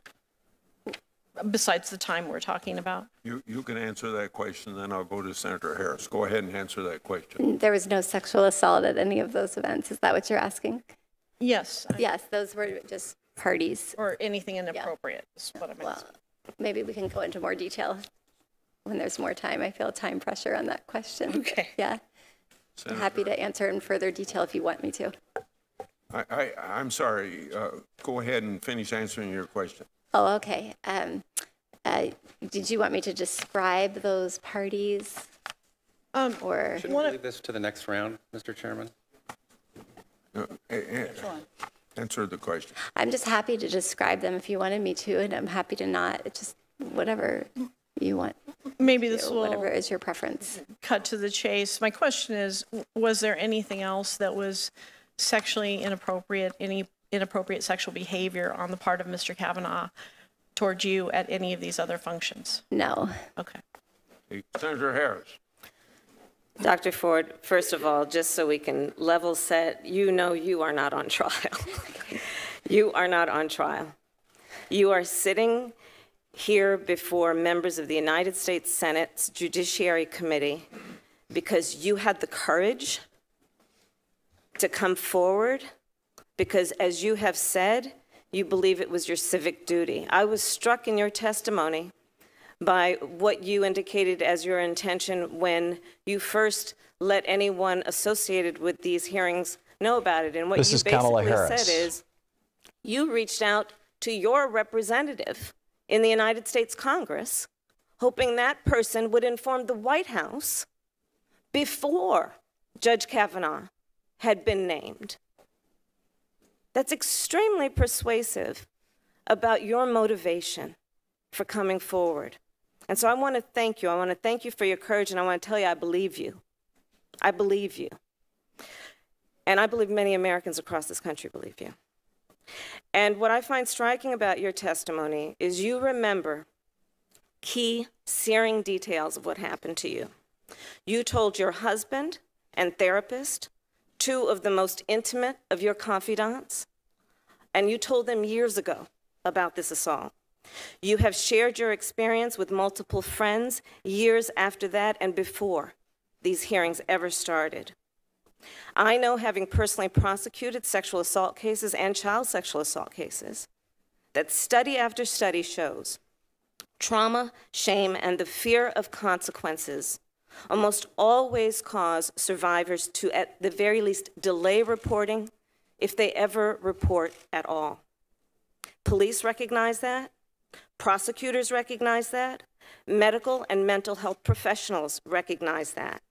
besides the time we're talking about? You can answer that question, then I'll go to Senator Harris. Go ahead and answer that question. There was no sexual assault at any of those events. Is that what you're asking? Yes. Yes, those were just parties. Or anything inappropriate is what I'm asking. Well, maybe we can go into more detail when there's more time. I feel time pressure on that question. Okay. Yeah. Senator. I'm happy to answer in further detail if you want me to. I'm sorry. Go ahead and finish answering your question. Oh, okay. Did you want me to describe those parties? Or Shouldn't we leave this to the next round, Mr. Chairman? Answer the question. I'm just happy to describe them if you wanted me to, and I'm happy to not. It's just whatever you want. Maybe this will whatever is your preference. Cut to the chase. My question is, was there anything else that was sexually inappropriate, any inappropriate sexual behavior on the part of Mr. Kavanaugh towards you at any of these other functions? No. Okay. Senator Harris. Dr. Ford, first of all, just so we can level set, you know you are not on trial. You are not on trial. You are sitting here before members of the United States Senate's Judiciary Committee because you had the courage to come forward because, as you have said, you believe it was your civic duty. I was struck in your testimony by what you indicated as your intention when you first let anyone associated with these hearings know about it. And what you basically said is you reached out to your representative in the United States Congress, hoping that person would inform the White House before Judge Kavanaugh had been named. That's extremely persuasive about your motivation for coming forward. And so I want to thank you. I want to thank you for your courage, and I want to tell you I believe you. I believe you. And I believe many Americans across this country believe you. And what I find striking about your testimony is you remember key, searing details of what happened to you. You told your husband and therapist, 2 of the most intimate of your confidants, and you told them years ago about this assault. You have shared your experience with multiple friends years after that and before these hearings ever started. I know, having personally prosecuted sexual assault cases and child sexual assault cases, that study after study shows trauma, shame, and the fear of consequences almost always cause survivors to, at the very least, delay reporting if they ever report at all. Police recognize that. Prosecutors recognize that. Medical and mental health professionals recognize that.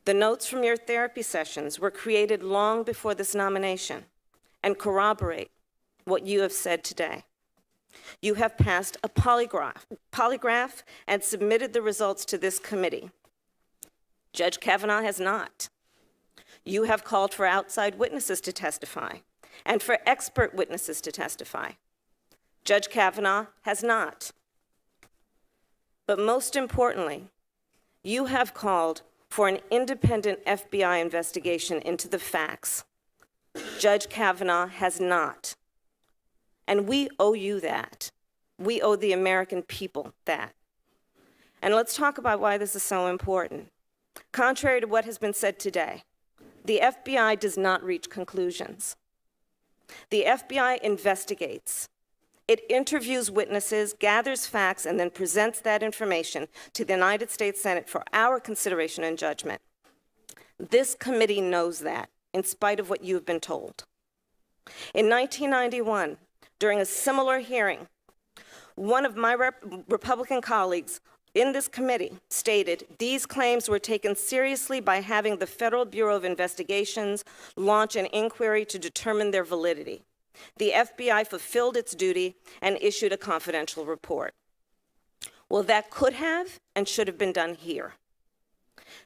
The notes from your therapy sessions were created long before this nomination and corroborate what you have said today. You have passed a polygraph and submitted the results to this committee. Judge Kavanaugh has not. You have called for outside witnesses to testify and for expert witnesses to testify. Judge Kavanaugh has not. But most importantly, you have called for an independent FBI investigation into the facts. Judge Kavanaugh has not. And we owe you that. We owe the American people that. And let's talk about why this is so important. Contrary to what has been said today, the FBI does not reach conclusions. The FBI investigates. It interviews witnesses, gathers facts, and then presents that information to the United States Senate for our consideration and judgment. This committee knows that, in spite of what you've been told. In 1991, during a similar hearing, one of my Republican colleagues in this committee stated these claims were taken seriously by having the Federal Bureau of Investigations launch an inquiry to determine their validity. The FBI fulfilled its duty and issued a confidential report. Well, that could have and should have been done here.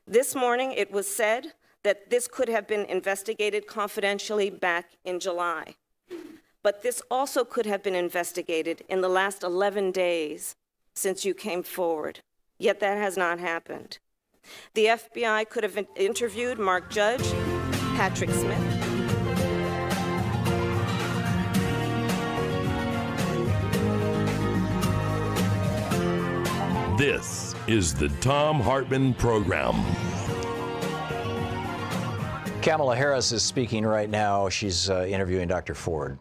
This morning, it was said that this could have been investigated confidentially back in July. But this also could have been investigated in the last 11 days since you came forward. Yet that has not happened. The FBI could have interviewed Mark Judge, Patrick Smith, This is the Thom Hartmann Program. Kamala Harris is speaking right now. She's interviewing Dr. Ford.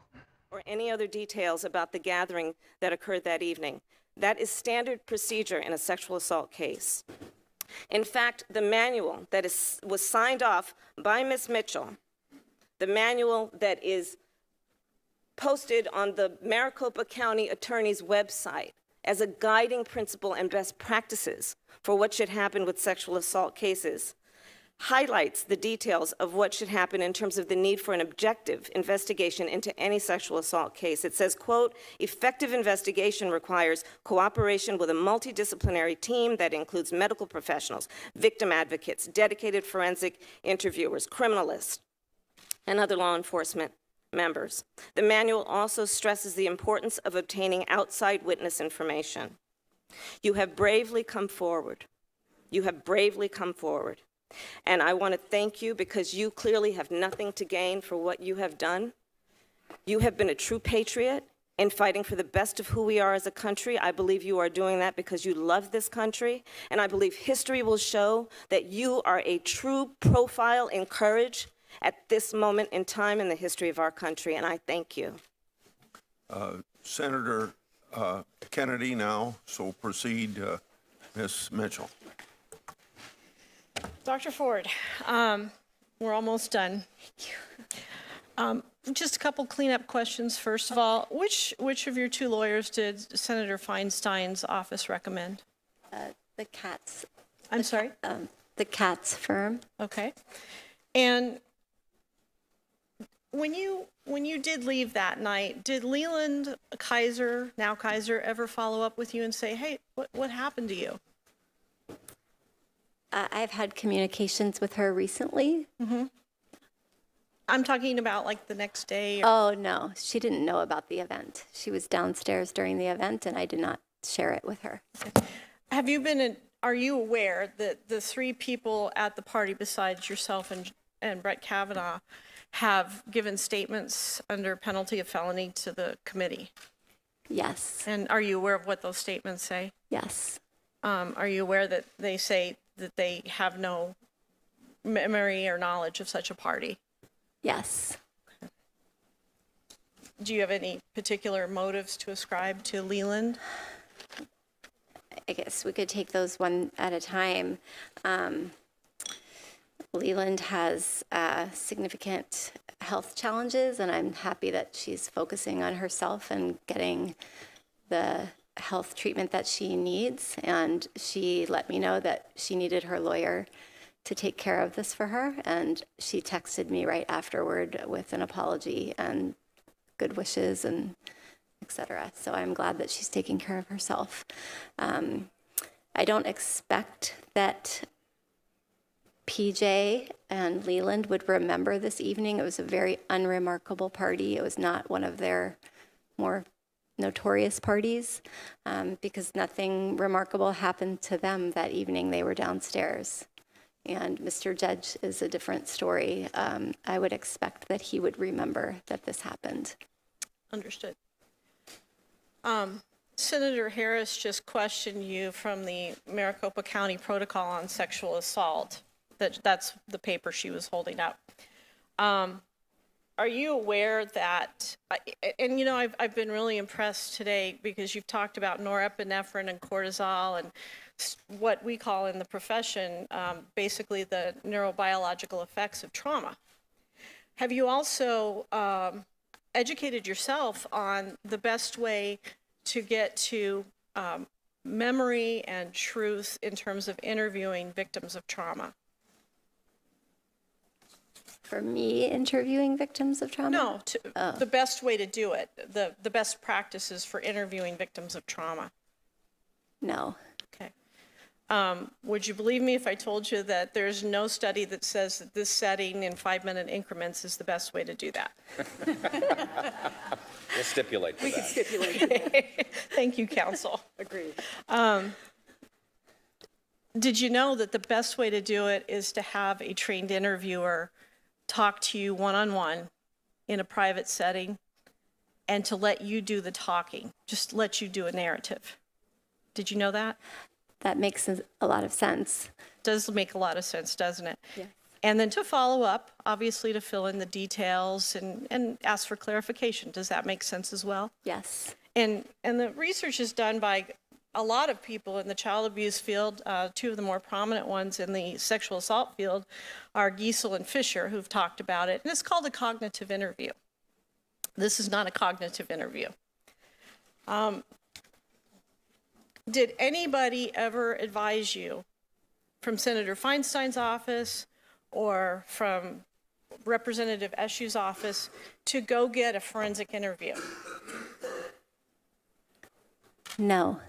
or any other details about the gathering that occurred that evening. That is standard procedure in a sexual assault case. In fact, the manual that was signed off by Ms. Mitchell, the manual that is posted on the Maricopa County Attorney's website as a guiding principle and best practices for what should happen with sexual assault cases, highlights the details of what should happen in terms of the need for an objective investigation into any sexual assault case. It says, quote, effective investigation requires cooperation with a multidisciplinary team that includes medical professionals, victim advocates, dedicated forensic interviewers, criminalists, and other law enforcement members. The manual also stresses the importance of obtaining outside witness information. You have bravely come forward. You have bravely come forward. And I want to thank you because you clearly have nothing to gain for what you have done. You have been a true patriot in fighting for the best of who we are as a country. I believe you are doing that because you love this country. And I believe history will show that you are a true profile in courage at this moment in time in the history of our country. And I thank you. Senator Kennedy now, so proceed, Ms. Mitchell. Dr. Ford, we're almost done. Just a couple cleanup questions. First of all, which of your two lawyers did Senator Feinstein's office recommend? The Katz. I'm sorry? The Katz firm. Okay. And when you did leave that night, did Leland Kaiser, now Kaiser, ever follow up with you and say, hey, what happened to you? I've had communications with her recently. Mm-hmm. I'm talking about like the next day. Oh, no. She didn't know about the event. She was downstairs during the event, and I did not share it with her. Have you been, are you aware that the three people at the party besides yourself and Brett Kavanaugh have given statements under penalty of felony to the committee? Yes. And are you aware of what those statements say? Yes. Are you aware that they say that they have no memory or knowledge of such a party? Yes. Do you have any particular motives to ascribe to Leland? I guess we could take those one at a time. Leland has significant health challenges, and I'm happy that she's focusing on herself and getting the health treatment that she needs. And she let me know that she needed her lawyer to take care of this for her. And she texted me right afterward with an apology and good wishes and etc. So I'm glad that she's taking care of herself. I don't expect that PJ and Leland would remember this evening. It was a very unremarkable party. It was not one of their more notorious parties because nothing remarkable happened to them that evening. They were downstairs. And Mr. Judge is a different story. I would expect that he would remember that this happened. Understood. Senator Harris just questioned you from the Maricopa County Protocol on Sexual Assault. That's the paper she was holding up. Are you aware that, and you know, I've been really impressed today because you've talked about norepinephrine and cortisol and what we call in the profession, basically the neurobiological effects of trauma. Have you also educated yourself on the best way to get to memory and truth in terms of interviewing victims of trauma? For me, interviewing victims of trauma? No, the best way to do it, the best practices for interviewing victims of trauma. No. Okay. Would you believe me if I told you that there's no study that says that this setting in 5-minute increments is the best way to do that? We'll stipulate for We that. can stipulate that. Thank you, counsel. Agreed. Did you know that the best way to do it is to have a trained interviewer talk to you one-on-one in a private setting and to let you do the talking, just let you do a narrative? Did you know that? That makes a lot of sense. Does make a lot of sense, doesn't it? Yeah. And then to follow up, obviously to fill in the details and ask for clarification. Does that make sense as well? Yes. And the research is done by a lot of people in the child abuse field. Two of the more prominent ones in the sexual assault field are Giesel and Fisher, who've talked about it. And it's called a cognitive interview. This is not a cognitive interview. Did anybody ever advise you from Senator Feinstein's office or from Representative Eshu's office to go get a forensic interview? No.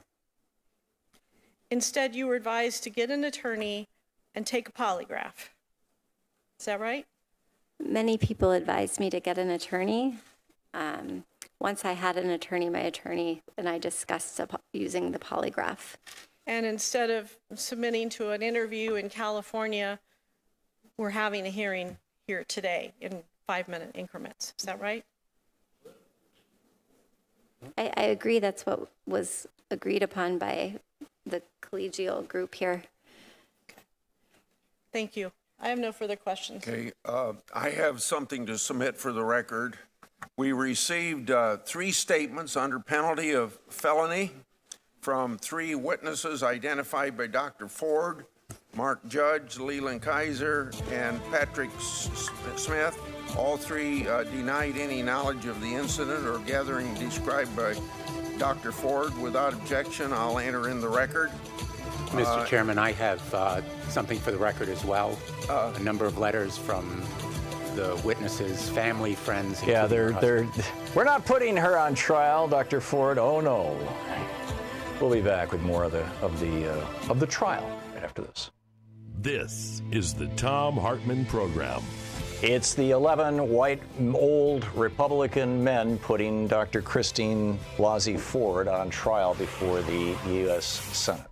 Instead, you were advised to get an attorney and take a polygraph. Is that right? Many people advised me to get an attorney. Once I had an attorney, my attorney and I discussed using the polygraph. And instead of submitting to an interview in California, we're having a hearing here today in 5-minute increments. Is that right? I agree that's what was agreed upon by the collegial group here. Thank you. I have no further questions. Okay, I have something to submit for the record. We received 3 statements under penalty of felony from 3 witnesses identified by Dr. Ford, Mark Judge, Leland Kaiser, and Patrick Smith. All 3 denied any knowledge of the incident or gathering described by Dr. Ford. Without objection, I'll enter in the record. Mr. Chairman, I have something for the record as well. A number of letters from the witnesses, family, friends. Yeah, we're not putting her on trial, Dr. Ford. Oh no. We'll be back with more of the trial right after this. This is the Thom Hartmann Program. It's the 11 white old Republican men putting Dr. Christine Blasey Ford on trial before the U.S. Senate.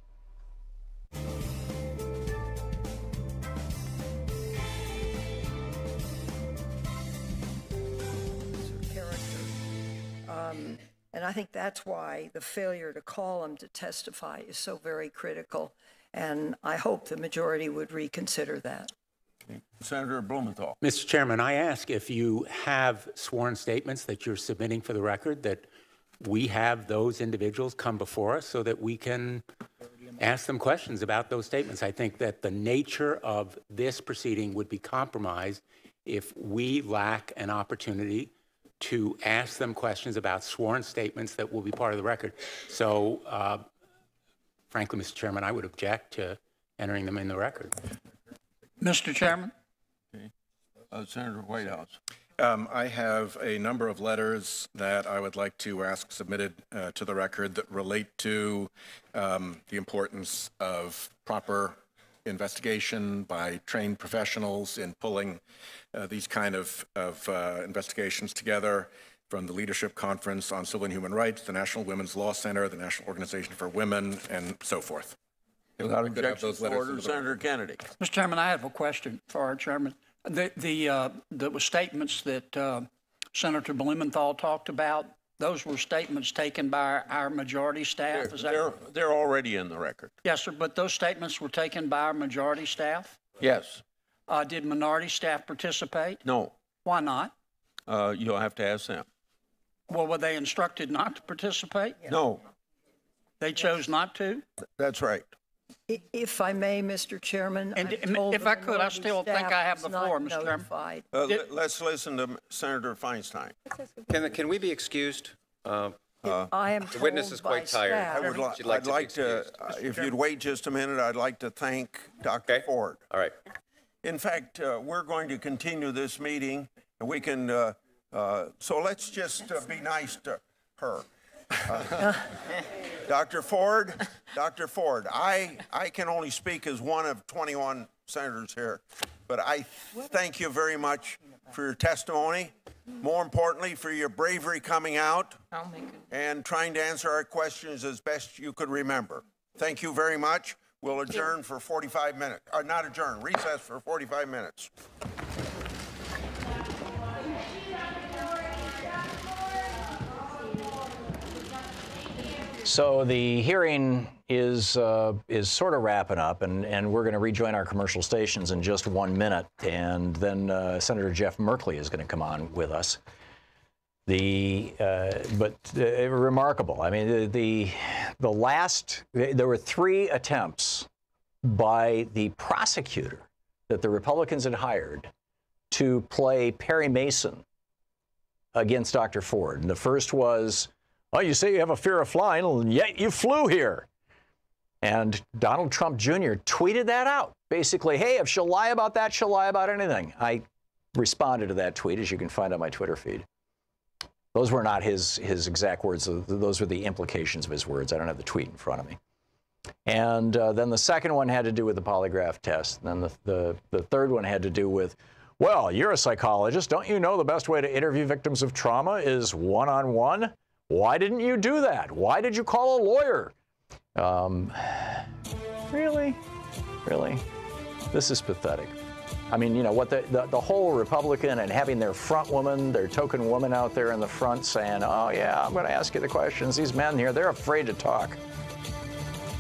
And I think that's why the failure to call him to testify is so very critical. And I hope the majority would reconsider that. Okay. Senator Blumenthal. Mr. Chairman, I ask if you have sworn statements that you're submitting for the record, that we have those individuals come before us so that we can ask them questions about those statements. I think that the nature of this proceeding would be compromised if we lack an opportunity to ask them questions about sworn statements that will be part of the record. So, frankly, Mr. Chairman, I would object to entering them in the record. Mr. Chairman? Okay. Senator Whitehouse. I have a number of letters that I would like to ask submitted to the record that relate to the importance of proper investigation by trained professionals in pulling these kind of investigations together, from the Leadership Conference on Civil and Human Rights, the National Women's Law Center, the National Organization for Women, and so forth. Without could have those objection, letters order, to the Senator Kennedy. Mr. Chairman, I have a question for our chairman. The statements that Senator Blumenthal talked about, those were statements taken by our majority staff? They're already in the record. Yes, sir, but those statements were taken by our majority staff? Yes. Did minority staff participate? No. Why not? You'll have to ask them. Well, were they instructed not to participate? No. They chose not to? That's right. If I may, Mr. Chairman. And I'm told if the I could, I minority still think staff I have the was not floor, Mr. Chairman. notified. Let's listen to Senator Feinstein. Can we be excused? I am The witness told is quite by tired. staff- She'd I'd like to, if you'd wait just a minute, I'd like to thank Dr. Ford. All right. In fact, we're going to continue this meeting, and we can, so let's just be nice to her. Dr. Ford, I can only speak as one of 21 senators here, but I thank you very much for your testimony. More importantly, for your bravery coming out and trying to answer our questions as best you could remember. Thank you very much. We'll adjourn for 45 minutes. Or not adjourn, recess for 45 minutes. So the hearing is sort of wrapping up, and we're going to rejoin our commercial stations in just 1 minute, and then Senator Jeff Merkley is going to come on with us. Remarkable. I mean, there were 3 attempts by the prosecutor that the Republicans had hired to play Perry Mason against Dr. Ford. And the first was, oh, you say you have a fear of flying, and yet you flew here. And Donald Trump Jr. tweeted that out. Basically, hey, if she'll lie about that, she'll lie about anything. I responded to that tweet, as you can find on my Twitter feed. Those were not his exact words. Those were the implications of his words. I don't have the tweet in front of me. And then the second one had to do with the polygraph test. And then the third one had to do with, well, you're a psychologist. Don't you know the best way to interview victims of trauma is one-on-one? Why didn't you do that? Why did you call a lawyer? Really? Really? This is pathetic. I mean, you know, what the whole Republican and having their front woman, their token woman out there in the front saying, oh, yeah, I'm going to ask you the questions. These men here, they're afraid to talk.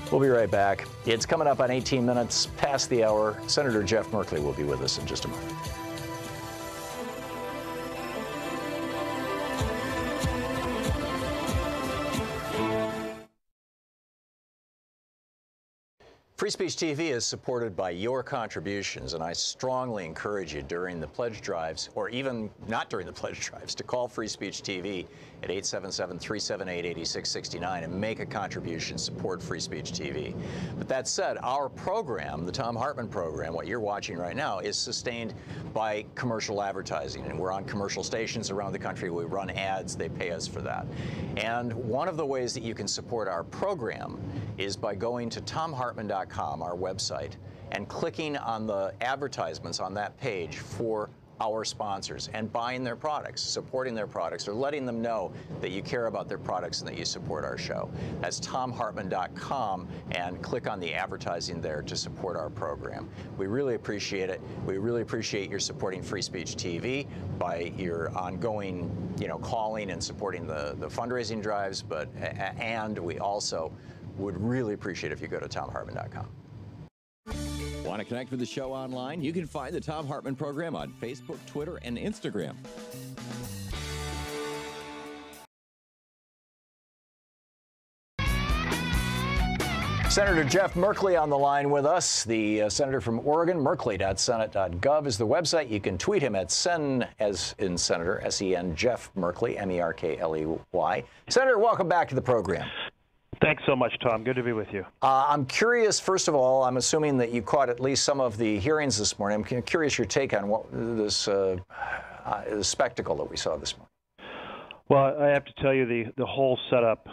We'll be right back. It's coming up on 18 minutes past the hour. Senator Jeff Merkley will be with us in just a moment. Free Speech TV is supported by your contributions, and I strongly encourage you during the pledge drives, or even not during the pledge drives, to call Free Speech TV at 877-378-8669 and make a contribution, support Free Speech TV. But that said, our program, the Thom Hartmann Program, what you're watching right now, is sustained by commercial advertising, and we're on commercial stations around the country. We run ads. They pay us for that. And one of the ways that you can support our program is by going to thomhartmann.com, our website, and clicking on the advertisements on that page for our sponsors and buying their products, supporting their products, or letting them know that you care about their products and that you support our show. That's thomhartmann.com, and click on the advertising there to support our program. We really appreciate it. We really appreciate your supporting Free Speech TV by your ongoing, calling and supporting the fundraising drives, and we also would really appreciate if you go to thomhartmann.com. Want to connect with the show online? You can find the Thom Hartmann Program on Facebook, Twitter, and Instagram. Senator Jeff Merkley on the line with us, the senator from Oregon. Merkley.senate.gov is the website. You can tweet him at Sen, as in Senator, S-E-N, Jeff Merkley, M-E-R-K-L-E-Y. Senator, welcome back to the program. Thanks so much, Tom. Good to be with you. I'm curious, first of all, I'm assuming that you caught at least some of the hearings this morning. I'm curious your take on what this spectacle that we saw this morning. Well, I have to tell you, the whole setup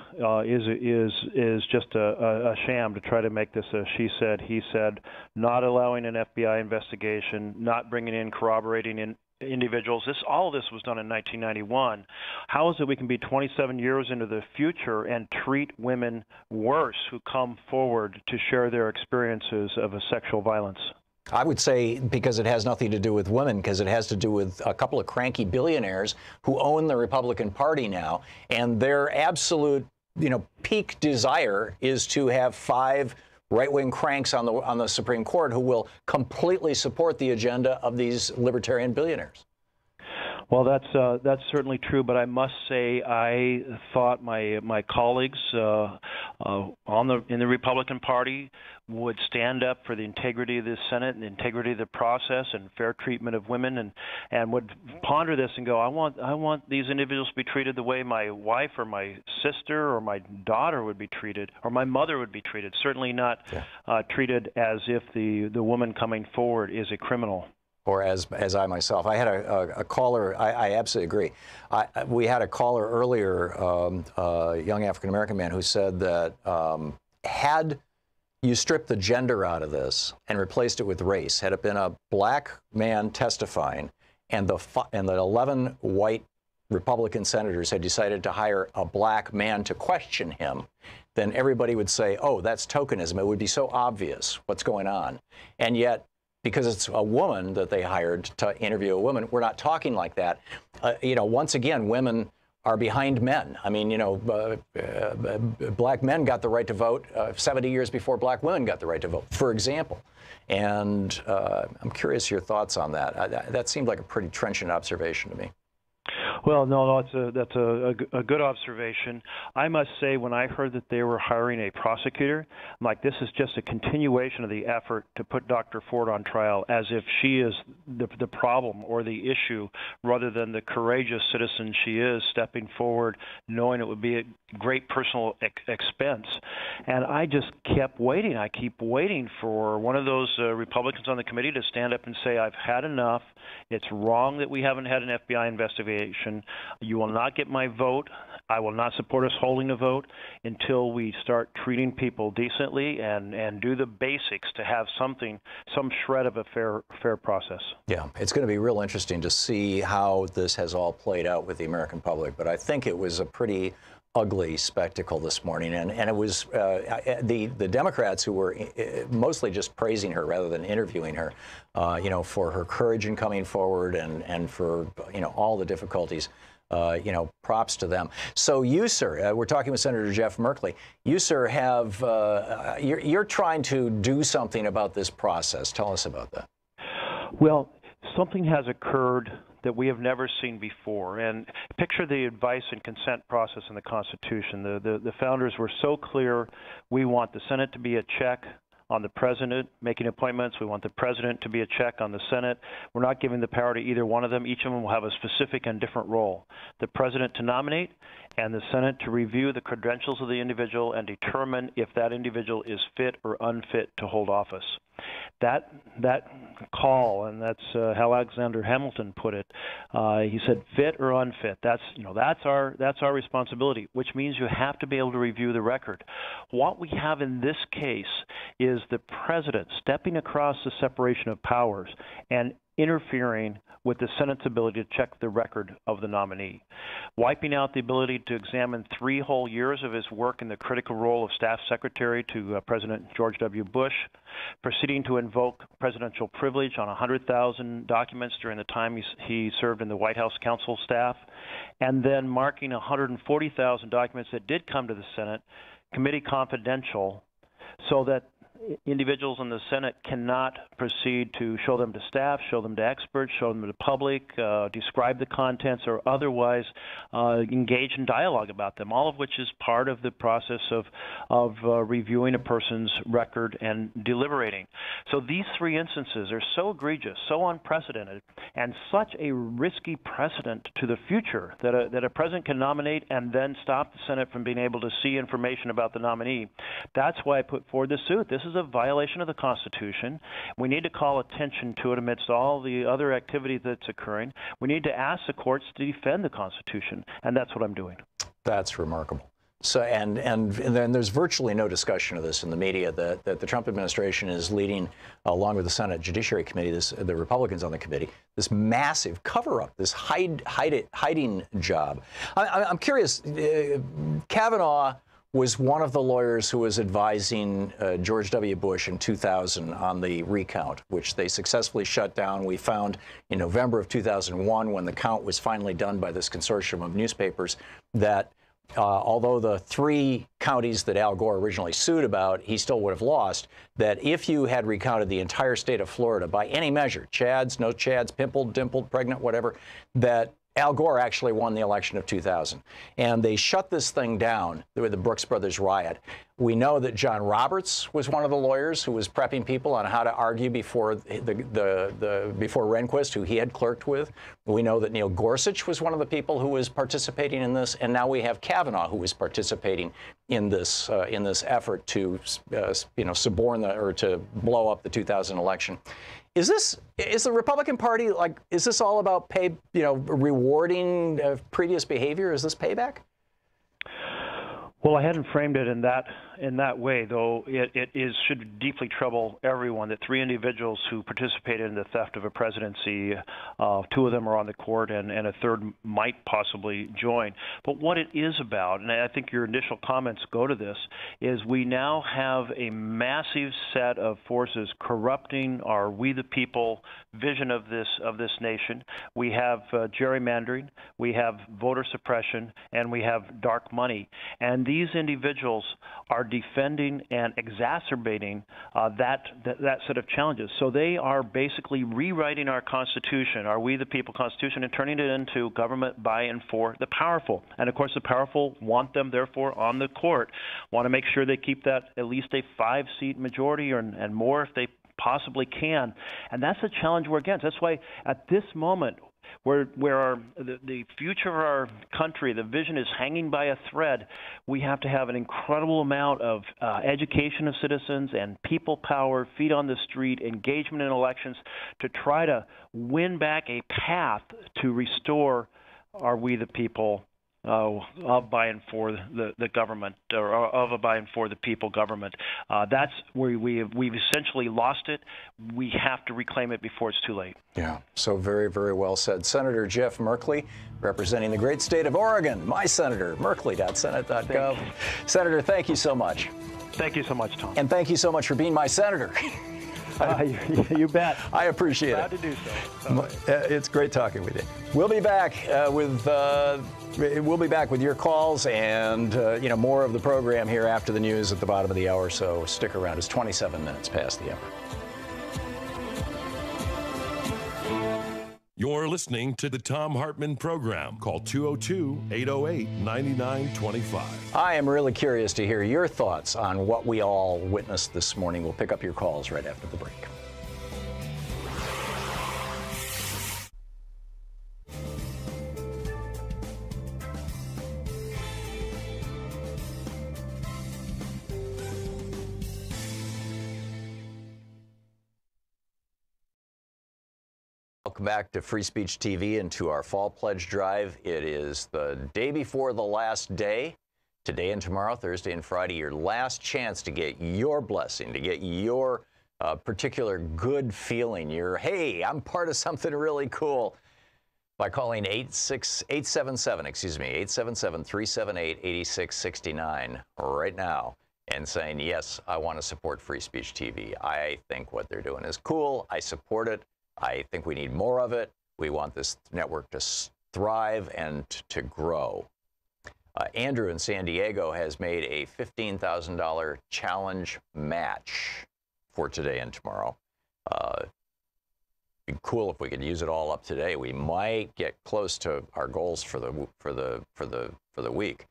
is just a sham to try to make this a she said, he said, not allowing an FBI investigation, not bringing in corroborating individuals. All of this was done in 1991. How is it we can be 27 years into the future and treat women worse who come forward to share their experiences of a sexual violence? I would say because it has nothing to do with women, because it has to do with a couple of cranky billionaires who own the Republican Party now, and their absolute, peak desire is to have 5 right-wing cranks on the Supreme Court who will completely support the agenda of these libertarian billionaires. Well, that's certainly true, but I must say I thought my colleagues in the Republican Party would stand up for the integrity of the Senate and the integrity of the process and fair treatment of women, and would ponder this and go, I want these individuals to be treated the way my wife or my sister or my daughter would be treated, or my mother would be treated. Certainly not treated as if the woman coming forward is a criminal. Or as I myself. I had a caller, I absolutely agree. We had a caller earlier, a young African-American man, who said that had you stripped the gender out of this and replaced it with race, had it been a black man testifying and the 11 white Republican senators had decided to hire a black man to question him, then everybody would say, oh, that's tokenism. It would be so obvious what's going on. And yet, because it's a woman that they hired to interview a woman, we're not talking like that. Once again, women are behind men. I mean, black men got the right to vote 70 years before black women got the right to vote, for example. And I'm curious your thoughts on that. That seemed like a pretty trenchant observation to me. Well, no, that's a good observation. I must say, when I heard that they were hiring a prosecutor, I'm like, this is just a continuation of the effort to put Dr. Ford on trial, as if she is the problem or the issue, rather than the courageous citizen she is, stepping forward, knowing it would be a great personal expense. And I just kept waiting. I keep waiting for one of those Republicans on the committee to stand up and say, I've had enough. It's wrong that we haven't had an FBI investigation. You will not get my vote. I will not support us holding a vote until we start treating people decently and do the basics to have some shred of a fair process. Yeah, it's going to be real interesting to see how this has all played out with the American public. But I think it was a pretty ugly spectacle this morning, and it was the Democrats who were mostly just praising her rather than interviewing her, for her courage in coming forward and for all the difficulties. Props to them. So you, sir, we're talking with Senator Jeff Merkley. You, sir, have you're trying to do something about this process. Tell us about that. Well, something has occurred that we have never seen before. And picture the advice and consent process in the Constitution. The founders were so clear. We want the Senate to be a check on the president making appointments. We want the president to be a check on the Senate. We're not giving the power to either one of them. Each of them will have a specific and different role. The president to nominate, and the Senate to review the credentials of the individual and determine if that individual is fit or unfit to hold office. That call, and that's how Alexander Hamilton put it. He said, "Fit or unfit." That's our responsibility, which means you have to be able to review the record. What we have in this case is the president stepping across the separation of powers and interfering with the Senate's ability to check the record of the nominee, wiping out the ability to examine 3 whole years of his work in the critical role of staff secretary to President George W. Bush, proceeding to invoke presidential privilege on 100,000 documents during the time he served in the White House counsel staff, and then marking 140,000 documents that did come to the Senate committee confidential, so that individuals in the Senate cannot proceed to show them to staff, show them to experts, show them to the public, describe the contents, or otherwise engage in dialogue about them, all of which is part of the process of reviewing a person's record and deliberating. So these 3 instances are so egregious, so unprecedented, and such a risky precedent to the future that a president can nominate and then stop the Senate from being able to see information about the nominee. That's why I put forward this suit. This is a violation of the Constitution. We need to call attention to it amidst all the other activity that's occurring. We need to ask the courts to defend the Constitution, and that's what I'm doing. That's remarkable. So and then there's virtually no discussion of this in the media that the Trump administration is leading, along with the Senate Judiciary Committee, the Republicans on the committee, this massive cover-up, this hiding job. I'm curious. Kavanaugh was one of the lawyers who was advising George W. Bush in 2000 on the recount, which they successfully shut down. We found in November of 2001, when the count was finally done by this consortium of newspapers, that although the 3 counties that Al Gore originally sued about, he still would have lost, that if you had recounted the entire state of Florida by any measure, Chads, no Chads, pimpled, dimpled, pregnant, whatever, that Al Gore actually won the election of 2000. And they shut this thing down with the Brooks Brothers riot. We know that John Roberts was one of the lawyers who was prepping people on how to argue before before Rehnquist, who he had clerked with. We know that Neil Gorsuch was one of the people who was participating in this, and now we have Kavanaugh, who is participating in this effort to suborn or to blow up the 2000 election. Is the Republican Party, is this all about rewarding previous behavior? Is this payback? Well, I hadn't framed it in that way, though it should deeply trouble everyone that 3 individuals who participated in the theft of a presidency, 2 of them are on the court, and a third might possibly join. But what it is about, and I think your initial comments go to this, is we now have a massive set of forces corrupting our We the People vision of this nation. We have gerrymandering, we have voter suppression, and we have dark money. And these individuals are defending and exacerbating that set of challenges. So they are basically rewriting our Constitution, our We the People Constitution, and turning it into government by and for the powerful. And of course, the powerful want them, therefore, on the court, want to make sure they keep that at least a 5-seat majority and more if they possibly can. And that's the challenge we're against. That's why at this moment, where the future of our country, the vision is hanging by a thread, we have to have an incredible amount of education of citizens and people power, feet on the street, engagement in elections to try to win back a path to restore our We the People of by and for the government, or of a by and for the people government. That's where we've essentially lost it. We have to reclaim it before it's too late. Yeah, so very, very well said. Senator Jeff Merkley, representing the great state of Oregon, my senator, merkley.senate.gov. Senator, thank you so much. Thank you so much, Tom. And thank you so much for being my senator. You bet. I appreciate Proud it. to do so. It's great talking with you. We'll be back with your calls and more of the program here after the news at the bottom of the hour. So stick around. It's 27 minutes past the hour. You're listening to the Thom Hartmann Program. Call 202-808-9925. I am really curious to hear your thoughts on what we all witnessed this morning. We'll pick up your calls right after the break. Welcome back to Free Speech TV and to our Fall Pledge Drive. It is the day before the last day. Today and tomorrow, Thursday and Friday, your last chance to get your blessing, to get your particular good feeling, hey, I'm part of something really cool, by calling 877-378-8669 right now and saying, yes, I want to support Free Speech TV. I think what they're doing is cool. I support it. I think we need more of it. We want this network to thrive and to grow. Andrew in San Diego has made a $15,000 challenge match for today and tomorrow. It'd be cool if we could use it all up today. We might get close to our goals for the week.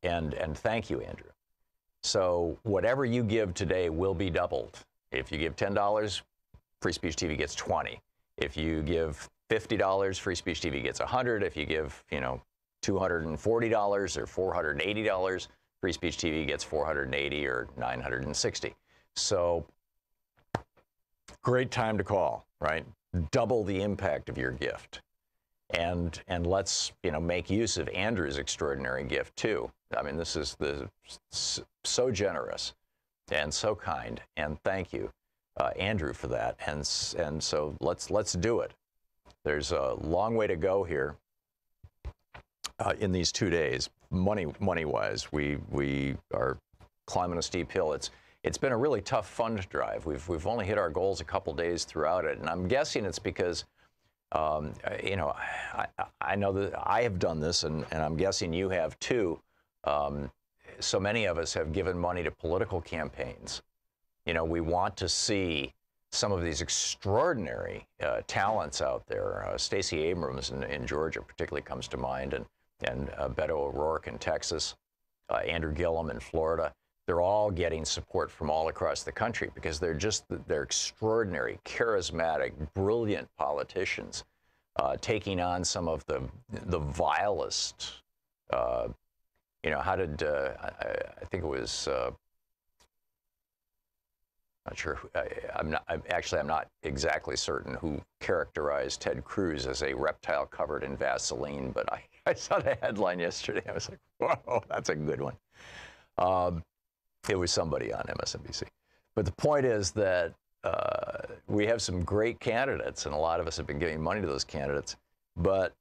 And thank you, Andrew. So whatever you give today will be doubled. If you give $10, Free Speech TV gets 20. If you give $50, Free Speech TV gets 100. If you give, $240 or $480, Free Speech TV gets 480 or 960. So great time to call, right? Double the impact of your gift. And let's, make use of Andrew's extraordinary gift too. I mean, this is so generous and so kind, and thank you, Andrew, for that. And so let's do it. There's a long way to go here in these 2 days, money-wise. We are climbing a steep hill. It's been a really tough fund drive. We've only hit our goals a couple days throughout it, and I'm guessing it's because I know that I have done this, and I'm guessing you have too. So many of us have given money to political campaigns. We want to see some of these extraordinary talents out there. Stacey Abrams in Georgia particularly comes to mind, and Beto O'Rourke in Texas, Andrew Gillum in Florida. They're all getting support from all across the country because they're extraordinary, charismatic, brilliant politicians taking on some of the vilest. How did I think it was? Not sure. I'm not exactly certain who characterized Ted Cruz as a reptile covered in Vaseline, but I saw the headline yesterday. I was like, whoa, that's a good one. It was somebody on MSNBC. But the point is that we have some great candidates, and a lot of us have been giving money to those candidates. But,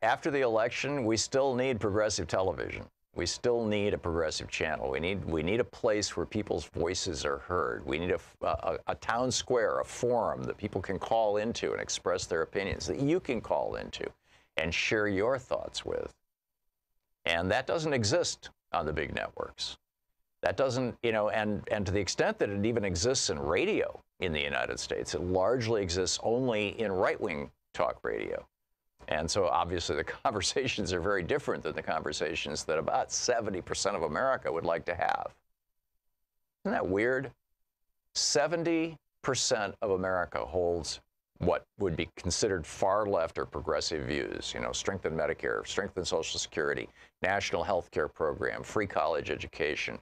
after the election, we still need progressive television. We still need a progressive channel. We need a place where people's voices are heard. We need a town square, a forum that people can call into and express their opinions, that you can call into and share your thoughts with. And that doesn't exist on the big networks. That doesn't, and to the extent that it even exists in radio in the United States, it largely exists only in right-wing talk radio. And so obviously the conversations are very different than the conversations that about 70% of America would like to have. Isn't that weird? 70% of America holds what would be considered far left or progressive views, strengthen Medicare, strengthen Social Security, national health care program, free college education,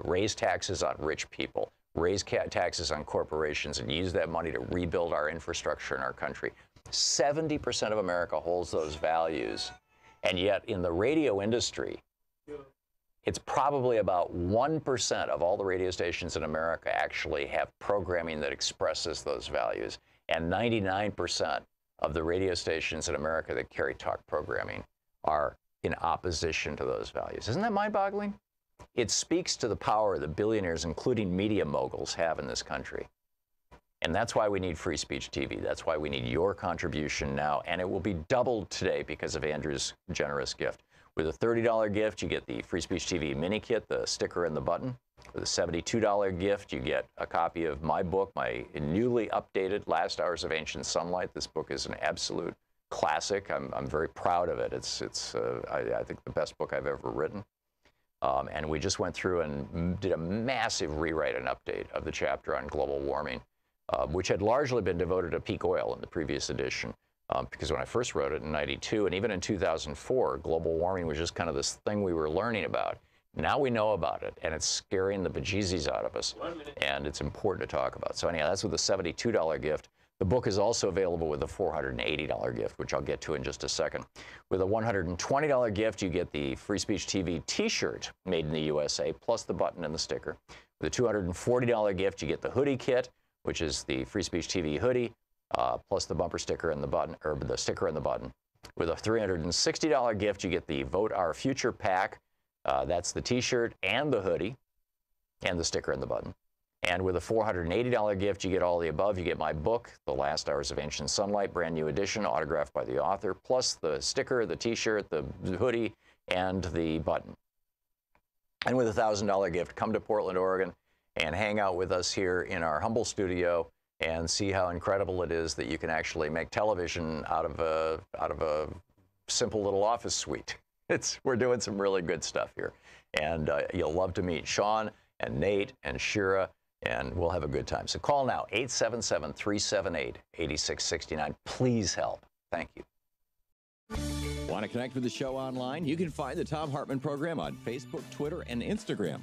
raise taxes on rich people, raise taxes on corporations, and use that money to rebuild our infrastructure in our country. 70% of America holds those values, and yet in the radio industry, it's probably about 1% of all the radio stations in America actually have programming that expresses those values, and 99% of the radio stations in America that carry talk programming are in opposition to those values. Isn't that mind-boggling? It speaks to the power that billionaires, including media moguls, have in this country. And that's why we need Free Speech TV. That's why we need your contribution now. And it will be doubled today because of Andrew's generous gift. With a $30 gift, you get the Free Speech TV mini kit, the sticker and the button. With a $72 gift, you get a copy of my book, my newly updated Last Hours of Ancient Sunlight. This book is an absolute classic. I'm very proud of it. It's I think the best book I've ever written. And we just went through and did a massive rewrite and update of the chapter on global warming, which had largely been devoted to peak oil in the previous edition. Because when I first wrote it in '92, and even in 2004, global warming was just kind of this thing we were learning about. Now we know about it, and it's scaring the bejesus out of us, and it's important to talk about. So anyhow, that's with a $72 gift. The book is also available with a $480 gift, which I'll get to in just a second. With a $120 gift, you get the Free Speech TV T-shirt made in the USA, plus the button and the sticker. With a $240 gift, you get the hoodie kit, which is the Free Speech TV hoodie, plus the bumper sticker and the button, or the sticker and the button. With a $360 gift, you get the Vote Our Future pack. That's the T-shirt and the hoodie, and the sticker and the button. And with a $480 gift, you get all the above. You get my book, The Last Hours of Ancient Sunlight, brand new edition, autographed by the author, plus the sticker, the T-shirt, the hoodie, and the button. And with a $1,000 gift, come to Portland, Oregon, and hang out with us here in our humble studio and see how incredible it is that you can actually make television out of a simple little office suite. We're doing some really good stuff here. And you'll love to meet Sean and Nate and Shira, and we'll have a good time. So call now, 877-378-8669. Please help. Thank you. Want to connect with the show online? You can find the Thom Hartmann Program on Facebook, Twitter, and Instagram.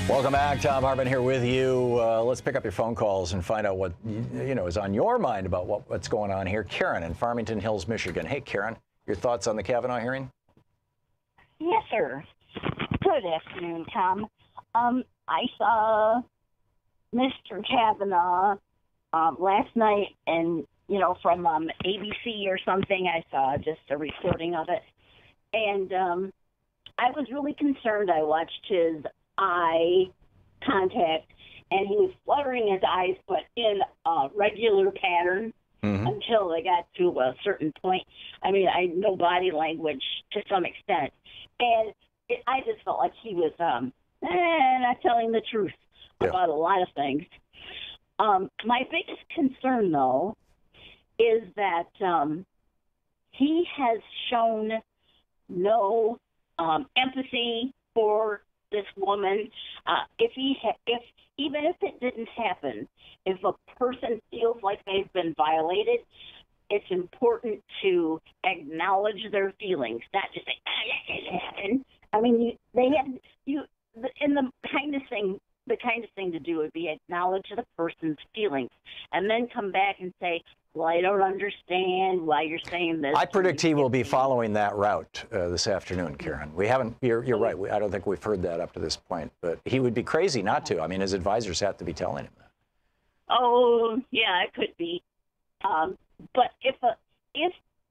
Welcome back. Thom Hartmann here with you. Let's pick up your phone calls and find out what is on your mind about what's going on here. Karen in Farmington Hills, Michigan. Hey, Karen, your thoughts on the Kavanaugh hearing? Yes, sir. Good afternoon, Tom. I saw Mr. Kavanaugh last night, and from ABC or something. I saw just a recording of it, and I was really concerned. I watched his eye contact, and he was fluttering his eyes, but in a regular pattern until they got to a certain point. I mean, I know body language to some extent, and I just felt like he was not telling the truth about a lot of things. My biggest concern, though, is that he has shown no empathy for this woman. Even if it didn't happen, if a person feels like they've been violated, it's important to acknowledge their feelings, not just say, that didn't happen. I mean, the kindest thing to do would be acknowledge the person's feelings and then come back and say, well, I don't understand why you're saying this. I predict he will be following that route this afternoon, Karen. We haven't, you're right, I don't think we've heard that up to this point, but he would be crazy not to. I mean, his advisors have to be telling him that. Oh, yeah, it could be. But if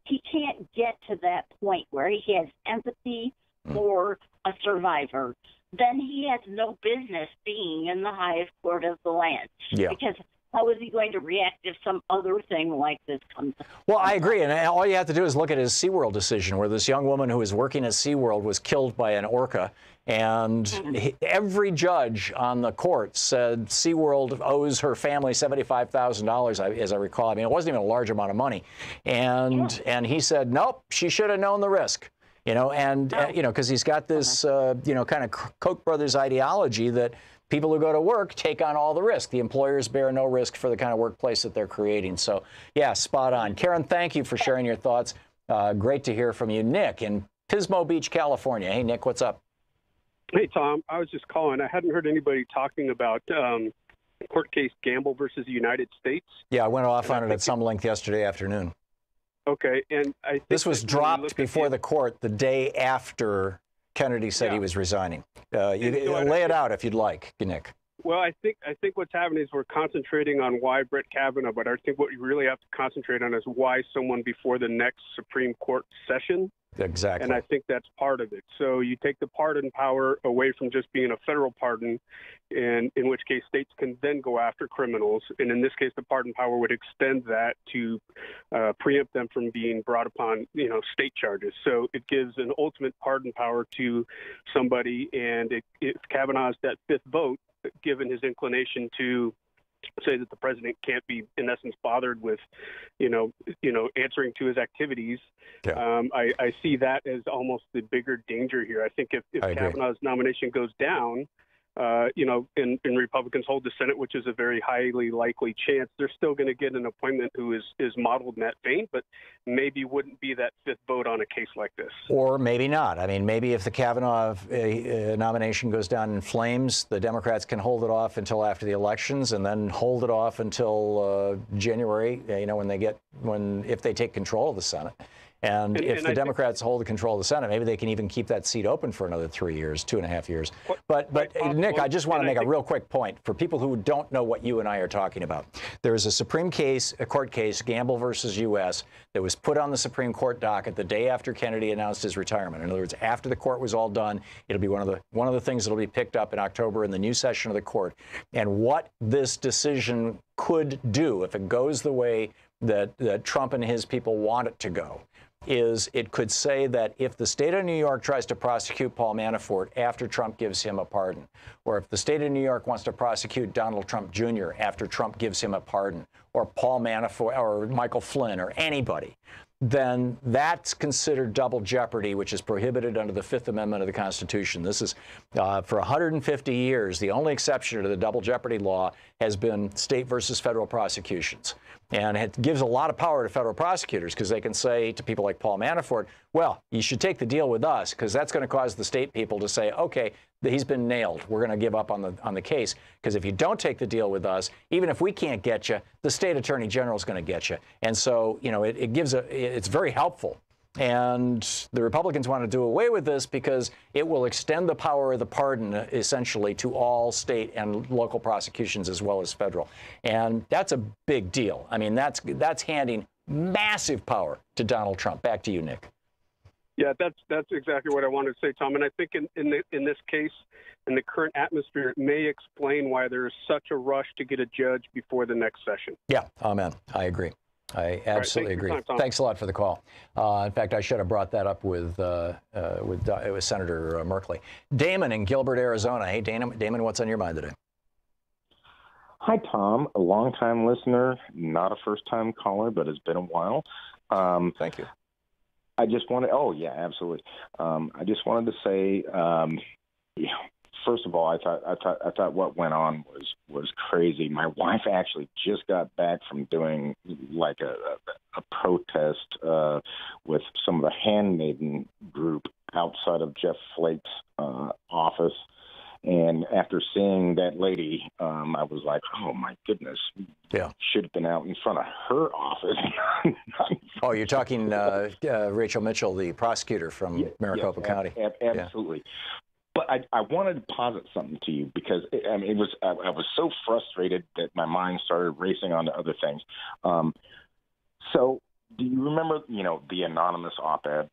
he can't get to that point where he has empathy for a survivor, then he has no business being in the highest court of the land. Yeah. Because how is he going to react if some other thing like this comes up? Well, I agree, and all you have to do is look at his SeaWorld decision, where this young woman who was working at SeaWorld was killed by an orca, and every judge on the court said SeaWorld owes her family $75,000, as I recall. I mean, it wasn't even a large amount of money, and he said, nope, she should have known the risk. Because he's got this, kind of Koch brothers ideology that people who go to work take on all the risk. The employers bear no risk for the kind of workplace that they're creating. So, yeah, spot on. Karen, thank you for sharing your thoughts. Great to hear from you. Nick in Pismo Beach, California. Hey, Nick, what's up? Hey, Tom. I was just calling. I hadn't heard anybody talking about court case Gamble versus the United States. Yeah, I went off on it at some length yesterday afternoon. Okay, and I think this was dropped before the court the day after Kennedy said he was resigning. Lay it out if you'd like, Nick. Well, I think what's happening is we're concentrating on why Brett Kavanaugh, but I think what you really have to concentrate on is why someone before the next Supreme Court session. Exactly. And I think that's part of it. So you take the pardon power away from just being a federal pardon, and in which case states can then go after criminals. And in this case, the pardon power would extend that to preempt them from being brought upon, state charges. So it gives an ultimate pardon power to somebody. And if Kavanaugh's that fifth vote, given his inclination to say that the president can't be, in essence, bothered with, answering to his activies. Yeah. I see that as almost the bigger danger here. I think if Kavanaugh's nomination goes down, and Republicans hold the Senate, which is a very highly likely chance, they're still going to get an appointment who is modeled in that vein, but maybe wouldn't be that fifth vote on a case like this. Or maybe not. I mean, maybe if the Kavanaugh nomination goes down in flames, the Democrats can hold it off until after the elections, and then hold it off until January, if they take control of the Senate. And if the Democrats hold the control of the Senate, maybe they can even keep that seat open for another 3 years, 2.5 years. But Nick, I just want to make a real quick point for people who don't know what you and I are talking about. There is a court case, Gamble versus U.S., that was put on the Supreme Court docket the day after Kennedy announced his retirement. In other words, after the court was all done, it'll be one of the things that'll be picked up in October in the new session of the court. And what this decision could do, if it goes the way that Trump and his people want it to go, is it could say that if the state of New York tries to prosecute Paul Manafort after Trump gives him a pardon, or if the state of New York wants to prosecute Donald Trump Jr. after Trump gives him a pardon, or Paul Manafort or Michael Flynn or anybody, then that's considered double jeopardy, which is prohibited under the Fifth Amendment of the Constitution. This is, for 150 years, the only exception to the double jeopardy law has been state versus federal prosecutions. And it gives a lot of power to federal prosecutors because they can say to people like Paul Manafort, well, you should take the deal with us because that's going to cause the state people to say, okay, he's been nailed. We're going to give up on the case because if you don't take the deal with us, even if we can't get you, the state attorney general is going to get you. And so, you know, it's very helpful. And the Republicans want to do away with this because it will extend the power of the pardon essentially to all state and local prosecutions as well as federal. And that's a big deal. I mean, that's handing massive power to Donald Trump. Back to you, Nick. Yeah, that's exactly what I wanted to say, Tom. And I think in this case, in the current atmosphere, it may explain why there is such a rush to get a judge before the next session. Yeah, amen. I agree. I absolutely agree. Thanks a lot for the call. In fact, I should have brought that up with Senator Merkley. Damon in Gilbert, Arizona. Hey, Damon, what's on your mind today? Hi, Tom. A longtime listener, not a first-time caller, but it's been a while. Thank you. I just wanted. Oh, yeah, absolutely. I just wanted to say, first of all, I thought what went on was crazy. My wife actually just got back from doing like a protest with some of the handmaiden group outside of Jeff Flake's office. And after seeing that lady, I was like, oh, my goodness. Yeah. Should have been out in front of her office. Oh, you're talking Rachel Mitchell, the prosecutor from Maricopa County. Absolutely. But I wanted to posit something to you because I was so frustrated that my mind started racing on to other things. So do you remember, the anonymous op-ed?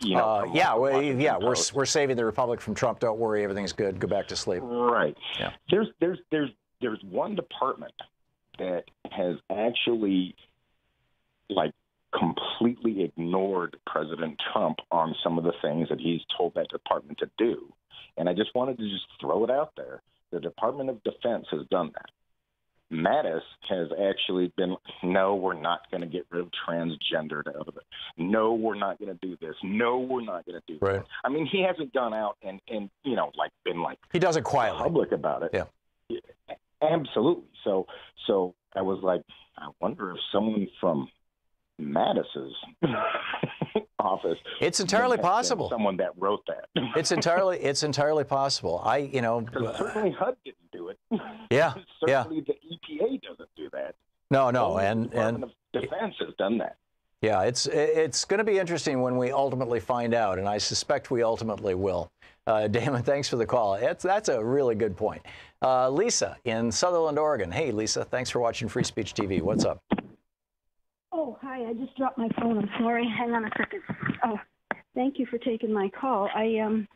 We're saving the Republic from Trump. Don't worry, everything's good. Go back to sleep. Right. Yeah. There's one department that has actually completely ignored President Trump on some of the things that he's told that department to do. And I just wanted to throw it out there. The Department of Defense has done that. Mattis has actually been, no, we're not going to get rid of transgendered out of it. No, we're not going to do this. No, we're not going to do that. I mean, he hasn't gone out and been he does it quietly, public about it. Yeah, absolutely. So I was like, I wonder if someone from Mattis's office. It's entirely possible. Someone that wrote that. It's entirely possible. Certainly HUD didn't do it. Yeah. Certainly the EPA doesn't do that. No, and Department of Defense has done that. Yeah, it's going to be interesting when we ultimately find out, and I suspect we ultimately will. Damon, thanks for the call. That's a really good point. Lisa in Sutherland, Oregon. Hey, Lisa, thanks for watching Free Speech TV. What's up? Oh, hi. I just dropped my phone. I'm sorry. Hang on a second. Oh, thank you for taking my call. I am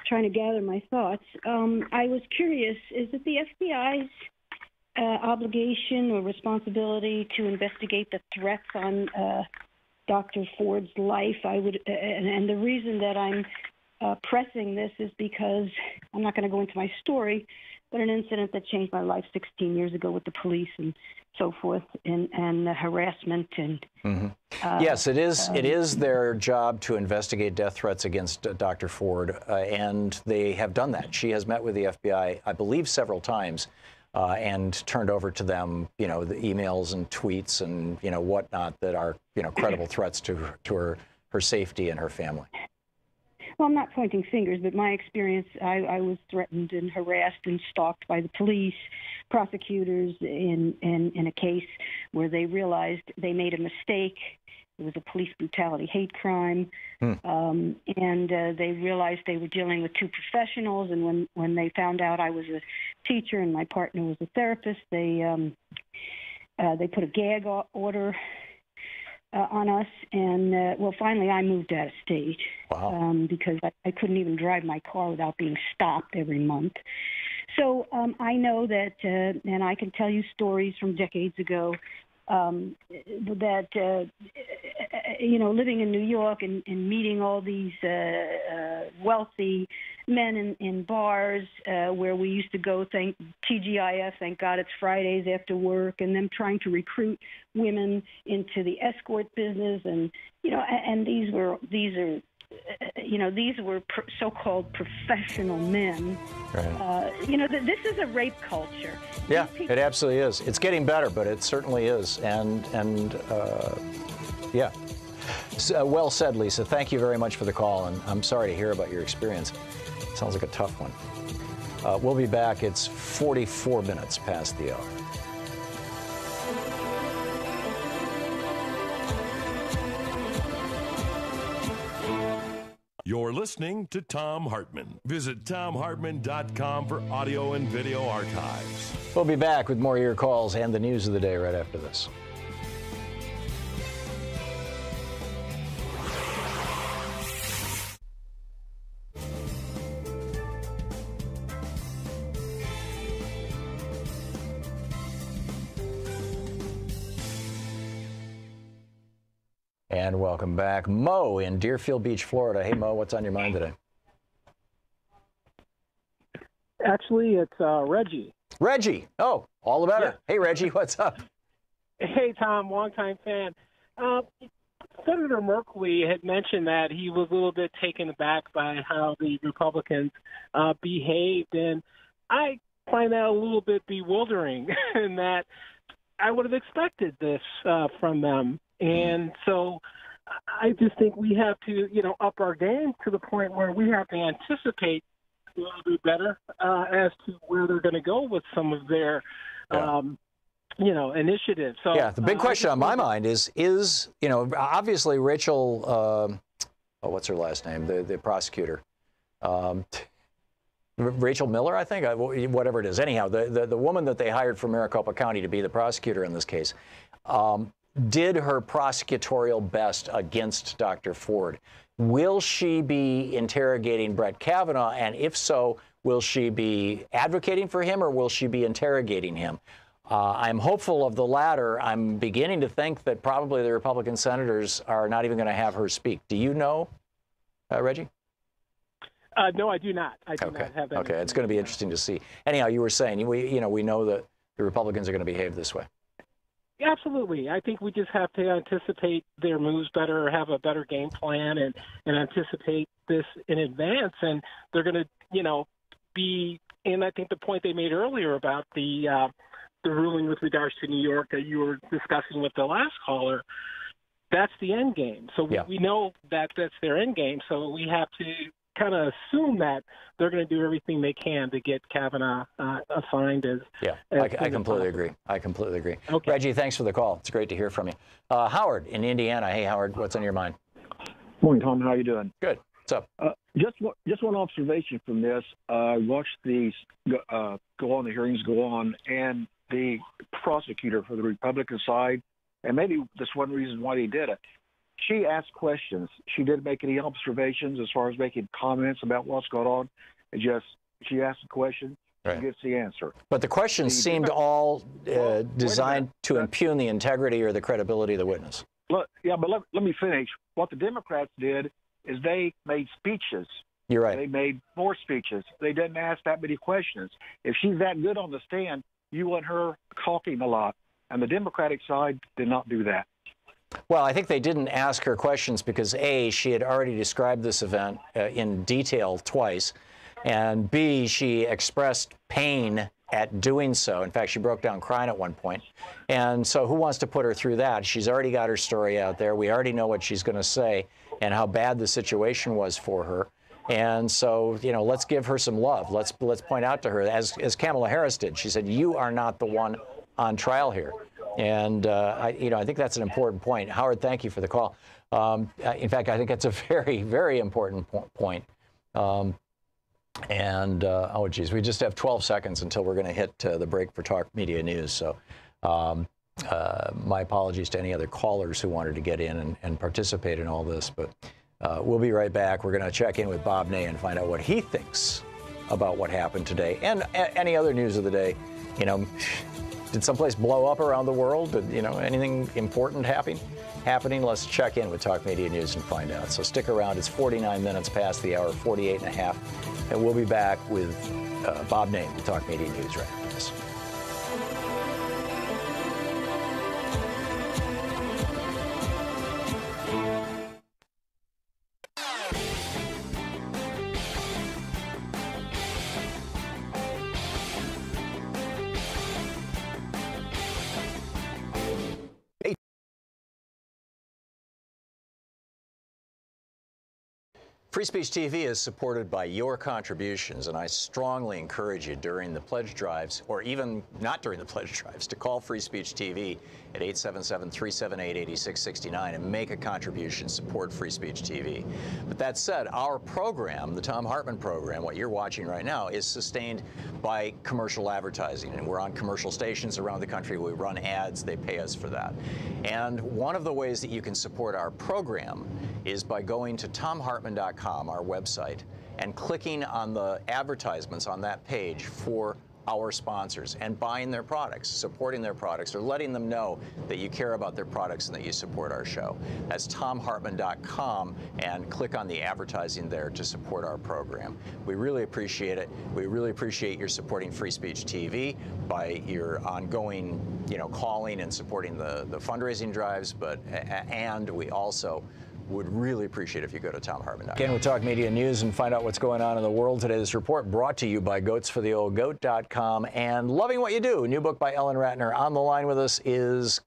trying to gather my thoughts. I was curious, is it the FBI's obligation or responsibility to investigate the threats on Dr. Ford's life? And the reason that I'm pressing this is because I'm not going to go into my story, but an incident that changed my life 16 years ago with the police and so forth, and the harassment and. Yes, it is their job to investigate death threats against Dr. Ford, and they have done that. She has met with the FBI, I believe, several times, and turned over to them, the emails and tweets and whatnot that are credible threats to her safety and her family. Well, I'm not pointing fingers, but my experience, I was threatened and harassed and stalked by the police, prosecutors in a case where they realized they made a mistake. It was a police brutality hate crime, and they realized they were dealing with two professionals. And when they found out I was a teacher and my partner was a therapist, they put a gag order on us, and finally I moved out of state. Wow. Because I couldn't even drive my car without being stopped every month. So I know that, and I can tell you stories from decades ago, that living in New York and meeting all these wealthy men in bars where we used to go, TGIF, thank God it's Fridays after work, and them trying to recruit women into the escort business, and and these are these were so-called professional men. Right. This is a rape culture. Yeah, it absolutely is. It's getting better, but it certainly is. Yeah. Well said, Lisa. Thank you very much for the call, and I'm sorry to hear about your experience. Sounds like a tough one. We'll be back. It's 44 minutes past the hour. You're listening to Thom Hartmann. Visit thomhartmann.com for audio and video archives. We'll be back with more of your calls and the news of the day right after this. And welcome back. Mo in Deerfield Beach, Florida. Hey, Mo, what's on your mind today? Actually, it's Reggie. Reggie. Oh, all the better. Yeah. Hey, Reggie, what's up? Hey, Tom, longtime fan. Senator Merkley had mentioned that he was a little bit taken aback by how the Republicans behaved, and I find that a little bit bewildering in that I would have expected this from them. And so I just think we have to, up our game to the point where we have to anticipate a little bit better as to where they're going to go with some of their, initiatives. So, yeah, the big question on my mind is obviously Rachel, what's her last name? The prosecutor. Rachel Miller, I think, whatever it is. Anyhow, the woman that they hired from Maricopa County to be the prosecutor in this case did her prosecutorial best against Dr. Ford. Will she be interrogating Brett Kavanaugh? And if so, will she be advocating for him or will she be interrogating him? I'm hopeful of the latter. I'm beginning to think that probably the Republican senators are not even going to have her speak. Do you know, Reggie? No, I do not. I do not have that. Okay, it's going to be interesting to see. Anyhow, you were saying we know that the Republicans are going to behave this way. Absolutely. I think we just have to anticipate their moves better, have a better game plan, and anticipate this in advance. And they're going to, be. And I think the point they made earlier about the ruling with regards to New York that you were discussing with the last caller, that's the end game. So we know that that's their end game. So we have to kind of assume that they're going to do everything they can to get Kavanaugh assigned as. Yeah, I completely agree. I completely agree. Okay. Reggie, thanks for the call. It's great to hear from you. Howard in Indiana. Hey, Howard, what's on your mind? Morning, Tom. How are you doing? Good. What's up? Just one observation from this. I watched these the hearings go on, and the prosecutor for the Republican side, and maybe that's one reason why they did it. She asked questions. She didn't make any observations as far as making comments about what's going on. She asked a question, she gets the answer. But the questions seemed all designed to impugn the integrity or the credibility of the witness. But let me finish. What the Democrats did is they made speeches. You're right. They made more speeches. They didn't ask that many questions. If she's that good on the stand, you want her talking a lot. And the Democratic side did not do that. Well, I think they didn't ask her questions because, A, she had already described this event in detail twice, and B, she expressed pain at doing so. In fact, she broke down crying at one point. And so who wants to put her through that? She's already got her story out there. We already know what she's going to say and how bad the situation was for her. And so, let's give her some love. Let's point out to her, as Kamala Harris did. She said, you are not the one on trial here. And, I think that's an important point. Howard, thank you for the call. In fact, I think that's a very, very important point. Oh, geez, we just have 12 seconds until we're going to hit the break for Talk Media News. So my apologies to any other callers who wanted to get in and participate in all this. But we'll be right back. We're going to check in with Bob Ney and find out what he thinks about what happened today and any other news of the day. Did someplace blow up around the world? Did, anything important happening? Let's check in with Talk Media News and find out. So stick around. It's 49 minutes past the hour, 48 and a half. And we'll be back with Bob Ney with Talk Media News right after this. Free Speech TV is supported by your contributions, and I strongly encourage you during the pledge drives, or even not during the pledge drives, to call Free Speech TV at 877-378-8669 and make a contribution, support Free Speech TV. But that said, our program, the Thom Hartmann Program, what you're watching right now, is sustained by commercial advertising, and we're on commercial stations around the country. We run ads, they pay us for that. And one of the ways that you can support our program is by going to thomhartmann.com, our website, and clicking on the advertisements on that page for our sponsors and buying their products, supporting their products, or letting them know that you care about their products and that you support our show. That's thomhartmann.com, and click on the advertising there to support our program. We really appreciate it. We really appreciate your supporting Free Speech TV by your ongoing, calling and supporting the fundraising drives, and we also would really appreciate if you go to thomhartmann.com. Again, we'll talk media news and find out what's going on in the world today. This report brought to you by goatsfortheoldgoat.com and Loving What You Do, a new book by Ellen Ratner. On the line with us is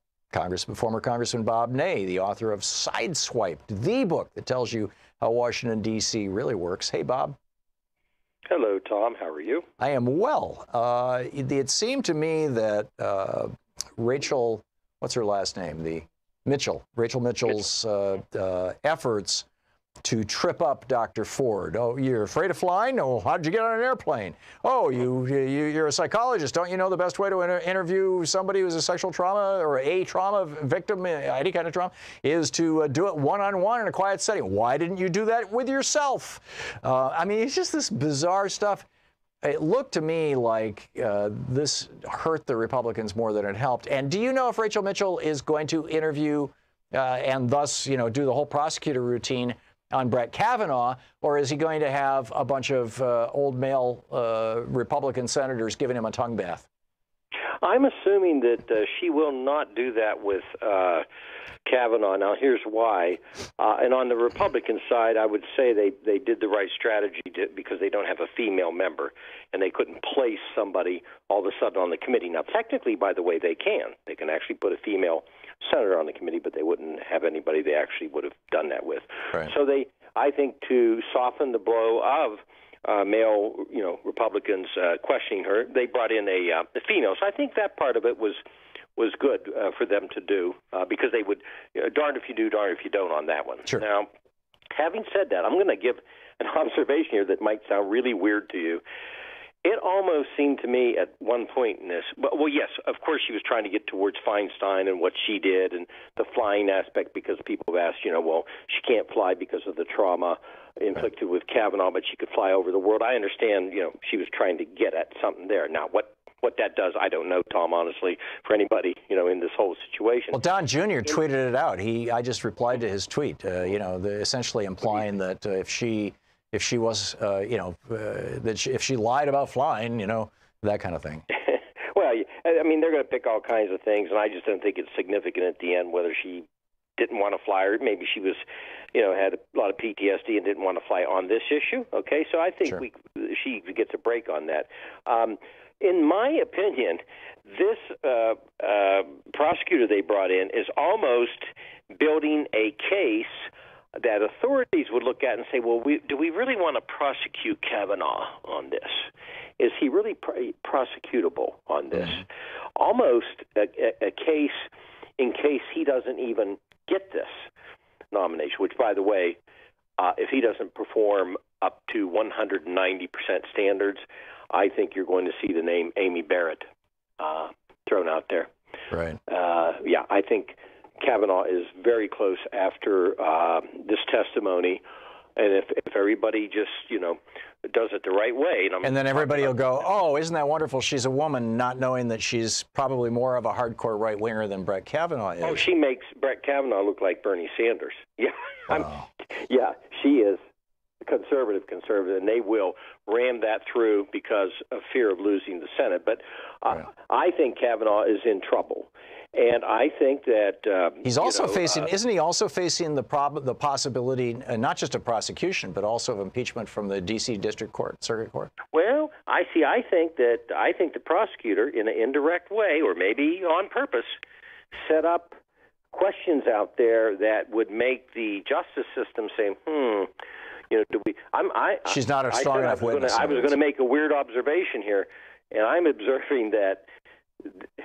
former Congressman Bob Ney, the author of Sideswiped, the book that tells you how Washington, D.C. really works. Hey, Bob. Hello, Tom. How are you? I am well. It seemed to me that Rachel, what's her last name? Rachel Mitchell's efforts to trip up Dr. Ford. Oh, you're afraid of flying? Oh, how'd you get on an airplane? Oh, you're a psychologist. Don't you know the best way to interview somebody who's a sexual trauma or a trauma victim, any kind of trauma, is to do it one-on-one in a quiet setting. Why didn't you do that with yourself? I mean, it's just this bizarre stuff. It looked to me like this hurt the Republicans more than it helped. And do you know if Rachel Mitchell is going to interview and thus, do the whole prosecutor routine on Brett Kavanaugh, or is he going to have a bunch of old male Republican senators giving him a tongue bath? I'm assuming that she will not do that with Kavanaugh. Now, here's why. And on the Republican side, I would say they did the right strategy because they don't have a female member, and they couldn't place somebody all of a sudden on the committee. Now, technically, by the way, they can. They can actually put a female senator on the committee, but they wouldn't have anybody they actually would have done that with. Right. So I think, to soften the blow of male, Republicans questioning her, they brought in a female. So I think that part of it was good for them to do because they would, darn if you do, darn if you don't on that one. Sure. Now, having said that, I'm going to give an observation here that might sound really weird to you. It almost seemed to me at one point in this, well, yes, of course she was trying to get towards Feinstein and what she did and the flying aspect, because people have asked, well, she can't fly because of the trauma inflicted with Kavanaugh, but she could fly over the world. I understand, she was trying to get at something there. Now, what that does, I don't know, Tom, honestly, for anybody, in this whole situation. Well, Don Jr. tweeted it out. I just replied to his tweet, essentially implying that if she was, if she lied about flying, that kind of thing. Well, I mean, they're going to pick all kinds of things, and I just don't think it's significant at the end whether she didn't want to fly, or maybe she was, had a lot of PTSD and didn't want to fly on this issue. Okay, so I think she gets a break on that. In my opinion, this prosecutor they brought in is almost building a case that authorities would look at and say, well, do we really want to prosecute Kavanaugh on this? Is he really prosecutable on this? Mm-hmm. Almost a case in case he doesn't even get this nomination, which, by the way, if he doesn't perform up to 190% standards, I think you're going to see the name Amy Barrett thrown out there. Right. Yeah, I think Kavanaugh is very close after this testimony, and if everybody just, does it the right way. And then everybody will go, oh, isn't that wonderful? She's a woman, not knowing that she's probably more of a hardcore right-winger than Brett Kavanaugh is. Oh, she makes Brett Kavanaugh look like Bernie Sanders. Yeah, yeah, she is conservative, and they will ram that through because of fear of losing the Senate. But I think Kavanaugh is in trouble. And I think that he's also facing, isn't he also facing the possibility, not just of prosecution, but also of impeachment from the D.C. District Court, Circuit Court? Well, I think the prosecutor, in an indirect way, or maybe on purpose, set up questions out there that would make the justice system say, Do we? She's not a strong enough witness. I was going to make a weird observation here, and I'm observing that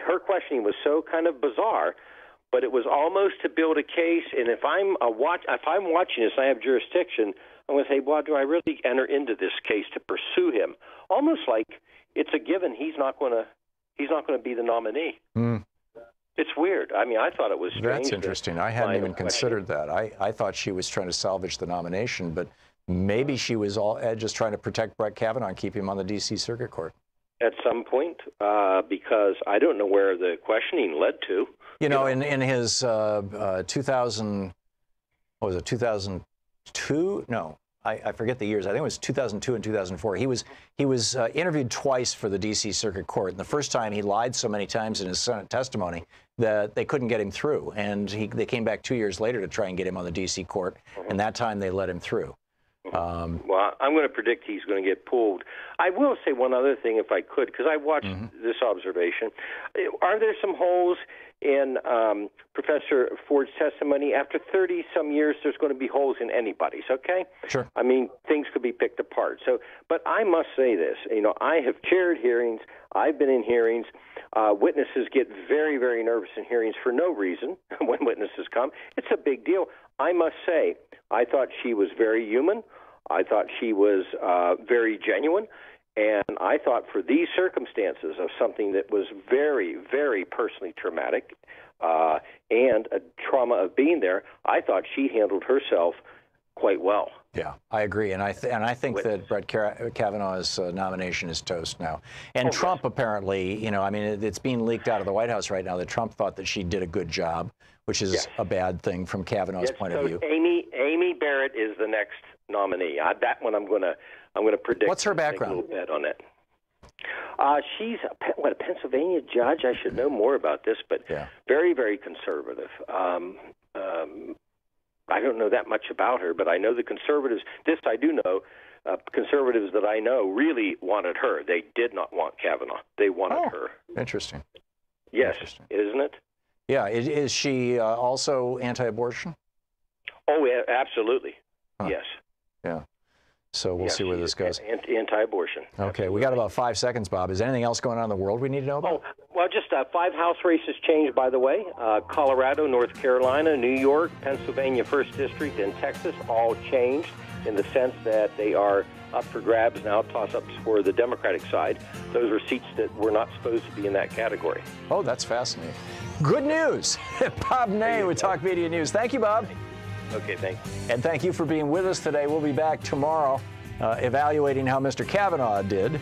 her questioning was so kind of bizarre, but it was almost to build a case. And if I'm watching this, and I have jurisdiction, I'm going to say, well, do I really enter into this case to pursue him? Almost like it's a given he's not going to be the nominee. Mm. It's weird. I mean, I thought it was strange. That's interesting. I hadn't even considered that. I thought she was trying to salvage the nomination, but maybe she was just trying to protect Brett Kavanaugh and keep him on the D.C. Circuit Court. At some point, because I don't know where the questioning led to. In his 2002? No, I forget the years. I think it was 2002 and 2004. He was interviewed twice for the D.C. Circuit Court. And the first time he lied so many times in his Senate testimony that they couldn't get him through. And they came back 2 years later to try and get him on the D.C. court. And that time they let him through. Well, I'm going to predict he's going to get pulled. I will say one other thing, if I could, because I watched this observation. Are there some holes in Professor Ford's testimony? After 30-some years, there's going to be holes in anybody's, okay? Sure. I mean, things could be picked apart. But I must say this. I have chaired hearings. I've been in hearings. Witnesses get very, very nervous in hearings for no reason when witnesses come. It's a big deal. I must say, I thought she was very human. I thought she was very genuine. And I thought for these circumstances of something that was very, very personally traumatic and a trauma of being there, I thought she handled herself quite well. Yeah, I agree. And I think that Brett Kavanaugh's nomination is toast now. And Trump apparently, it's being leaked out of the White House right now that Trump thought that she did a good job, which is a bad thing from Kavanaugh's point of view. Amy Barrett is the next nominee. That one I'm going to predict. What's her background? A little bit on that. She's a Pennsylvania judge. I should know more about this, but very, very conservative. I don't know that much about her, but I know the conservatives. This I do know. Conservatives that I know really wanted her. They did not want Kavanaugh. They wanted her. Interesting. Yes, isn't it? Yeah. Is she also anti-abortion? Oh, yeah, absolutely. Huh. Yes. Yeah. So we'll see where this goes. Anti-abortion. Okay. We got about 5 seconds, Bob. Is anything else going on in the world we need to know about? Oh, well, just 5 House races changed, by the way. Colorado, North Carolina, New York, Pennsylvania 1st District, and Texas all changed in the sense that they are up for grabs now, toss-ups for the Democratic side. Those are seats that were not supposed to be in that category. Oh, that's fascinating. Good news. Bob Ney with Talk Media News. Thank you, Bob. Okay, thanks. And thank you for being with us today. We'll be back tomorrow evaluating how Mr. Kavanaugh did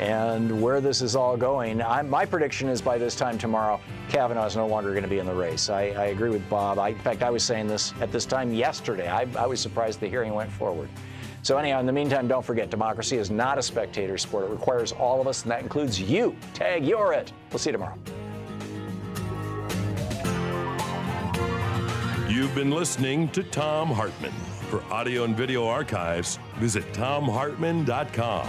and where this is all going. My prediction is by this time tomorrow, Kavanaugh is no longer going to be in the race. I agree with Bob. In fact, I was saying this at this time yesterday. I was surprised the hearing went forward. So anyhow, in the meantime, don't forget, democracy is not a spectator sport. It requires all of us, and that includes you. Tag, you're it. We'll see you tomorrow. You've been listening to Thom Hartmann. For audio and video archives, visit thomhartmann.com.